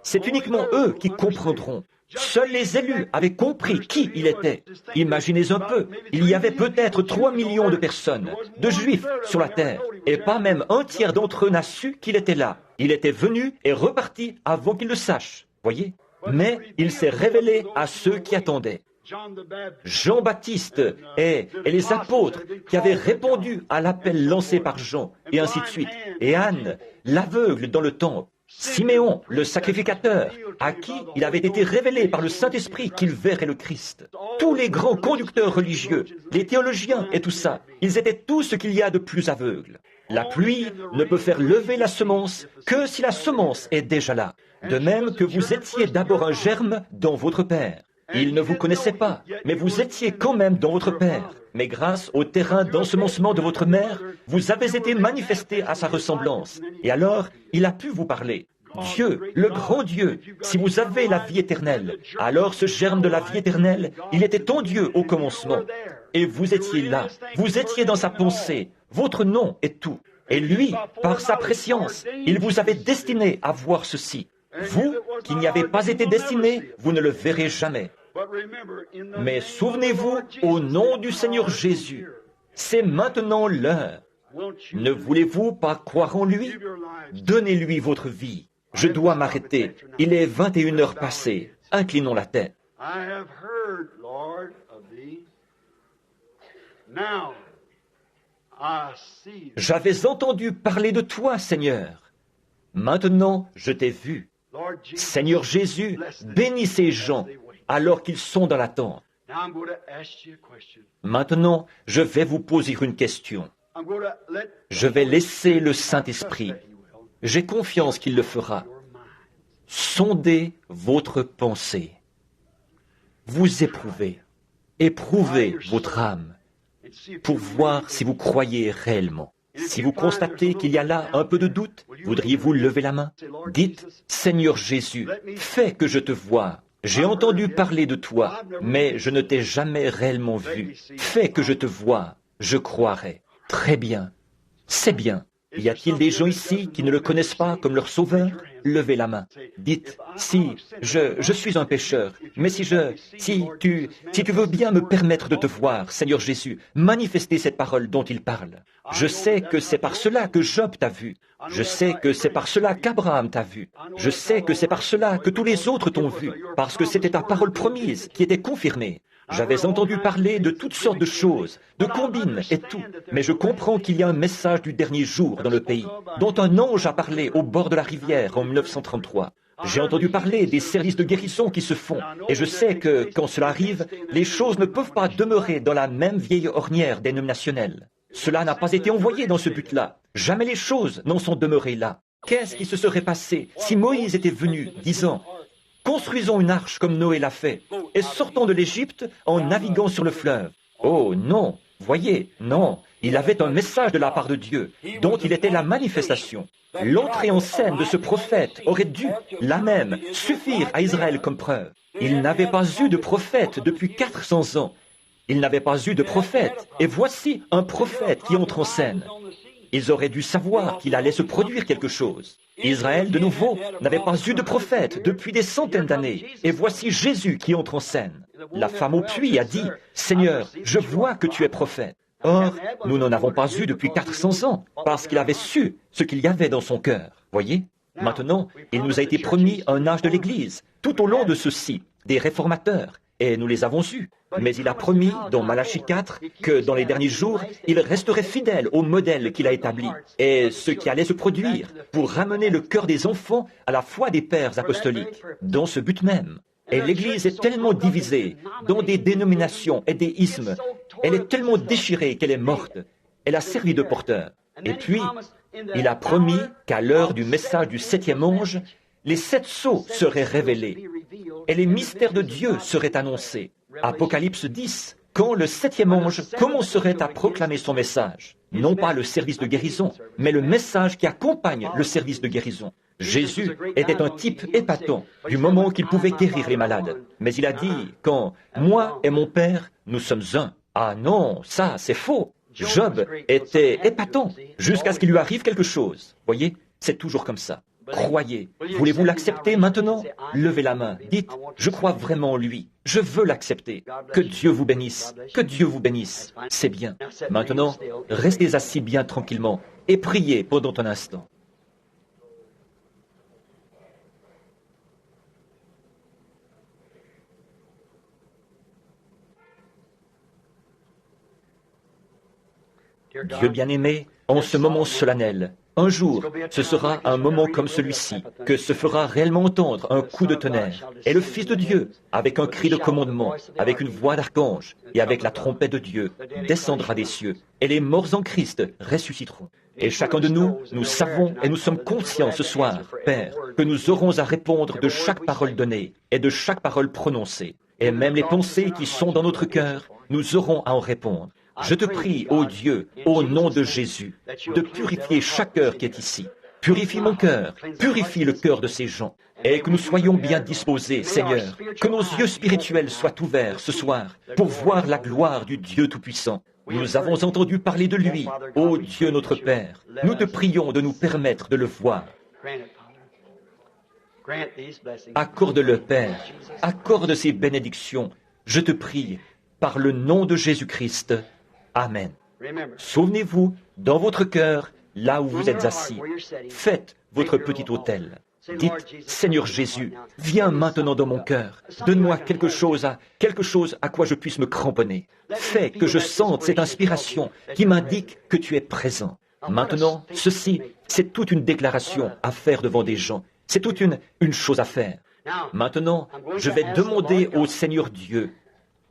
C'est uniquement eux qui comprendront. Seuls les élus avaient compris qui il était. Imaginez un peu, il y avait peut-être 3 millions de personnes, de Juifs sur la terre, et pas même un tiers d'entre eux n'a su qu'il était là. Il était venu et reparti avant qu'ils le sachent, voyez. Mais il s'est révélé à ceux qui attendaient. Jean-Baptiste et les apôtres qui avaient répondu à l'appel lancé par Jean, et ainsi de suite. Et Anne, l'aveugle dans le temple. Siméon, le sacrificateur, à qui il avait été révélé par le Saint-Esprit qu'il verrait le Christ. Tous les grands conducteurs religieux, les théologiens et tout ça, ils étaient tout ce qu'il y a de plus aveugles. La pluie ne peut faire lever la semence que si la semence est déjà là. De même que vous étiez d'abord un germe dans votre père. Il ne vous connaissait pas, mais vous étiez quand même dans votre père. Mais grâce au terrain d'ensemencement de votre mère, vous avez été manifesté à sa ressemblance. Et alors, il a pu vous parler. Dieu, le grand Dieu, si vous avez la vie éternelle, alors ce germe de la vie éternelle, il était en Dieu au commencement. Et vous étiez là, vous étiez dans sa pensée, votre nom est tout. Et lui, par sa prescience, il vous avait destiné à voir ceci. Vous, qui n'y avez pas été destiné, vous ne le verrez jamais. Mais souvenez-vous, au nom du Seigneur Jésus, c'est maintenant l'heure. Ne voulez-vous pas croire en lui? Donnez-lui votre vie. Je dois m'arrêter. Il est 21 heures passées. Inclinons la tête. J'avais entendu parler de toi, Seigneur. Maintenant, je t'ai vu. Seigneur Jésus, bénis ces gens alors qu'ils sont dans l'attente. Maintenant, je vais vous poser une question. Je vais laisser le Saint-Esprit. J'ai confiance qu'il le fera. Sondez votre pensée. Vous éprouvez votre âme pour voir si vous croyez réellement. Si vous constatez qu'il y a là un peu de doute, voudriez-vous lever la main? Dites, Seigneur Jésus, fais que je te voie. J'ai entendu parler de toi, mais je ne t'ai jamais réellement vu. Fais que je te voie, je croirai. Très bien. C'est bien. Y a-t-il des gens ici qui ne le connaissent pas comme leur sauveur? Levez la main. Dites, si je suis un pécheur, mais si tu veux bien me permettre de te voir, Seigneur Jésus, manifester cette parole dont il parle. Je sais que c'est par cela que Job t'a vu. Je sais que c'est par cela qu'Abraham t'a vu. Je sais que c'est par cela que tous les autres t'ont vu, parce que c'était ta parole promise qui était confirmée. J'avais entendu parler de toutes sortes de choses, de combines et tout, mais je comprends qu'il y a un message du dernier jour dans le pays, dont un ange a parlé au bord de la rivière en 1933. J'ai entendu parler des services de guérison qui se font, et je sais que, quand cela arrive, les choses ne peuvent pas demeurer dans la même vieille ornière dénominationnelle. Cela n'a pas été envoyé dans ce but-là. Jamais les choses n'en sont demeurées là. Qu'est-ce qui se serait passé si Moïse était venu, disant « Construisons une arche comme Noé l'a fait, et sortons de l'Égypte en naviguant sur le fleuve. » Oh non, voyez, non, il avait un message de la part de Dieu, dont il était la manifestation. L'entrée en scène de ce prophète aurait dû, là même, suffire à Israël comme preuve. Il n'avait pas eu de prophète depuis 400 ans. Il n'avait pas eu de prophète, et voici un prophète qui entre en scène. Ils auraient dû savoir qu'il allait se produire quelque chose. Israël, de nouveau, n'avait pas eu de prophète depuis des centaines d'années, et voici Jésus qui entre en scène. La femme au puits a dit, « Seigneur, je vois que tu es prophète. » Or, nous n'en avons pas eu depuis 400 ans, parce qu'il avait su ce qu'il y avait dans son cœur. Voyez? Maintenant, il nous a été promis un âge de l'Église, tout au long de ceux-ci, des réformateurs, et nous les avons eus. Mais il a promis, dans Malachie 4, que dans les derniers jours, il resterait fidèle au modèle qu'il a établi, et ce qui allait se produire pour ramener le cœur des enfants à la foi des pères apostoliques, dans ce but même. Et l'Église est tellement divisée dans des dénominations et des ismes, elle est tellement déchirée qu'elle est morte. Elle a servi de porteur. Et puis, il a promis qu'à l'heure du message du 7e ange, les 7 sceaux seraient révélés et les mystères de Dieu seraient annoncés. Apocalypse 10, quand le 7e ange commencerait à proclamer son message, non pas le service de guérison, mais le message qui accompagne le service de guérison. Jésus était un type épatant du moment qu'il pouvait guérir les malades. Mais il a dit, quand moi et mon Père, nous sommes un. Ah non, ça c'est faux. Job était épatant jusqu'à ce qu'il lui arrive quelque chose. Voyez, c'est toujours comme ça. Croyez. Voulez-vous l'accepter maintenant? Levez la main. Dites, je crois vraiment en lui. Je veux l'accepter. Que Dieu vous bénisse. Que Dieu vous bénisse. C'est bien. Maintenant, restez assis bien tranquillement et priez pendant un instant. Dieu bien-aimé, en ce moment solennel, un jour, ce sera un moment comme celui-ci, que se fera réellement entendre un coup de tonnerre, et le Fils de Dieu, avec un cri de commandement, avec une voix d'archange, et avec la trompette de Dieu, descendra des cieux, et les morts en Christ ressusciteront. Et chacun de nous, nous savons et nous sommes conscients ce soir, Père, que nous aurons à répondre de chaque parole donnée, et de chaque parole prononcée, et même les pensées qui sont dans notre cœur, nous aurons à en répondre. Je te prie, ô Dieu, au nom de Jésus, de purifier chaque cœur qui est ici. Purifie mon cœur, purifie le cœur de ces gens, et que nous soyons bien disposés, Seigneur, que nos yeux spirituels soient ouverts ce soir pour voir la gloire du Dieu Tout-Puissant. Nous avons entendu parler de lui, ô Dieu notre Père. Nous te prions de nous permettre de le voir. Accorde-le, Père, accorde ces bénédictions, je te prie, par le nom de Jésus-Christ. Amen. Souvenez-vous, dans votre cœur, là où vous êtes assis, faites votre petit autel. Dites, Seigneur Jésus, viens maintenant dans mon cœur. Donne-moi quelque chose à quoi je puisse me cramponner. Fais que je sente cette inspiration qui m'indique que tu es présent. Maintenant, ceci, c'est toute une déclaration à faire devant des gens. C'est toute une chose à faire. Maintenant, je vais demander au Seigneur Dieu,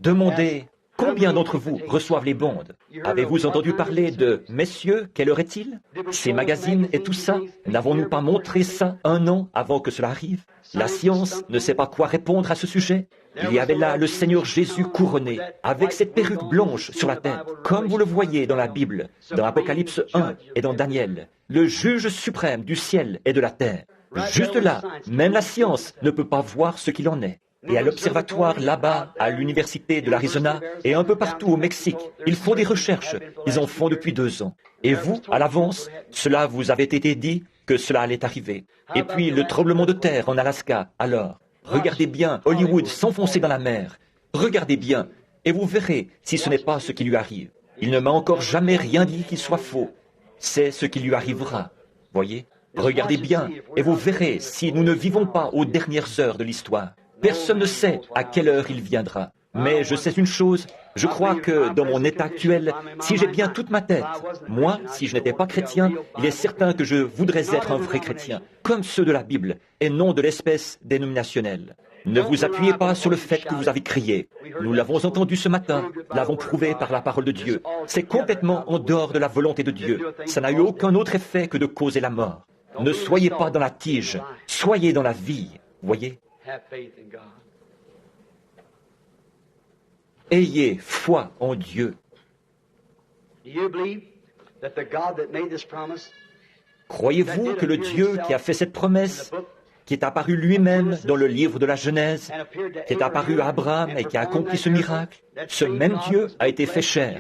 demandez, combien d'entre vous reçoivent les bandes? Avez-vous entendu parler de « Messieurs, quelle heure est-il » Ces magazines et tout ça, n'avons-nous pas montré ça 1 an avant que cela arrive? La science ne sait pas quoi répondre à ce sujet. Il y avait là le Seigneur Jésus couronné, avec cette perruque blanche sur la tête, comme vous le voyez dans la Bible, dans Apocalypse 1 et dans Daniel, le juge suprême du ciel et de la terre. Juste là, même la science ne peut pas voir ce qu'il en est. Et à l'observatoire là-bas, à l'université de l'Arizona et un peu partout au Mexique, ils font des recherches. Ils en font depuis 2 ans. Et vous, à l'avance, cela vous avait été dit que cela allait arriver. Et puis le tremblement de terre en Alaska, alors. Regardez bien Hollywood s'enfoncer dans la mer. Regardez bien, et vous verrez si ce n'est pas ce qui lui arrive. Il ne m'a encore jamais rien dit qui soit faux. C'est ce qui lui arrivera. Voyez? Regardez bien, et vous verrez si nous ne vivons pas aux dernières heures de l'histoire. Personne ne sait à quelle heure il viendra. Mais je sais une chose, je crois que dans mon état actuel, si j'ai bien toute ma tête, moi, si je n'étais pas chrétien, il est certain que je voudrais être un vrai chrétien, comme ceux de la Bible, et non de l'espèce dénominationnelle. Ne vous appuyez pas sur le fait que vous avez crié. Nous l'avons entendu ce matin, l'avons prouvé par la parole de Dieu. C'est complètement en dehors de la volonté de Dieu. Ça n'a eu aucun autre effet que de causer la mort. Ne soyez pas dans la tige, soyez dans la vie. Voyez? Ayez foi en Dieu. Croyez-vous que le Dieu qui a fait cette promesse, qui est apparu lui-même dans le livre de la Genèse, qui est apparu à Abraham et qui a accompli ce miracle, ce même Dieu a été fait chair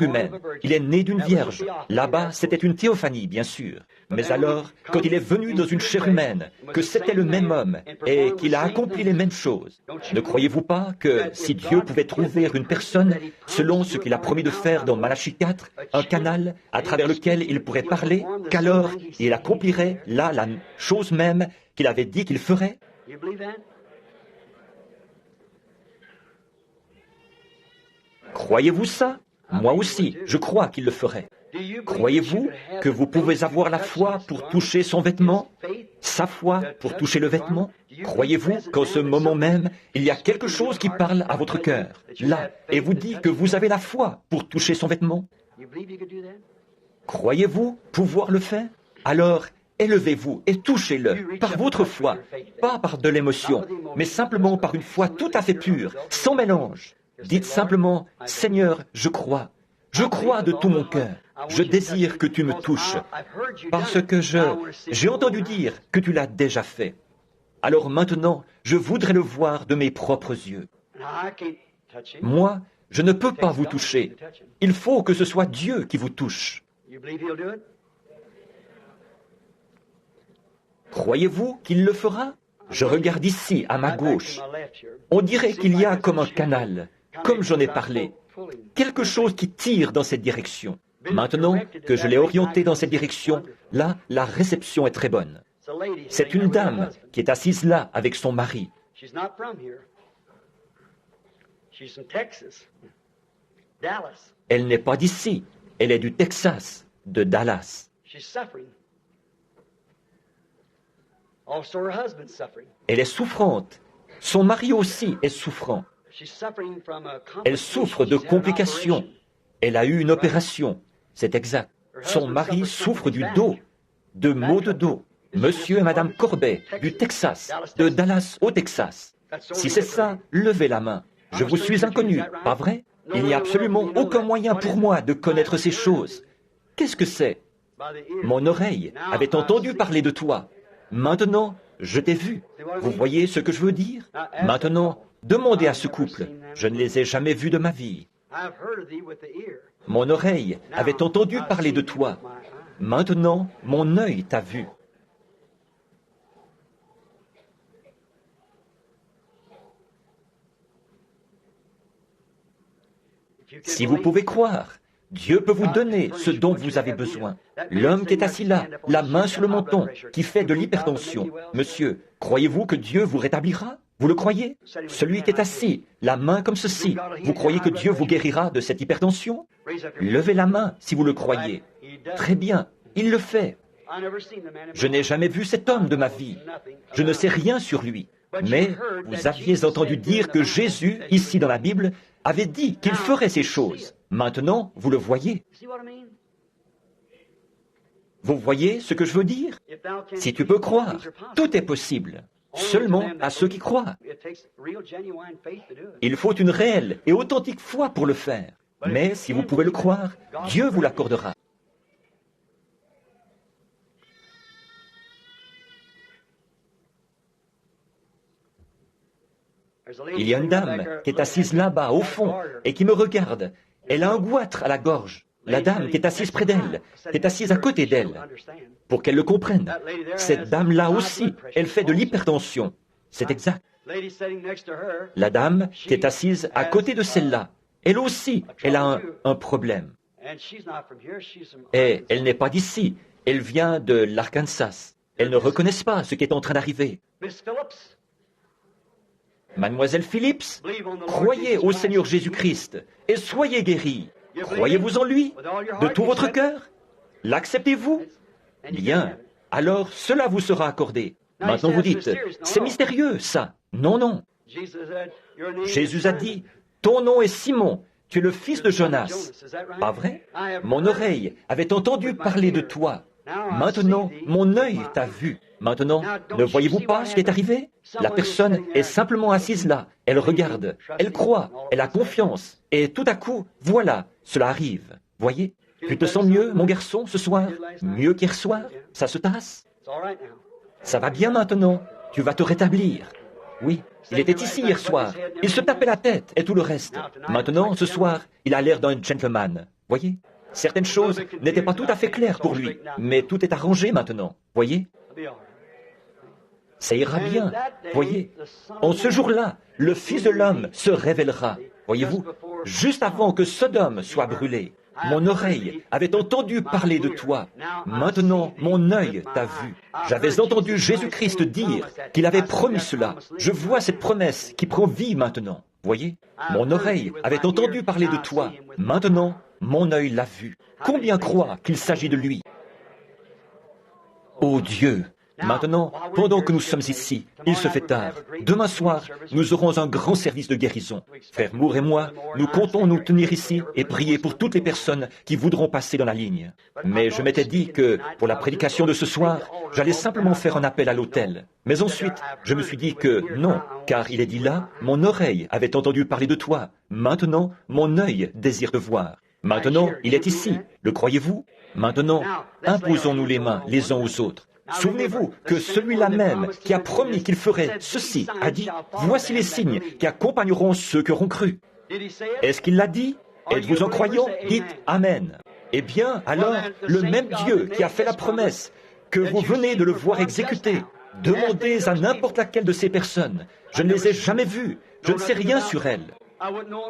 humaine. Il est né d'une vierge. Là-bas, c'était une théophanie, bien sûr. Mais alors, quand il est venu dans une chair humaine, que c'était le même homme et qu'il a accompli les mêmes choses, ne croyez-vous pas que si Dieu pouvait trouver une personne, selon ce qu'il a promis de faire dans Malachie 4, un canal à travers lequel il pourrait parler, qu'alors il accomplirait là la chose même qu'il avait dit qu'il ferait? Croyez-vous ça? Moi aussi, je crois qu'il le ferait. Croyez-vous que vous pouvez avoir la foi pour toucher son vêtement? Sa foi pour toucher le vêtement? Croyez-vous qu'en ce moment même, il y a quelque chose qui parle à votre cœur, là, et vous dit que vous avez la foi pour toucher son vêtement? Croyez-vous pouvoir le faire? Alors, élevez-vous et touchez-le par votre foi, pas par de l'émotion, mais simplement par une foi tout à fait pure, sans mélange. Dites simplement, « Seigneur, je crois de tout mon cœur. Je désire que tu me touches, parce que j'ai entendu dire que tu l'as déjà fait. Alors maintenant, je voudrais le voir de mes propres yeux. Moi, je ne peux pas vous toucher. Il faut que ce soit Dieu qui vous touche. Croyez-vous qu'il le fera? Je regarde ici, à ma gauche. On dirait qu'il y a comme un canal, comme j'en ai parlé, quelque chose qui tire dans cette direction. Maintenant que je l'ai orienté dans cette direction, là, la réception est très bonne. C'est une dame qui est assise là avec son mari. Elle n'est pas d'ici, elle est du Texas, de Dallas. Elle est souffrante. Son mari aussi est souffrant. Elle souffre de complications. Elle a eu une opération. C'est exact. Son mari souffre du dos, de maux de dos. Monsieur et Madame Corbet, du Texas, de Dallas au Texas. Si c'est ça, levez la main. Je vous suis inconnu, pas vrai? Il n'y a absolument aucun moyen pour moi de connaître ces choses. Qu'est-ce que c'est? Mon oreille avait entendu parler de toi. Maintenant, je t'ai vu. Vous voyez ce que je veux dire? Maintenant, demandez à ce couple. Je ne les ai jamais vus de ma vie. Mon oreille avait entendu parler de toi. Maintenant, mon œil t'a vu. Si vous pouvez croire, Dieu peut vous donner ce dont vous avez besoin. L'homme qui est assis là, la main sur le menton, qui fait de l'hypertension. Monsieur, croyez-vous que Dieu vous rétablira? Vous le croyez? Celui qui est assis, la main comme ceci, vous croyez que Dieu vous guérira de cette hypertension? Levez la main si vous le croyez. Très bien, il le fait. Je n'ai jamais vu cet homme de ma vie. Je ne sais rien sur lui. Mais vous aviez entendu dire que Jésus, ici dans la Bible, avait dit qu'il ferait ces choses. Maintenant, vous le voyez. Vous voyez ce que je veux dire? Si tu peux croire, tout est possible. Seulement à ceux qui croient. Il faut une réelle et authentique foi pour le faire. Mais si vous pouvez le croire, Dieu vous l'accordera. Il y a une dame qui est assise là-bas, au fond, et qui me regarde. Elle a un goitre à la gorge. La dame qui est assise près d'elle, qui est assise à côté d'elle, pour qu'elle le comprenne. Cette dame-là aussi, elle fait de l'hypertension. C'est exact. La dame qui est assise à côté de celle-là, elle aussi, elle a un problème. Et elle n'est pas d'ici, elle vient de l'Arkansas. Elles ne reconnaissent pas ce qui est en train d'arriver. Mademoiselle Phillips, croyez au Seigneur Jésus-Christ et soyez guéris. Croyez-vous en lui de tout votre cœur? L'acceptez-vous? Bien, alors cela vous sera accordé. Maintenant vous dites, c'est mystérieux ça. Non, non. Jésus a dit, ton nom est Simon, tu es le fils de Jonas. Pas vrai? Mon oreille avait entendu parler de toi. Maintenant, mon œil t'a vu. Maintenant, ne voyez-vous pas ce qui est arrivé? La personne est simplement assise là, elle regarde, elle croit, elle a confiance, et tout à coup, voilà, cela arrive. Voyez? Tu te sens mieux, mon garçon, ce soir? Mieux qu'hier soir? Ça se passe? Ça va bien maintenant? Tu vas te rétablir? Oui, il était ici hier soir. Il se tapait la tête et tout le reste. Maintenant, ce soir, il a l'air d'un gentleman. Voyez? Certaines choses n'étaient pas tout à fait claires pour lui, mais tout est arrangé maintenant. Voyez? Ça ira bien. Voyez? En ce jour-là, le Fils de l'homme se révélera. Voyez-vous? Juste avant que Sodome soit brûlée. Mon oreille avait entendu parler de toi. Maintenant, mon œil t'a vu. J'avais entendu Jésus-Christ dire qu'il avait promis cela. Je vois cette promesse qui prend vie maintenant. Voyez? Mon oreille avait entendu parler de toi. Maintenant, mon œil l'a vu. Combien croient qu'il s'agit de lui? Ô Dieu! Maintenant, pendant que nous sommes ici, il se fait tard. Demain soir, nous aurons un grand service de guérison. Frère Moore et moi, nous comptons nous tenir ici et prier pour toutes les personnes qui voudront passer dans la ligne. Mais je m'étais dit que, pour la prédication de ce soir, j'allais simplement faire un appel à l'autel. Mais ensuite, je me suis dit que non, car il est dit là, mon oreille avait entendu parler de toi. Maintenant, mon œil désire te voir. Maintenant, il est ici. Le croyez-vous? Maintenant, imposons-nous les mains les uns aux autres. Souvenez-vous que celui-là même qui a promis qu'il ferait ceci a dit, voici les signes qui accompagneront ceux qui auront cru. Est-ce qu'il l'a dit? Êtes-vous en croyant? Dites Amen. Eh bien, alors, le même Dieu qui a fait la promesse, que vous venez de le voir exécuter, demandez à n'importe laquelle de ces personnes. Je ne les ai jamais vues, je ne sais rien sur elles.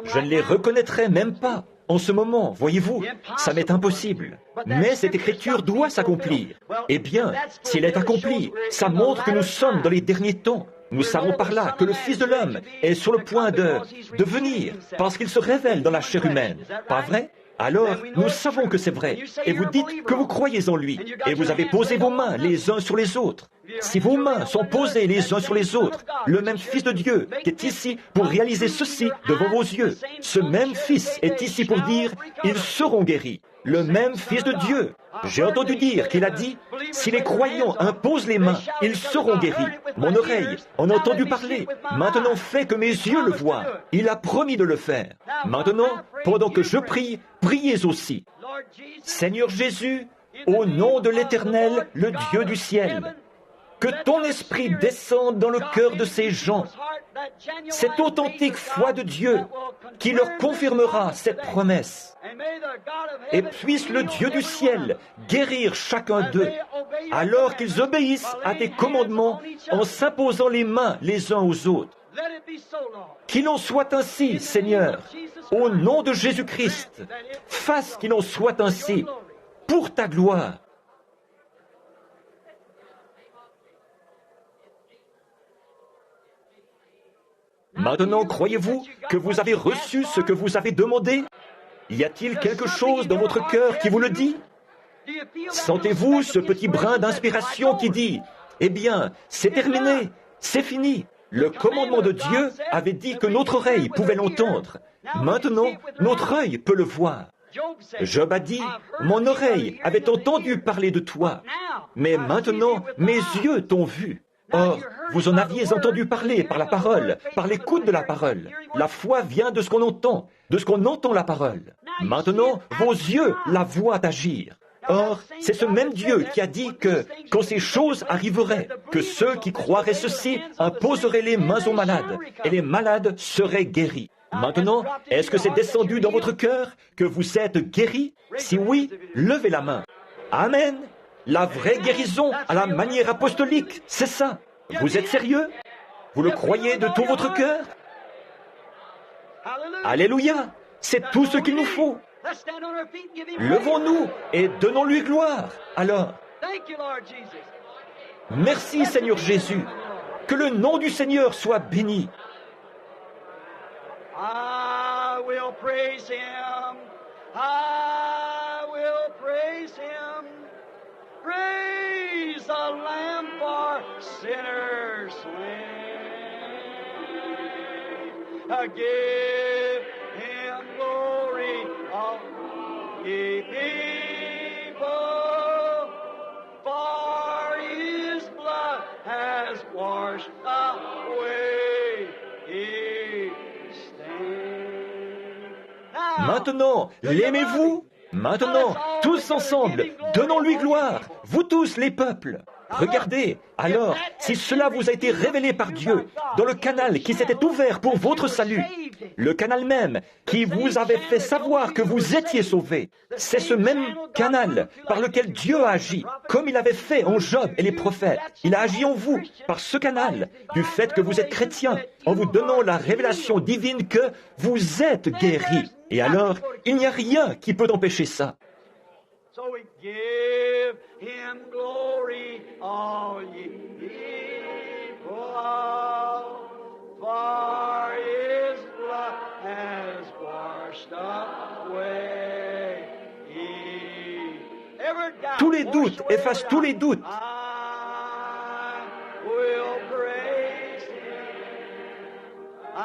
Je ne les reconnaîtrais même pas. En ce moment, voyez-vous, ça m'est impossible. Mais cette écriture doit s'accomplir. Eh bien, si elle est accomplie, ça montre que nous sommes dans les derniers temps. Nous savons par là que le Fils de l'homme est sur le point de venir, parce qu'il se révèle dans la chair humaine. Pas vrai? Alors, nous savons que c'est vrai. Et vous dites que vous croyez en lui. Et vous avez posé vos mains les uns sur les autres. Si vos mains sont posées les uns sur les autres, le même Fils de Dieu qui est ici pour réaliser ceci devant vos yeux, ce même Fils est ici pour dire, ils seront guéris. Le même Fils de Dieu. J'ai entendu dire qu'il a dit, si les croyants imposent les mains, ils seront guéris. Mon oreille en a entendu parler. Maintenant fait que mes yeux le voient. Il a promis de le faire. Maintenant, pendant que je prie, priez aussi. Seigneur Jésus, au nom de l'Éternel, le Dieu du ciel, que ton esprit descende dans le cœur de ces gens, cette authentique foi de Dieu qui leur confirmera cette promesse. Et puisse le Dieu du ciel guérir chacun d'eux, alors qu'ils obéissent à tes commandements en s'imposant les mains les uns aux autres. Qu'il en soit ainsi, Seigneur, au nom de Jésus-Christ. Fasse qu'il en soit ainsi, pour ta gloire. Maintenant, croyez-vous que vous avez reçu ce que vous avez demandé? Y a-t-il quelque chose dans votre cœur qui vous le dit? Sentez-vous ce petit brin d'inspiration qui dit, eh bien, c'est terminé, c'est fini. Le commandement de Dieu avait dit que notre oreille pouvait l'entendre. Maintenant, notre œil peut le voir. Job a dit, mon oreille avait entendu parler de toi, mais maintenant, mes yeux t'ont vu. Or, vous en aviez entendu parler par la parole, par l'écoute de la parole. La foi vient de ce qu'on entend, de ce qu'on entend la parole. Maintenant, vos yeux la voient agir. Or, c'est ce même Dieu qui a dit que, quand ces choses arriveraient, que ceux qui croiraient ceci imposeraient les mains aux malades, et les malades seraient guéris. Maintenant, est-ce que c'est descendu dans votre cœur que vous êtes guéris? Si oui, levez la main. Amen. La vraie guérison à la manière apostolique, c'est ça. Vous êtes sérieux? Vous le croyez de tout votre cœur? Alléluia! C'est tout ce qu'il nous faut. Levons-nous et donnons-lui gloire. Alors, merci Seigneur Jésus. Que le nom du Seigneur soit béni. I will praise him. I will praise him. Praise the Lamb for sinners slain. Give him glory, all ye people, for his blood has washed away his stain. Maintenant, l'aimez-vous? Maintenant, tous ensemble, donnons-lui gloire, vous tous les peuples. Regardez, alors, si cela vous a été révélé par Dieu, dans le canal qui s'était ouvert pour votre salut, le canal même qui vous avait fait savoir que vous étiez sauvés, c'est ce même canal par lequel Dieu a agi, comme il avait fait en Job et les prophètes. Il a agi en vous, par ce canal, du fait que vous êtes chrétiens, en vous donnant la révélation divine que vous êtes guéris. Et alors, il n'y a rien qui peut empêcher ça. So we give him glory, all ye people, for his blood has washed away every doubt. Tous les doutes, efface tous les doutes. I will praise him. I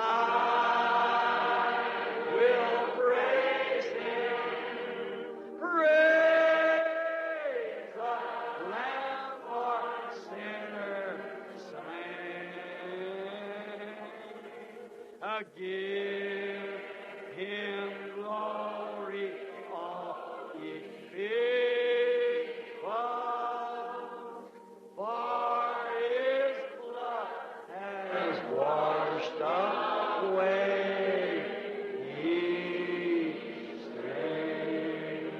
will praise him. Praise the Lamb for sinners slain. Give him glory, all ye people, for his blood has washed away his stain.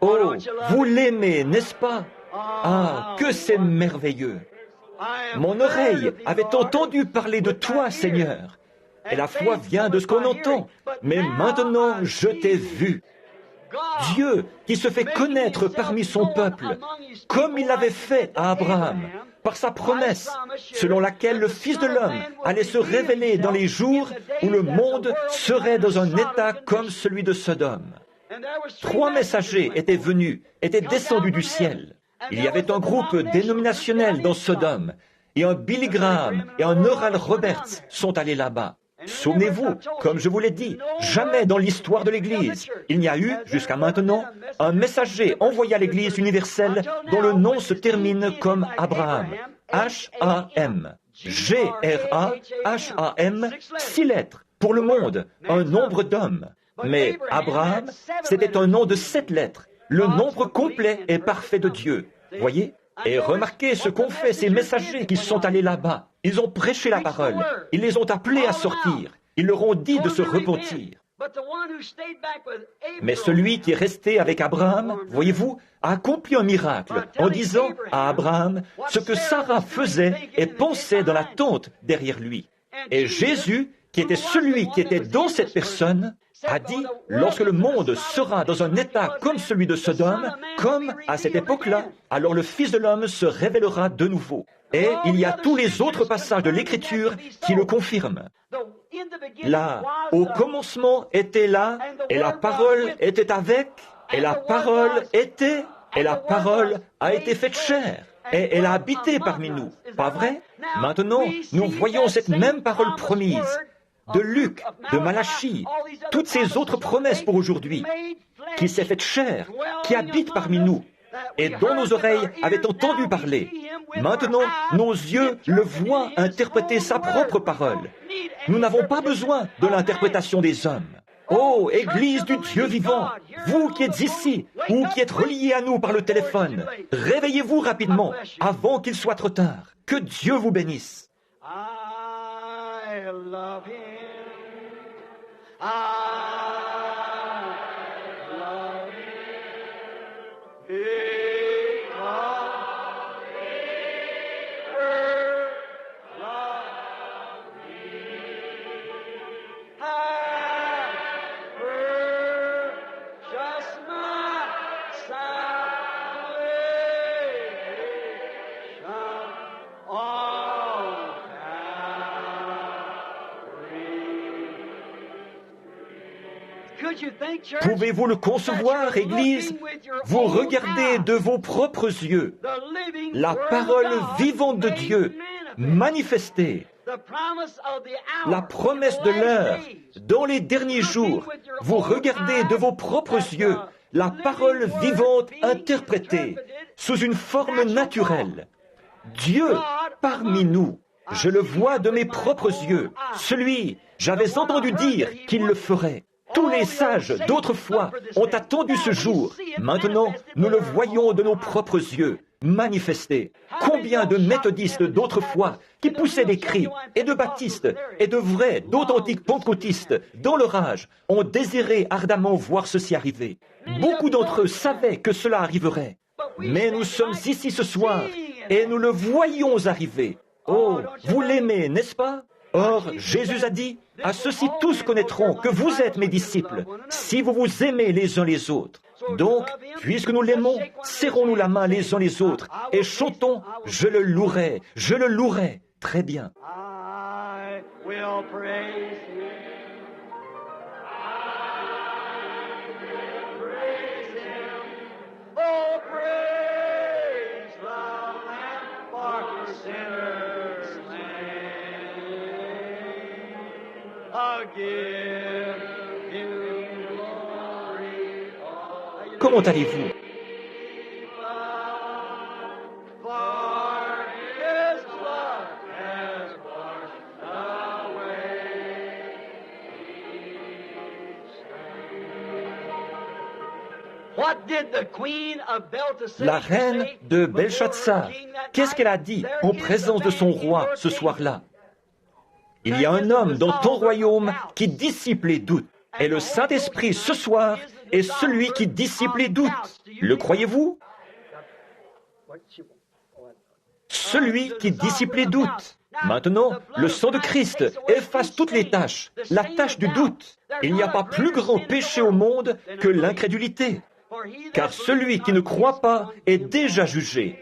Oh, vous l'aimez, n'est-ce pas? Ah, que c'est merveilleux! Mon oreille avait entendu parler de toi, Seigneur. Et la foi vient de ce qu'on entend. Mais maintenant, je t'ai vu. Dieu qui se fait connaître parmi son peuple, comme il l'avait fait à Abraham, par sa promesse, selon laquelle le Fils de l'homme allait se révéler dans les jours où le monde serait dans un état comme celui de Sodome. 3 messagers étaient venus, étaient descendus du ciel. Il y avait un groupe dénominationnel dans Sodome, et un Billy Graham et un Oral Roberts sont allés là-bas. Souvenez-vous, comme je vous l'ai dit, jamais dans l'histoire de l'Église, il n'y a eu, jusqu'à maintenant, un messager envoyé à l'Église universelle dont le nom se termine comme Abraham. H-A-M. G-R-A-H-A-M, 6 lettres, pour le monde, un nombre d'hommes. Mais Abraham, c'était un nom de 7 lettres, le nombre complet et parfait de Dieu. Voyez? Et remarquez ce qu'ont fait ces messagers qui sont allés là-bas. Ils ont prêché la parole. Ils les ont appelés à sortir. Ils leur ont dit de se repentir. Mais celui qui est resté avec Abraham, voyez-vous, a accompli un miracle en disant à Abraham ce que Sarah faisait et pensait dans la tente derrière lui. Et Jésus, qui était celui qui était dans cette personne, a dit, lorsque le monde sera dans un état comme celui de Sodome, comme à cette époque-là, alors le Fils de l'homme se révélera de nouveau. Et il y a tous les autres passages de l'Écriture qui le confirment. Là, au commencement était là, et la parole était avec, et la parole était, et la parole a été faite chair, et elle a habité parmi nous. Pas vrai? Maintenant, nous voyons cette même parole promise de Luc, de Malachie, toutes ces autres promesses pour aujourd'hui, qui s'est faite chair, qui habite parmi nous, et dont nos oreilles avaient entendu parler. Maintenant, nos yeux le voient interpréter sa propre parole. Nous n'avons pas besoin de l'interprétation des hommes. Ô Église du Dieu vivant, vous qui êtes ici, ou qui êtes reliés à nous par le téléphone, réveillez-vous rapidement, avant qu'il soit trop tard. Que Dieu vous bénisse. I love him. I love him. Because he first loved me. I purchased my salvation on Pouvez-vous le concevoir, Église? Vous regardez de vos propres yeux la parole vivante de Dieu manifestée, La promesse de l'heure, dans les derniers jours, vous regardez de vos propres yeux la parole vivante interprétée sous une forme naturelle. Dieu parmi nous, je le vois de mes propres yeux, celui, j'avais entendu dire qu'il le ferait. Tous les sages d'autrefois ont attendu ce jour. Maintenant, nous le voyons de nos propres yeux, manifesté. Combien de méthodistes d'autrefois qui poussaient des cris, et de baptistes, et de vrais, d'authentiques pentecôtistes, dans leur âge, ont désiré ardemment voir ceci arriver. Beaucoup d'entre eux savaient que cela arriverait. Mais nous sommes ici ce soir, et nous le voyons arriver. Oh, vous l'aimez, n'est-ce pas? Or, Jésus a dit, « À ceux-ci tous connaîtront que vous êtes mes disciples, si vous vous aimez les uns les autres. » Donc, puisque nous l'aimons, serrons-nous la main les uns les autres et chantons « Je le louerai, je le louerai ». Très bien. I will praise Him. Oh, praise the Lamb for sinners slain. Give Him glory. Comment allez-vous? For His blood has washed away. What did the queen of Belteshazzar La reine de Belshazzar, qu'est-ce qu'elle a dit en présence de son roi ce soir-là? Il y a un homme dans ton royaume qui dissipe les doutes. Et le Saint-Esprit ce soir est celui qui dissipe les doutes. Le croyez-vous? Celui qui dissipe les doutes. Maintenant, le sang de Christ efface toutes les tâches, la tâche du doute. Il n'y a pas plus grand péché au monde que l'incrédulité. Car celui qui ne croit pas est déjà jugé.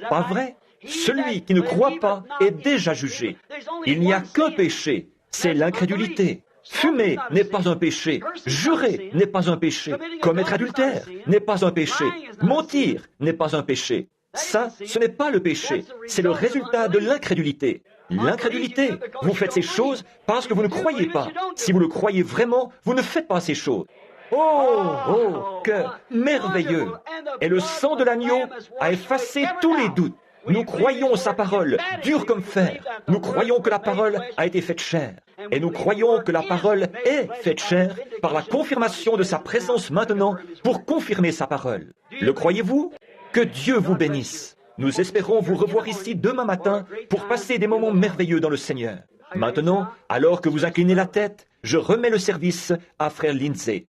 Pas vrai? Celui qui ne croit pas est déjà jugé. Il n'y a qu'un péché, c'est l'incrédulité. Fumer n'est pas un péché. Jurer n'est pas un péché. Commettre adultère n'est pas un péché. Mentir n'est pas un péché. Ça, ce n'est pas le péché. C'est le résultat de l'incrédulité. L'incrédulité, vous faites ces choses parce que vous ne croyez pas. Si vous le croyez vraiment, vous ne faites pas ces choses. Oh, que merveilleux! Et le sang de l'agneau a effacé tous les doutes. Nous croyons sa parole, dure comme fer. Nous croyons que la parole a été faite chair. Et nous croyons que la parole est faite chair par la confirmation de sa présence maintenant pour confirmer sa parole. Le croyez-vous? Que Dieu vous bénisse. Nous espérons vous revoir ici demain matin pour passer des moments merveilleux dans le Seigneur. Maintenant, alors que vous inclinez la tête, je remets le service à Frère Lindsay.